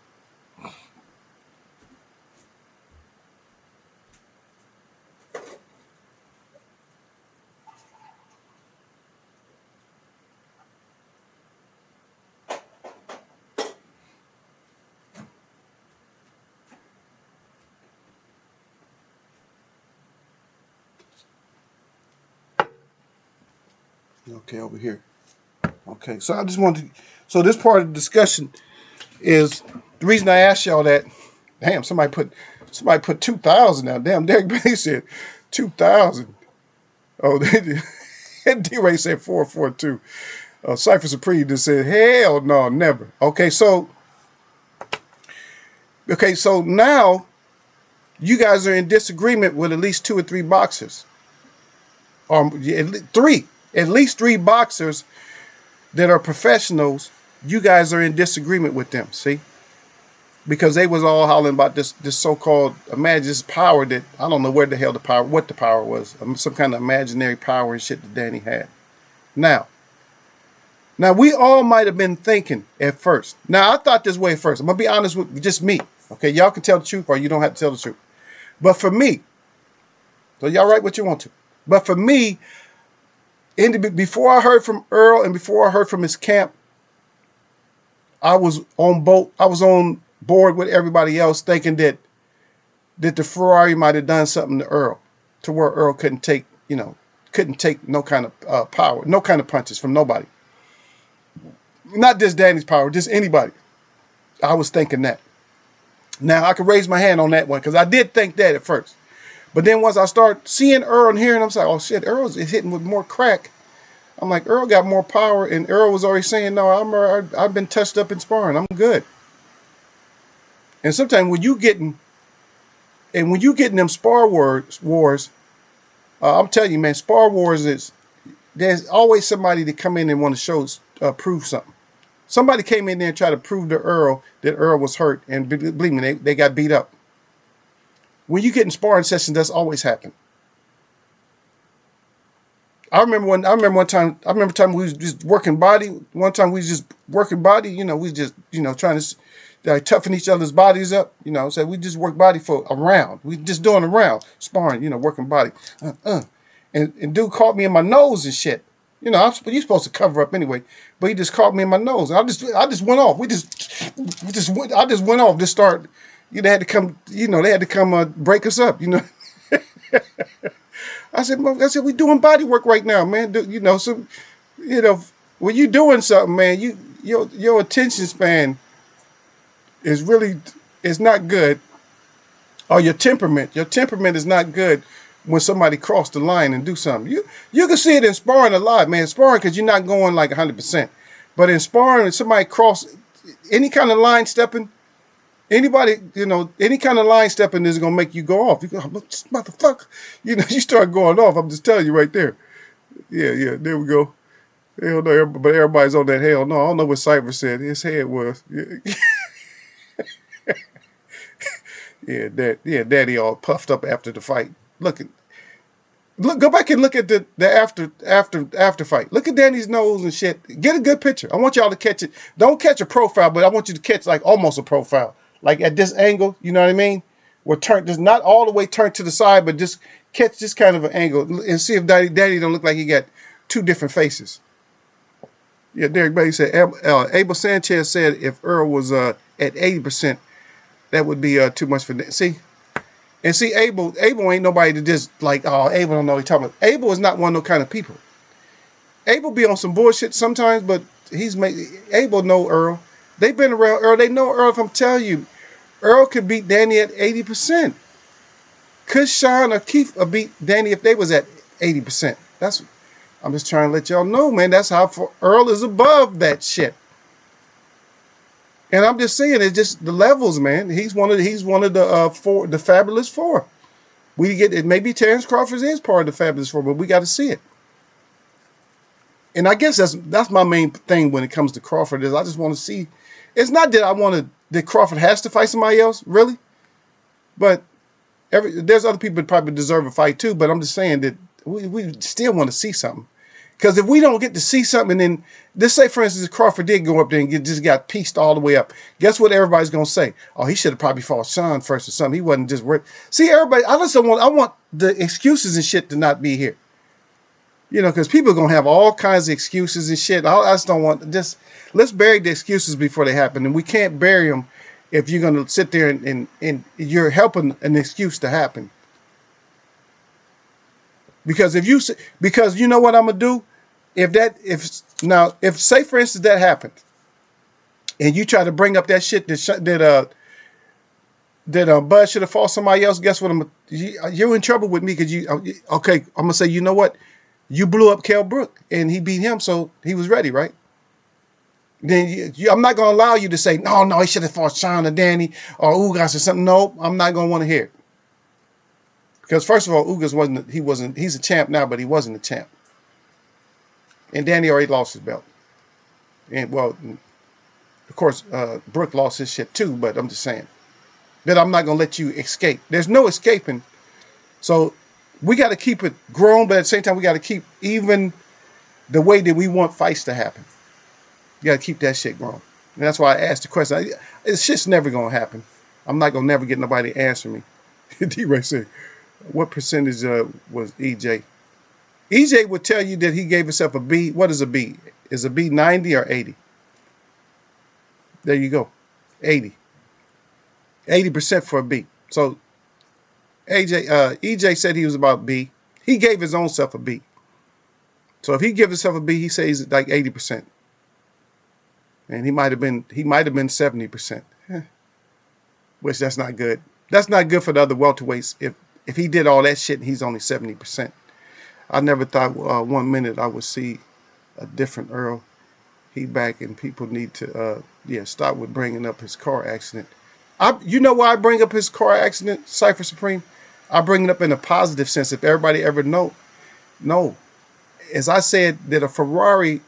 Okay, over here. Okay, so I just wanted to, so this part of the discussion is the reason I asked y'all that. Damn, somebody put 2,000 now. Damn, Derek Bay said 2,000. Oh, D-Ray said 442. Cypher Supreme just said, hell no, never. Okay, so now you guys are in disagreement with at least 2 or 3 boxers, or at least three boxers that are professionals. You guys are in disagreement with them. See, because they was all hollering about this so-called this power that I don't know where the hell what the power was, some kind of imaginary power and shit that Danny had. Now we all might have been thinking at first. Now I thought this way at first. I'm gonna be honest with just me. Okay, y'all can tell the truth or you don't have to tell the truth. But for me, so y'all write what you want to. But for me, before I heard from Earl and before I heard from his camp, I was on board with everybody else, thinking that the Ferrari might have done something to Earl, to where Earl couldn't take no kind of power, no kind of punches from nobody. Not just Danny's power, just anybody. I was thinking that. Now I can raise my hand on that one because I did think that at first. But then once I start seeing Earl and hearing, I'm like, oh shit, Earl is hitting with more crack. I'm like, Earl got more power, and Earl was already saying, no, I've been touched up in sparring. I'm good. And sometimes when you getting them spar wars, I'm telling you, man, spar wars there's always somebody that come in and want to prove something. Somebody came in there and tried to prove to Earl that Earl was hurt, and believe me, they got beat up. When you get in sparring sessions, that's always happened. I remember one time we was just working body. One time we was just working body. We was just trying to toughen each other's bodies up. So we just work body for a round. We just doing a round sparring. Working body. And dude caught me in my nose and shit. You supposed to cover up anyway, but he just caught me in my nose. I just went off. I just went off. Just start. They had to come. They had to come break us up. I said, we doing body work right now, man. So when you doing something, man, your attention span is not good, or your temperament is not good. When somebody crossed the line and do something, you can see it in sparring a lot, man. Sparring, because you're not going like 100%, but in sparring, if somebody cross any kind of line stepping, any kind of line stepping is gonna make you go off. You go, motherfucker, you start going off. I'm just telling you right there. Yeah, there we go. Hell no, but everybody's on that hell no. I don't know what Cypher said his head was. Yeah, Daddy all puffed up after the fight. Look, go back and look at the after fight. Look at Danny's nose and shit. Get a good picture. I want y'all to catch it. Don't catch a profile, but I want you to catch like almost a profile. Like at this angle, you know what I mean? Where just not all the way turned to the side, but just catch this kind of an angle and see if Daddy don't look like he got two different faces. Yeah, Derek Bailey said, Abel Sanchez said if Earl was at 80%, that would be too much for see. And see, Abel ain't nobody to just like, oh, Abel don't know what he's talking about. Abel is not one of those kind of people. Abel be on some bullshit sometimes, but Abel know Earl. They've been around Earl. They know Earl. If I'm telling you, Earl could beat Danny at 80%. Could Sean or Keith beat Danny if they was at 80%? I'm just trying to let y'all know, man. That's how Earl is above that shit. And I'm just saying, it's just the levels, man. He's one of the Fabulous Four. We get it. Maybe Terrence Crawford is part of the Fabulous Four, but we got to see it. And I guess that's my main thing when it comes to Crawford is I just want to see. It's not that Crawford has to fight somebody else, really. But there's other people that probably deserve a fight too. But I'm just saying that we still want to see something. Because if we don't get to see something, and then let's say, for instance, Crawford did go up there and just got pieced all the way up. Guess what everybody's going to say? Oh, he should have probably fought Sean first or something. He wasn't just worth. See, everybody, I want the excuses and shit to not be here. Because people are going to have all kinds of excuses and shit. I just don't want, let's bury the excuses before they happen. And we can't bury them if you're going to sit there and you're helping an excuse to happen. Because you know what I'm going to do? If say for instance that happened, and you try to bring up that shit that Bud should have fought somebody else, guess what? You're in trouble with me because okay, I'm gonna say, you know what? You blew up Kell Brook and he beat him, so he was ready, right? Then I'm not gonna allow you to say no, he should have fought Sean or Danny or Ugas or something. No, I'm not gonna want to hear it. Because first of all, Ugas he's a champ now, but he wasn't a champ. And Danny already lost his belt. And well, of course, Brooke lost his shit too, but I'm just saying that I'm not going to let you escape. There's no escaping. So we got to keep it grown, but at the same time, we got to keep even the way that we want fights to happen. You got to keep that shit grown. And that's why I asked the question. It's just never going to happen. I'm not going to never get nobody to answer me. D-Ray said, what percentage was EJ? EJ would tell you that he gave himself a B. What is a B? Is a B 90 or 80? There you go. 80. 80% for a B. So EJ said he was about B. He gave his own self a B. So if he gives himself a B, he says like 80%. And he might have been 70%. Which that's not good. That's not good for the other welterweights if he did all that shit and he's only 70%. I never thought 1 minute I would see a different Earl. He back, and people need to stop with bringing up his car accident. You know why I bring up his car accident, Cypher Supreme? I bring it up in a positive sense. If everybody ever know, as I said that a Ferrari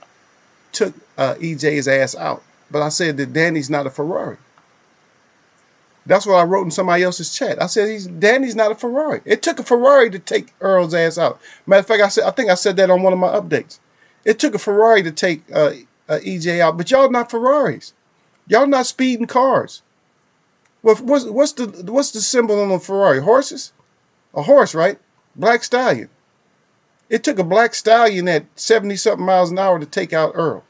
took EJ's ass out, but I said that Danny's not a Ferrari. That's what I wrote in somebody else's chat. I said Danny's not a Ferrari. It took a Ferrari to take Earl's ass out. Matter of fact, I think I said that on one of my updates. It took a Ferrari to take EJ out, but y'all not Ferraris. Y'all not speeding cars. Well, what's the symbol on a Ferrari? Horses? A horse, right? Black Stallion. It took a Black Stallion at 70-something miles an hour to take out Earl.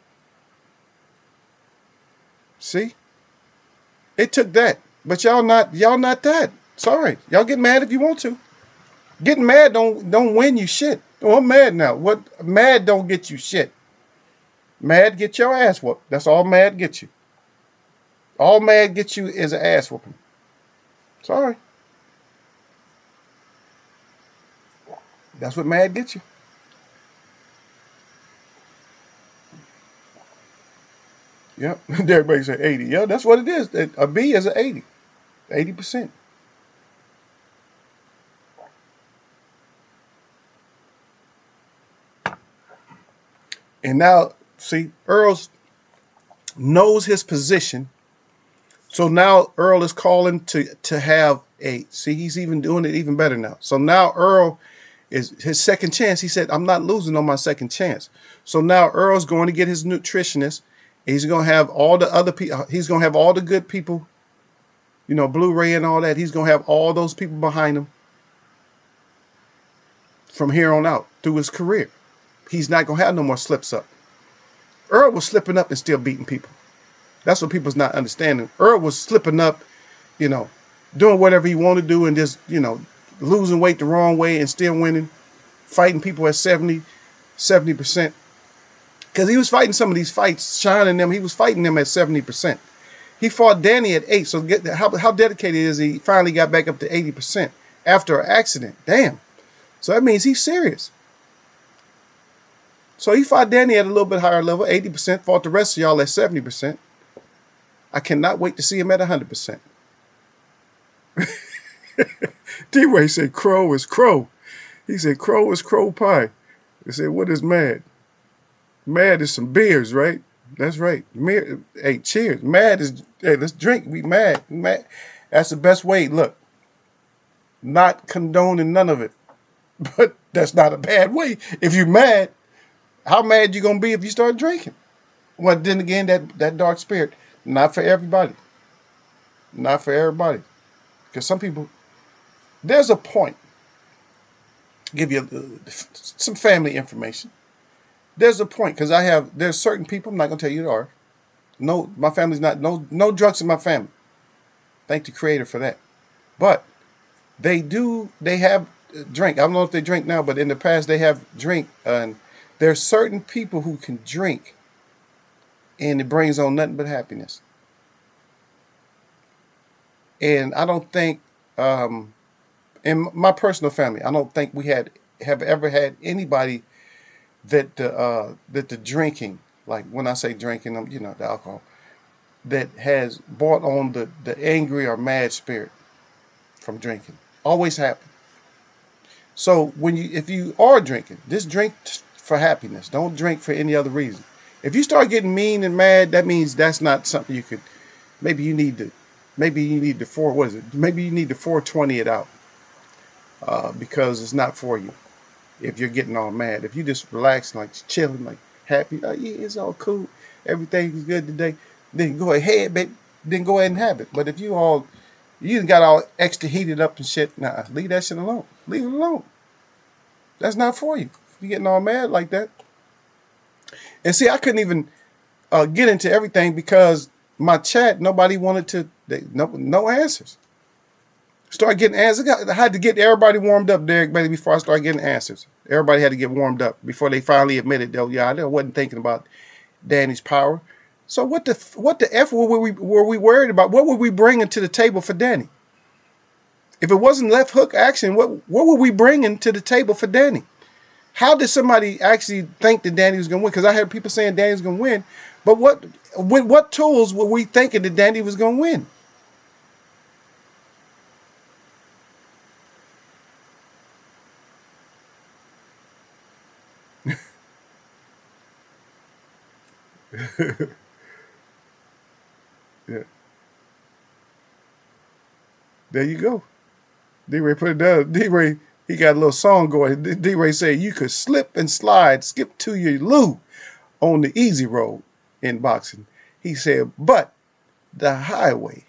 See? It took that. But y'all not that. Sorry. Y'all get mad if you want to. Getting mad don't win you shit. Oh, I'm mad now. What? Mad don't get you shit. Mad get your ass whooped. That's all mad gets you. All mad gets you is an ass whooping. Sorry. That's what mad gets you. Yep. Everybody say 80. Yeah, that's what it is. A B is an 80. 80%. And now, see, Earl knows his position. So now Earl is calling to have a, see, he's even doing it even better now. So now Earl is his second chance. He said, I'm not losing on my second chance. So now Earl's going to get his nutritionist. He's going to have all the other people. He's going to have all the good people, you know, Blu-ray and all that. He's going to have all those people behind him from here on out through his career. He's not going to have no more slips up. Earl was slipping up and still beating people. That's what people's not understanding. Earl was slipping up, you know, doing whatever he wanted to do and just, you know, losing weight the wrong way and still winning, fighting people at 70%. Because he was fighting some of these fights, Sean and them, he was fighting them at 70%. He fought Danny at 8%. So how dedicated is he? Finally got back up to 80% after an accident. Damn. So that means he's serious. So he fought Danny at a little bit higher level, 80%, fought the rest of y'all at 70%. I cannot wait to see him at 100%. D-Ray said crow is crow. He said crow is crow pie. He said, what is mad? Mad is some beers, right? That's right. Hey, cheers. Mad is, hey, let's drink. We mad. Mad. That's the best way. Look, not condoning none of it. But that's not a bad way. If you're mad, how mad you going to be if you start drinking? Well, then again, that dark spirit, not for everybody. Not for everybody. Because some people, there's a point. Give you some family information. There's a point, because there's certain people, I'm not going to tell you who they are. No, my family's not, no drugs in my family. Thank the Creator for that. But they have drink. I don't know if they drink now, but in the past they have drink. And there's certain people who can drink and it brings on nothing but happiness. And I don't think, in my personal family, I don't think we have ever had anybody that the drinking, like when I say drinking, you know, the alcohol, that has brought on the angry or mad spirit from drinking. Always happened. So if you are drinking, just drink for happiness. Don't drink for any other reason. If you start getting mean and mad, that means that's not something you could. Maybe you need to. Maybe you need to what is it? Maybe you need to 420 it out because it's not for you. If you're getting all mad, if you just relax, like chilling, like happy, oh, yeah, it's all cool, everything's good today, then go ahead, baby. Then go ahead and have it. But if you got all extra heated up and shit, nah, leave that shit alone. Leave it alone. That's not for you. You getting all mad like that. And see, I couldn't even get into everything because my chat, nobody wanted to, no answers. Start getting answers. I had to get everybody warmed up, Derek Bailey, before I started getting answers. Everybody had to get warmed up before they finally admitted, though, yeah, I wasn't thinking about Danny's power. So what the F were we worried about? What were we bringing to the table for Danny? If it wasn't left hook action, what were we bringing to the table for Danny? How did somebody actually think that Danny was going to win? Because I heard people saying Danny was going to win. But what tools were we thinking that Danny was going to win? Yeah. There you go. D-Ray put it down. D-Ray, he got a little song going. D-Ray said you could slip and slide, skip to your loo on the easy road in boxing. He said, but the highway,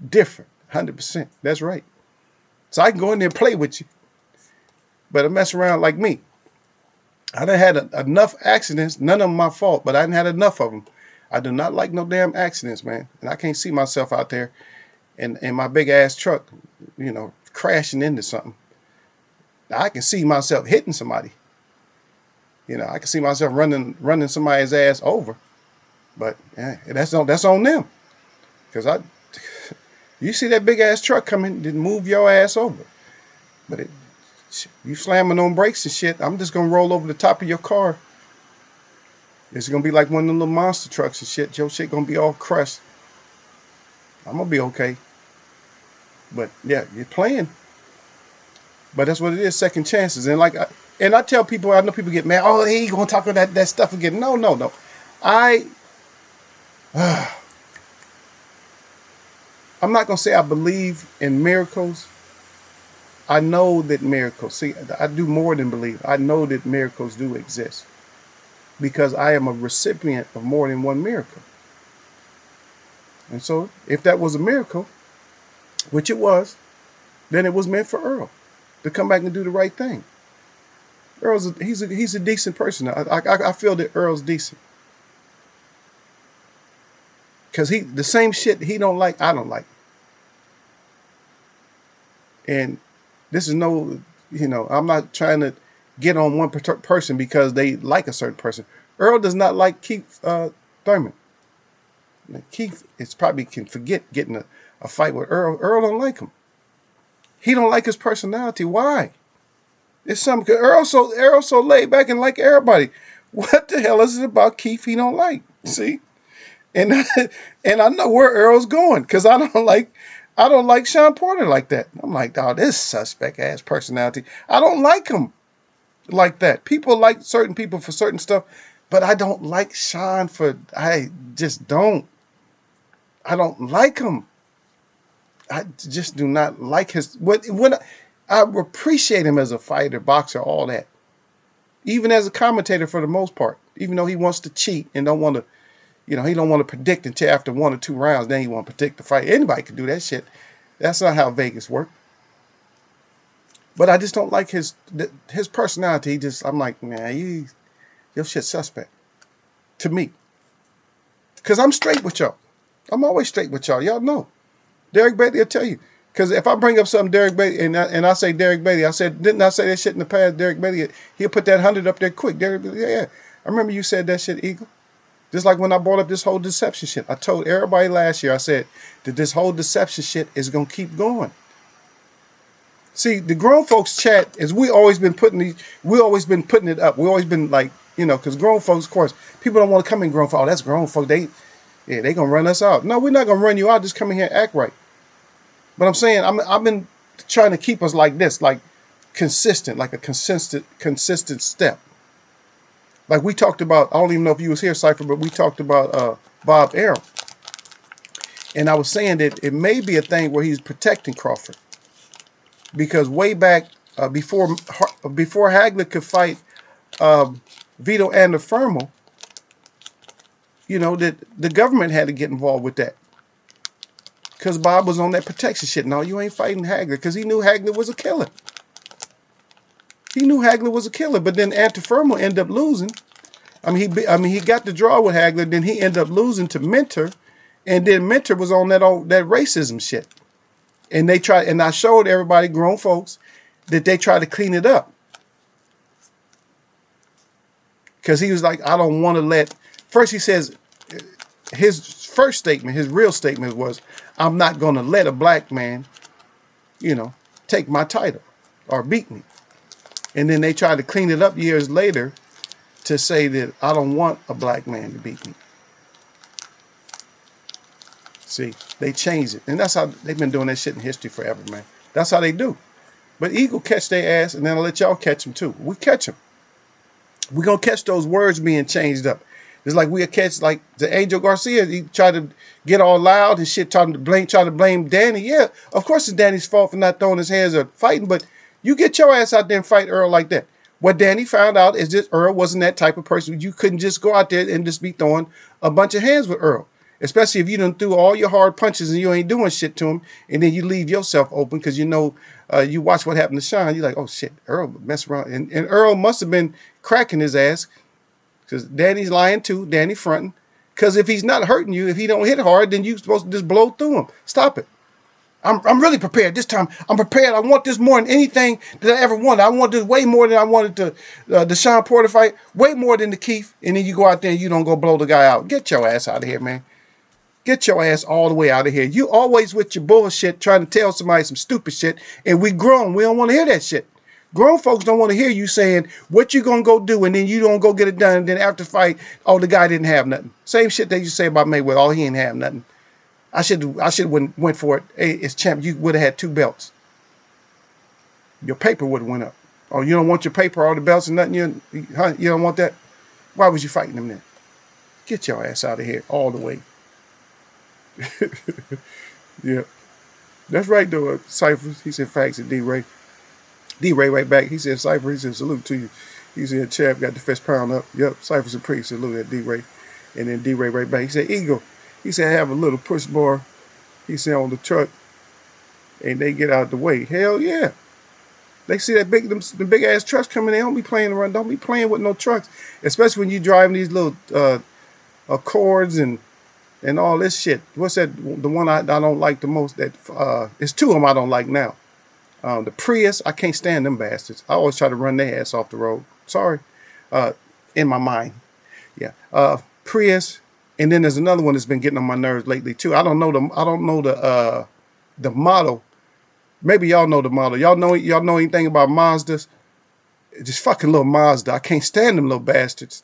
different, 100%. That's right. So I can go in there and play with you. But I mess around like me. I done had enough accidents, none of them my fault, but I didn't had enough of them. I do not like no damn accidents, man. And I can't see myself out there in my big ass truck, you know, crashing into something. Now, I can see myself hitting somebody. You know, I can see myself running somebody's ass over. But yeah, that's on them. Because you see that big ass truck coming, didn't move your ass over. But you slamming on brakes and shit, I'm just gonna roll over the top of your car. It's gonna be like one of them little monster trucks and shit. Your shit gonna be all crushed. I'm gonna be okay. But yeah, you're playing. But that's what it is, second chances. And like, I tell people, I know people get mad. Oh, he gonna talk about that stuff again. No. I'm not gonna say I believe in miracles. I know that miracles. See, I do more than believe. I know that miracles do exist because I am a recipient of more than one miracle. And so, if that was a miracle, which it was, then it was meant for Earl to come back and do the right thing. He's a decent person. I feel that Earl's decent because the same shit he don't like, I don't like. And this is no, I'm not trying to get on one person because they like a certain person. Earl does not like Keith Thurman. Keith probably can forget getting a fight with Earl. Earl don't like him. He don't like his personality. Why? It's something. Cause Earl's so laid back and like everybody. What the hell is it about Keith he don't like? See, and I know where Earl's going because I don't like Sean Porter like that. I'm like, oh, this suspect ass personality. I don't like him like that. People like certain people for certain stuff, but I don't like Sean I just don't. I don't like him. I just do not like when I appreciate him as a fighter, boxer, all that. Even as a commentator for the most part, even though he wants to cheat and don't want to, he don't want to predict until after 1 or 2 rounds, then he want to predict the fight. Anybody can do that shit. That's not how Vegas works. But I just don't like his personality. I'm like, man, your shit suspect to me. Because I'm straight with y'all. I'm always straight with y'all. Y'all know. Derek Bailey will tell you. Because if I bring up something Derek Bailey, and I say Derek Bailey, didn't I say that shit in the past? Derek Bailey, he'll put that 100 up there quick. Derek Bailey, yeah. I remember you said that shit, Eagle. Just like when I brought up this whole deception shit. I told everybody last year, I said that this whole deception shit is going to keep going. See, the grown folks chat is we always been putting it up. We always been like, because grown folks, of course, people don't want to come in grown folks. Oh, that's grown folks. They going to run us out. No, we're not going to run you out. Just come in here and act right. But I'm saying, I've been trying to keep us like this. Like, consistent, like a consistent step. Like we talked about, I don't even know if you was here, Cypher, but we talked about Bob Arum. And I was saying that it may be a thing where he's protecting Crawford. Because way back, before Hagler could fight Vito Antifermo, you know, that the government had to get involved with that. Because Bob was on that protection shit. No, you ain't fighting Hagler, because he knew Hagler was a killer. He knew Hagler was a killer, but then Antifermo ended up losing. I mean, he got the draw with Hagler, then he ended up losing to Mentor, and then Mentor was on that racism shit. And they tried, and I showed everybody, grown folks, that they tried to clean it up. Because he was like, I don't want to let, first he says, his first statement, his real statement was, I'm not going to let a black man, you know, take my title or beat me. And then they tried to clean it up years later to say that I don't want a black man to beat me. See, they changed it. And that's how they've been doing that shit in history forever, man. That's how they do. But Eagle catch their ass, and then I'll let y'all catch them too. We catch them. We're going to catch those words being changed up. It's like we'll catch, like, the Angel Garcia. He tried to get all loud and shit, trying to blame Danny. Yeah, of course it's Danny's fault for not throwing his hands or fighting, but you get your ass out there and fight Earl like that. What Danny found out is that Earl wasn't that type of person. You couldn't just go out there and just be throwing a bunch of hands with Earl. Especially if you done threw all your hard punches and you ain't doing shit to him, and then you leave yourself open because you know, you watch what happened to Sean. You're like, oh shit, Earl mess around. And Earl must have been cracking his ass because Danny's lying too, Danny fronting. Because if he's not hurting you, if he don't hit hard, then you're supposed to just blow through him. Stop it. I'm really prepared this time. I'm prepared. I want this more than anything that I ever wanted. I want this way more than I wanted the Sean Porter fight, way more than the Keith. And then you go out there and you don't go blow the guy out. Get your ass out of here, man. Get your ass all the way out of here. You always with your bullshit trying to tell somebody some stupid shit, and we grown. We don't want to hear that shit. Grown folks don't want to hear you saying what you going to go do, and then you don't go get it done, and then after the fight, oh, the guy didn't have nothing. Same shit that you say about Mayweather. Oh, he ain't have nothing. I should went for it. Hey, it's champ. You would have had 2 belts. Your paper would have went up. Oh, you don't want your paper, all the belts and nothing? You don't want that? Why was you fighting him then? Get your ass out of here all the way. Yeah, that's right though. Cypher, he said facts at D-Ray. D-Ray right back. He said Cypher, he said salute to you. He said champ got the fist pound up. Yep, Cypher's a priest. Salute at D-Ray. And then D-Ray right back. He said Eagle. He said have a little push bar. He said on the truck, and they get out the way. Hell yeah. They see that the big ass trucks coming. They don't be playing around. Don't be playing with no trucks, especially when you driving these little Accords and all this shit. What's that? The one I don't like the most. That it's 2 of them I don't like now. The Prius, I can't stand them bastards. I always try to run their ass off the road. Sorry, in my mind. Yeah, Prius, and then there's another one that's been getting on my nerves lately too. I don't know the model. Maybe y'all know the model. Y'all know anything about Mazdas? Just fucking little Mazda. I can't stand them little bastards.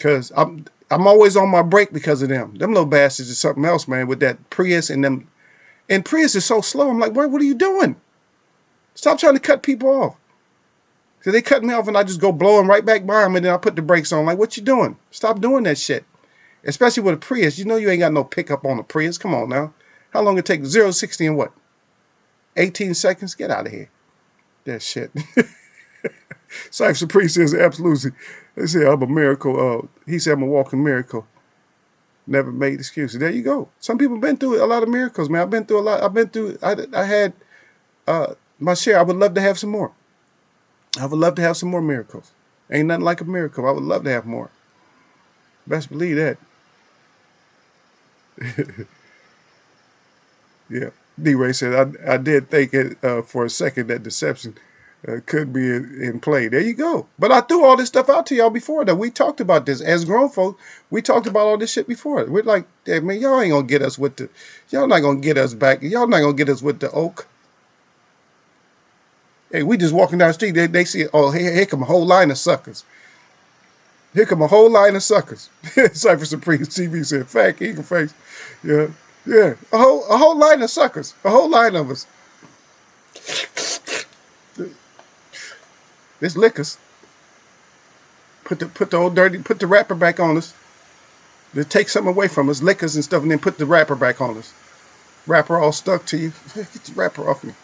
Cause I'm always on my break because of them. Them little bastards is something else, man, with that Prius and them. And Prius is so slow. I'm like, what are you doing? Stop trying to cut people off. So they cut me off and I just go blowing right back by them and then I put the brakes on. Like, what you doing? Stop doing that shit. Especially with a Prius. You know you ain't got no pickup on a Prius. Come on now. How long it take? 0 to 60 in what? 18 seconds? Get out of here. That shit. Cypher Priest says, absolutely. They say I'm a miracle. He said I'm a walking miracle. Never made excuses. There you go. Some people been through a lot of miracles, man. I've been through a lot. I had my share. I would love to have some more. I would love to have some more miracles. Ain't nothing like a miracle. I would love to have more. Best believe that. Yeah. D-Ray said, I did think it for a second that deception could be in play. There you go. But I threw all this stuff out to y'all before that. We talked about this as grown folks. We talked about all this shit before. We're like, hey, man, y'all ain't gonna get us with the, y'all not gonna get us back. Y'all not gonna get us with the oak. Hey, we just walking down the street. They see, oh, here come a whole line of suckers. Here come a whole line of suckers. Cypher Supreme TV said, fact, Eagle face. Yeah, yeah, a whole line of suckers. A whole line of us. This liquors. Put the old dirty, put the wrapper back on us. They take something away from us, liquors and stuff, and then put the wrapper back on us. Wrapper all stuck to you. Get the wrapper off me.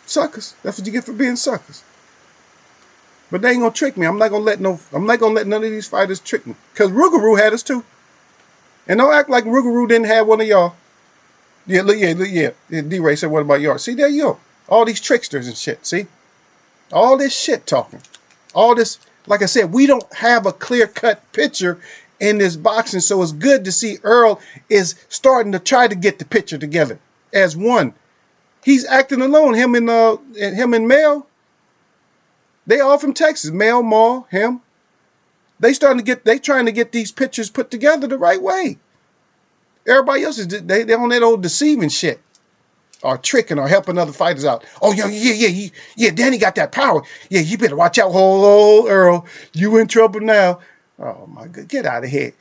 Suckers. That's what you get for being suckers. But they ain't gonna trick me. I'm not gonna let none of these fighters trick me. Cause Rougarou had us too. And don't act like Rougarou didn't have one of y'all. Yeah. D-Ray said, what about y'all? See, there you go. All these tricksters and shit, see? All this shit talking. All this, like I said, we don't have a clear-cut picture in this boxing, so it's good to see Earl is starting to try to get the picture together as one. He's acting alone. Him and Mel, they all from Texas. Mel, Maul, him. They trying to get these pictures put together the right way. Everybody else is they on that old deceiving shit, or tricking, or helping other fighters out. Oh yeah. Danny got that power. Yeah, you better watch out. Oh, Earl, you in trouble now. Oh my God, get out of here.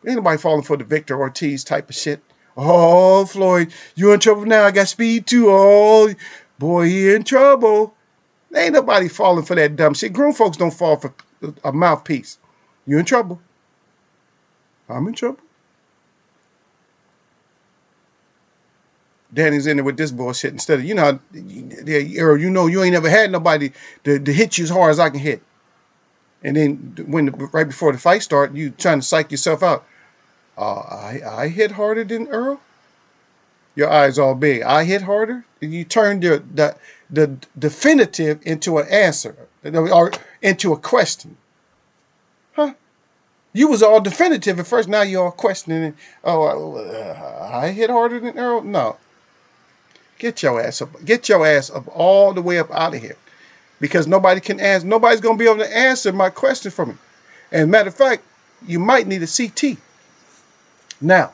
Ain't nobody falling for the Victor Ortiz type of shit. Oh, Floyd, you in trouble now. I got speed too. Oh, boy, he in trouble. Ain't nobody falling for that dumb shit. Grown folks don't fall for a mouthpiece. You in trouble. I'm in trouble. Danny's in there with this bullshit instead of, Earl, you ain't never had nobody to hit you as hard as I can hit. And then right before the fight start, you trying to psych yourself out. I hit harder than Earl? Your eyes all big. I hit harder? And you turned the definitive into an answer, or into a question. Huh? You was all definitive at first, now you're all questioning. I hit harder than Earl? No. Get your ass up. Get your ass up all the way up out of here. Because nobody can answer. Nobody's going to be able to answer my question for me. And matter of fact, you might need a CT. Now,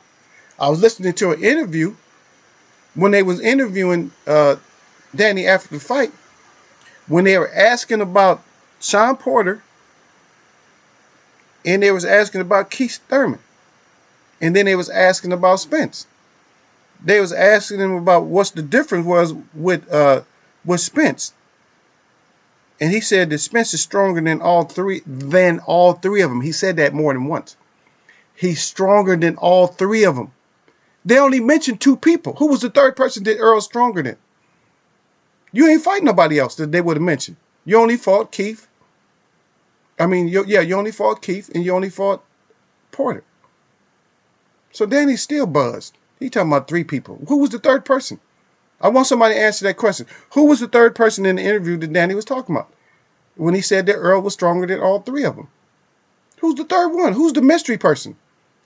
I was listening to an interview when they was interviewing Danny after the fight, when they were asking about Sean Porter, and they was asking about Keith Thurman, and then they was asking about Spence. They was asking him about what's the difference was with Spence. And he said that Spence is stronger than all three of them. He said that more than once. He's stronger than all three of them. They only mentioned two people. Who was the third person that Earl's stronger than? You ain't fighting nobody else that they would have mentioned. You only fought Keith. You only fought Keith, and you only fought Porter. So Danny's still buzzed. He talking about three people. Who was the third person? I want somebody to answer that question. Who was the third person in the interview that Danny was talking about when he said that Earl was stronger than all three of them? Who's the third one? Who's the mystery person?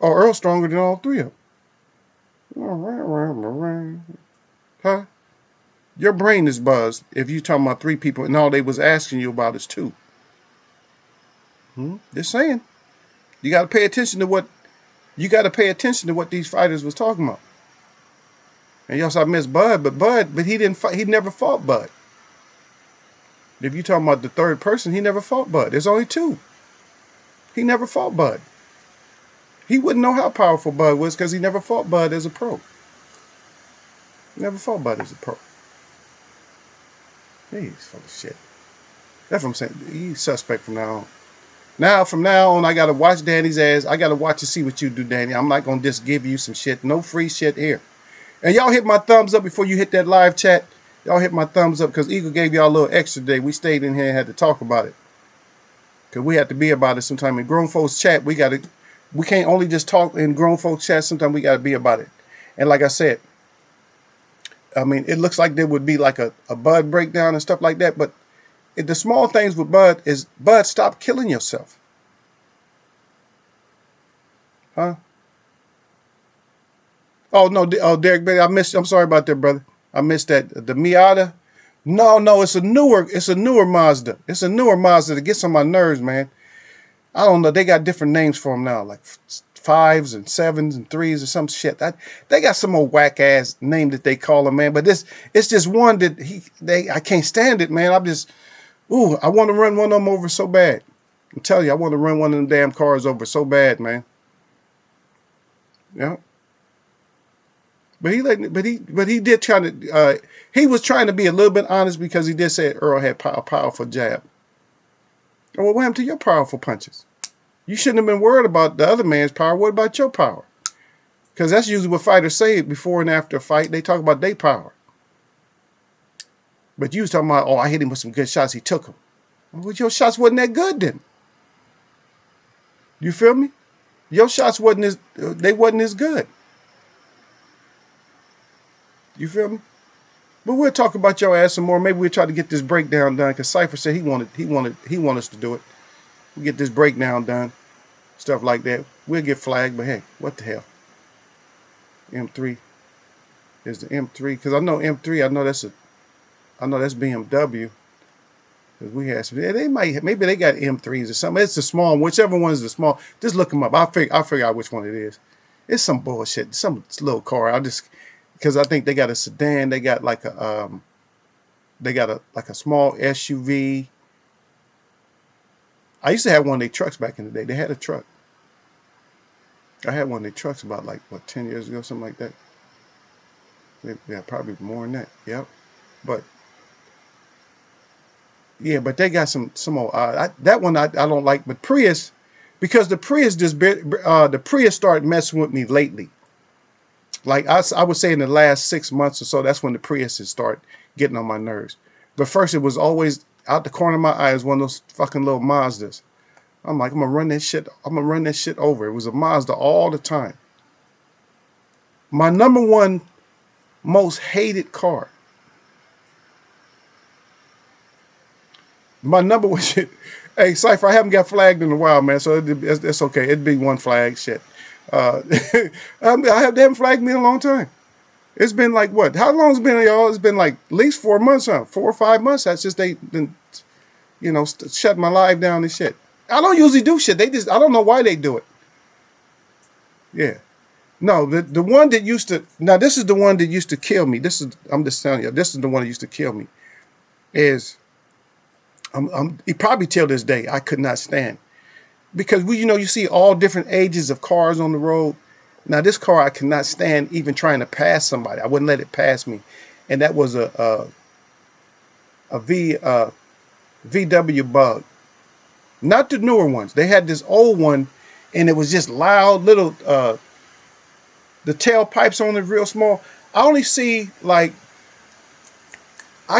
Oh, Earl's stronger than all three of them. Huh? Your brain is buzzed if you talking about three people and all they was asking you about is two. Just saying. You got to pay attention to what these fighters was talking about. And yes, I miss Bud, but he didn't fight. He never fought Bud. If you talking about the third person, he never fought Bud. There's only two. He never fought Bud. He wouldn't know how powerful Bud was because he never fought Bud as a pro. Never fought Bud as a pro. He's full of shit. That's what I'm saying. He's suspect from now on. From now on, I got to watch Danny's ass. I got to watch to see what you do, Danny. I'm not going to just give you some shit. No free shit here. And y'all hit my thumbs up before you hit that live chat. Y'all hit my thumbs up because Eagle gave y'all a little extra day. We stayed in here and had to talk about it. Because we have to be about it sometime. In grown folks chat, we can't only just talk in grown folks chat. Sometimes we got to be about it. And like I said, it looks like there would be like a Bud breakdown and stuff like that. But the small things with Bud is, Bud, stop killing yourself. Huh? Oh, no. Oh, Derek, baby, I'm sorry about that, brother. I missed that. The Miata. No, it's a newer Mazda. It's a newer Mazda that gets on my nerves, man. I don't know. They got different names for them now, like 5s and 7s and 3s or some shit. They got some old whack ass name that they call them, man. But it's just one that I can't stand it, man. I want to run one of them over so bad. I'm telling you, I want to run one of them damn cars over so bad, man. Yeah. But he did kind of He was trying to be a little bit honest because he did say Earl had a powerful jab. Well, what happened to your powerful punches? You shouldn't have been worried about the other man's power. What about your power? Because that's usually what fighters say before and after a fight. They talk about their power. But you was talking about, oh, I hit him with some good shots. He took them. Well, your shots wasn't that good then. You feel me? Your shots wasn't as good. You feel me? But we'll talk about your ass some more. Maybe we'll try to get this breakdown done because Cypher said he wanted us to do it. We get this breakdown done, stuff like that. We'll get flagged, but hey, what the hell? M3 is the M3 because I know M3. I know that's BMW. Because we had some, maybe they got M3s or something. It's the small, whichever one is the small. Just look them up. I'll figure out which one it is. It's some bullshit, some little car. Because I think they got a sedan. They got like a small SUV. I used to have one of their trucks back in the day. They had a truck. I had one of their trucks about 10 years ago, something like that. Yeah, probably more than that. Yep. But yeah, but they got some old. That one I don't like. But Prius, because the Prius started messing with me lately. Like I would say in the last 6 months or so, that's when the Priuses start getting on my nerves. But first, it was always out the corner of my eye. It was one of those fucking little Mazdas. I'm like, I'm gonna run that shit. I'm gonna run that shit over. It was a Mazda all the time. My number one most hated car. My number one shit. Hey, Cypher, I haven't got flagged in a while, man. So it's okay. It'd be one flag shit. They haven't flagged me in a long time. It's been like what? How long has it been, y'all? It's been like at least 4 months, huh? 4 or 5 months. That's just they been, shut my live down and shit. I don't usually do shit. I don't know why they do it. Yeah. No, the one that used to, now this is the one that used to kill me. I'm just telling you, this is the one that used to kill me. You probably till this day, I could not stand. Because you see all different ages of cars on the road. Now this car, I could not stand even trying to pass somebody. I wouldn't let it pass me. And that was a VW Bug. Not the newer ones. They had this old one, and it was just loud, little, the tailpipes on it real small. I only see, I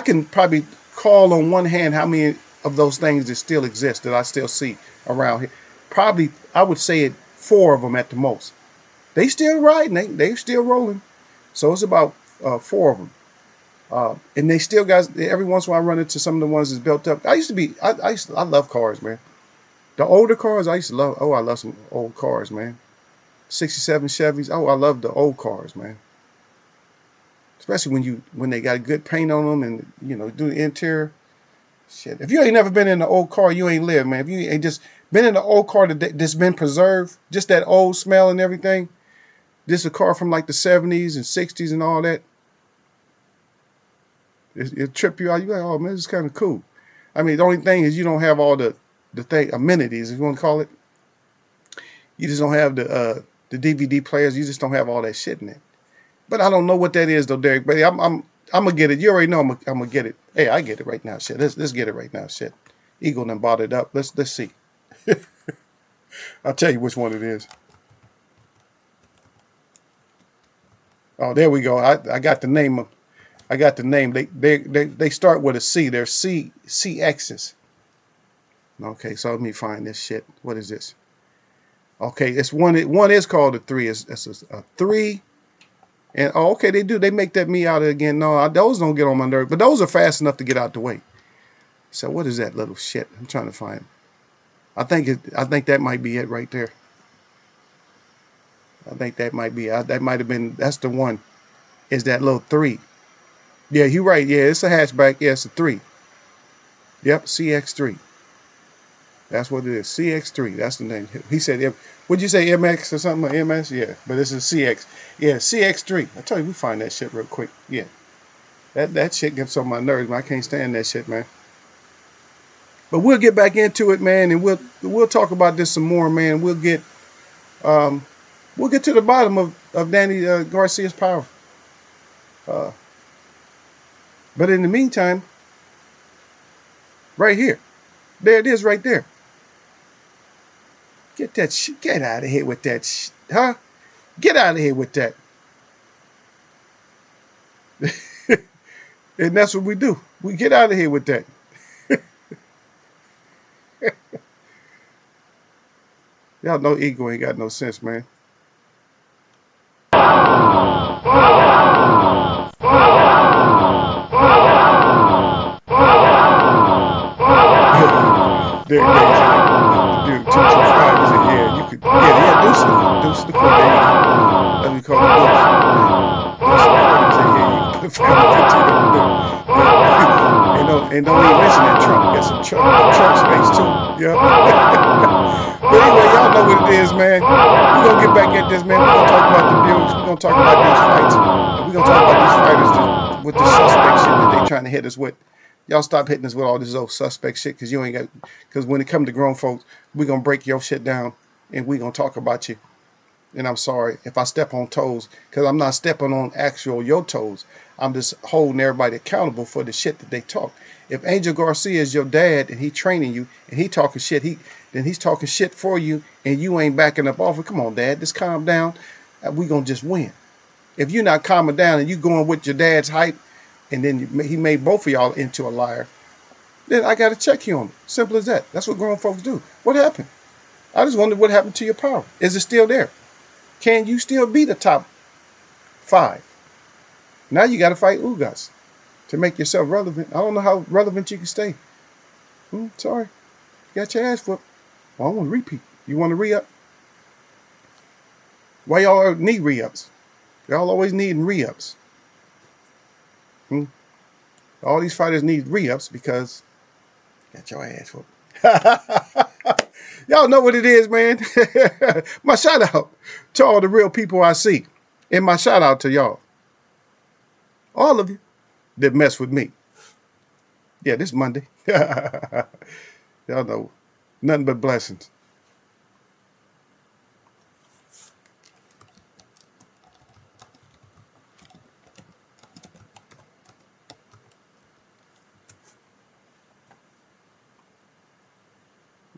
can probably call on one hand how many of those things that still exist, that I still see around here. Probably, I would say 4 of them at the most. They still riding, they still rolling. So it's about 4 of them. And they still got, every once in a while I run into some of the ones that's built up. I love cars, man. The older cars, I love some old cars, man. 67 Chevys, I love the old cars, man. Especially when they got good paint on them and, do the interior. Shit, if you ain't never been in an old car, you ain't lived, man. If you ain't just been in an old car that's been preserved, just that old smell and everything. This is a car from like the 70s and 60s and all that. It'll trip you out. You're like, oh man, this is kind of cool. I mean, the only thing is you don't have all the amenities, if you want to call it. You just don't have the DVD players. You just don't have all that shit in it. But I don't know what that is though, Derek. But I'm gonna get it. You already know I'm gonna get it. Hey, I get it right now. Shit. Let's get it right now. Shit. Eagle done bought it up. Let's see. I'll tell you which one it is. Oh, there we go. I got the name. I got the name. They start with a C. They're CXs. Okay, so let me find this shit. What is this? Okay, it's one is called a 3. It's a 3. And okay, they make that me out of again. No, those don't get on my nerve, but those are fast enough to get out the way. So what is that little shit? I'm trying to find. I think that might be it right there. I think that might be. That might have been. That's the one. Is that little 3? Yeah, you're right. Yeah, it's a hatchback. Yeah, it's a 3. Yep, CX3. That's what it is. CX3. That's the name. He said, would you say MX or something like MS? Yeah, but it's a CX. Yeah, CX3. I tell you, we find that shit real quick. Yeah. That shit gets on my nerves, man. I can't stand that shit, man. But we'll get back into it, man, and we'll talk about this some more, man. We'll get to the bottom of Danny Garcia's power. But in the meantime, right here, there it is right there. Get that shit. Get out of here with that shit. Huh? Get out of here with that. And that's what we do. We get out of here with that. Y'all know ego ain't got no sense, man. There, dude, 225. He said, yeah, you could, yeah, deuce the court. There you go. That's what we call it, deuce. Deuce the court. He said, yeah, you can put a family 15 over there. Yeah. And don't even mention that trunk. Got some trunk space too. Yeah. But anyway, y'all know what it is, man. We're gonna get back at this, man. We're gonna talk about the Buicks. We're gonna talk about these fights. And we're gonna talk about these fighters with the suspect shit that they trying to hit us with. Y'all stop hitting us with all this old suspect shit, because you ain't got. Because when it come to grown folks, we gonna break your shit down and we gonna talk about you. And I'm sorry if I step on toes, because I'm not stepping on actual your toes. I'm just holding everybody accountable for the shit that they talk. If Angel Garcia is your dad and he training you and he talking shit, then he's talking shit for you and you ain't backing up off it. Come on, Dad, just calm down. We gonna just win. If you're not calming down and you going with your dad's hype, and then he made both of y'all into a liar, then I got to check you on it. Simple as that. That's what grown folks do. What happened? I just wondered what happened to your power. Is it still there? Can you still be the top 5? Now you got to fight Ugas to make yourself relevant. I don't know how relevant you can stay. Sorry. You got your ass whooped. Well, I want to repeat. You want to re-up? Why y'all need re-ups? Y'all always needing re-ups. All these fighters need re-ups because you got your ass whooped. Y'all know what it is, man. My shout out to all the real people I see. And my shout out to y'all. All of you that mess with me. Yeah, this Monday. Y'all know. Nothing but blessings.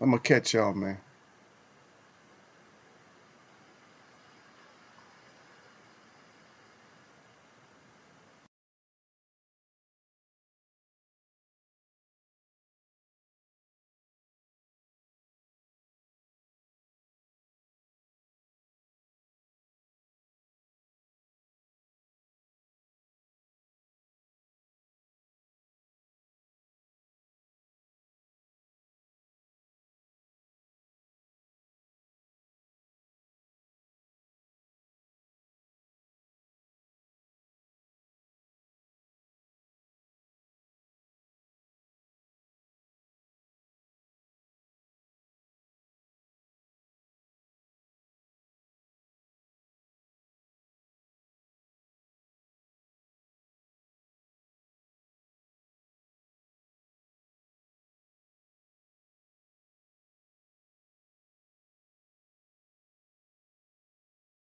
I'm going to catch y'all, man.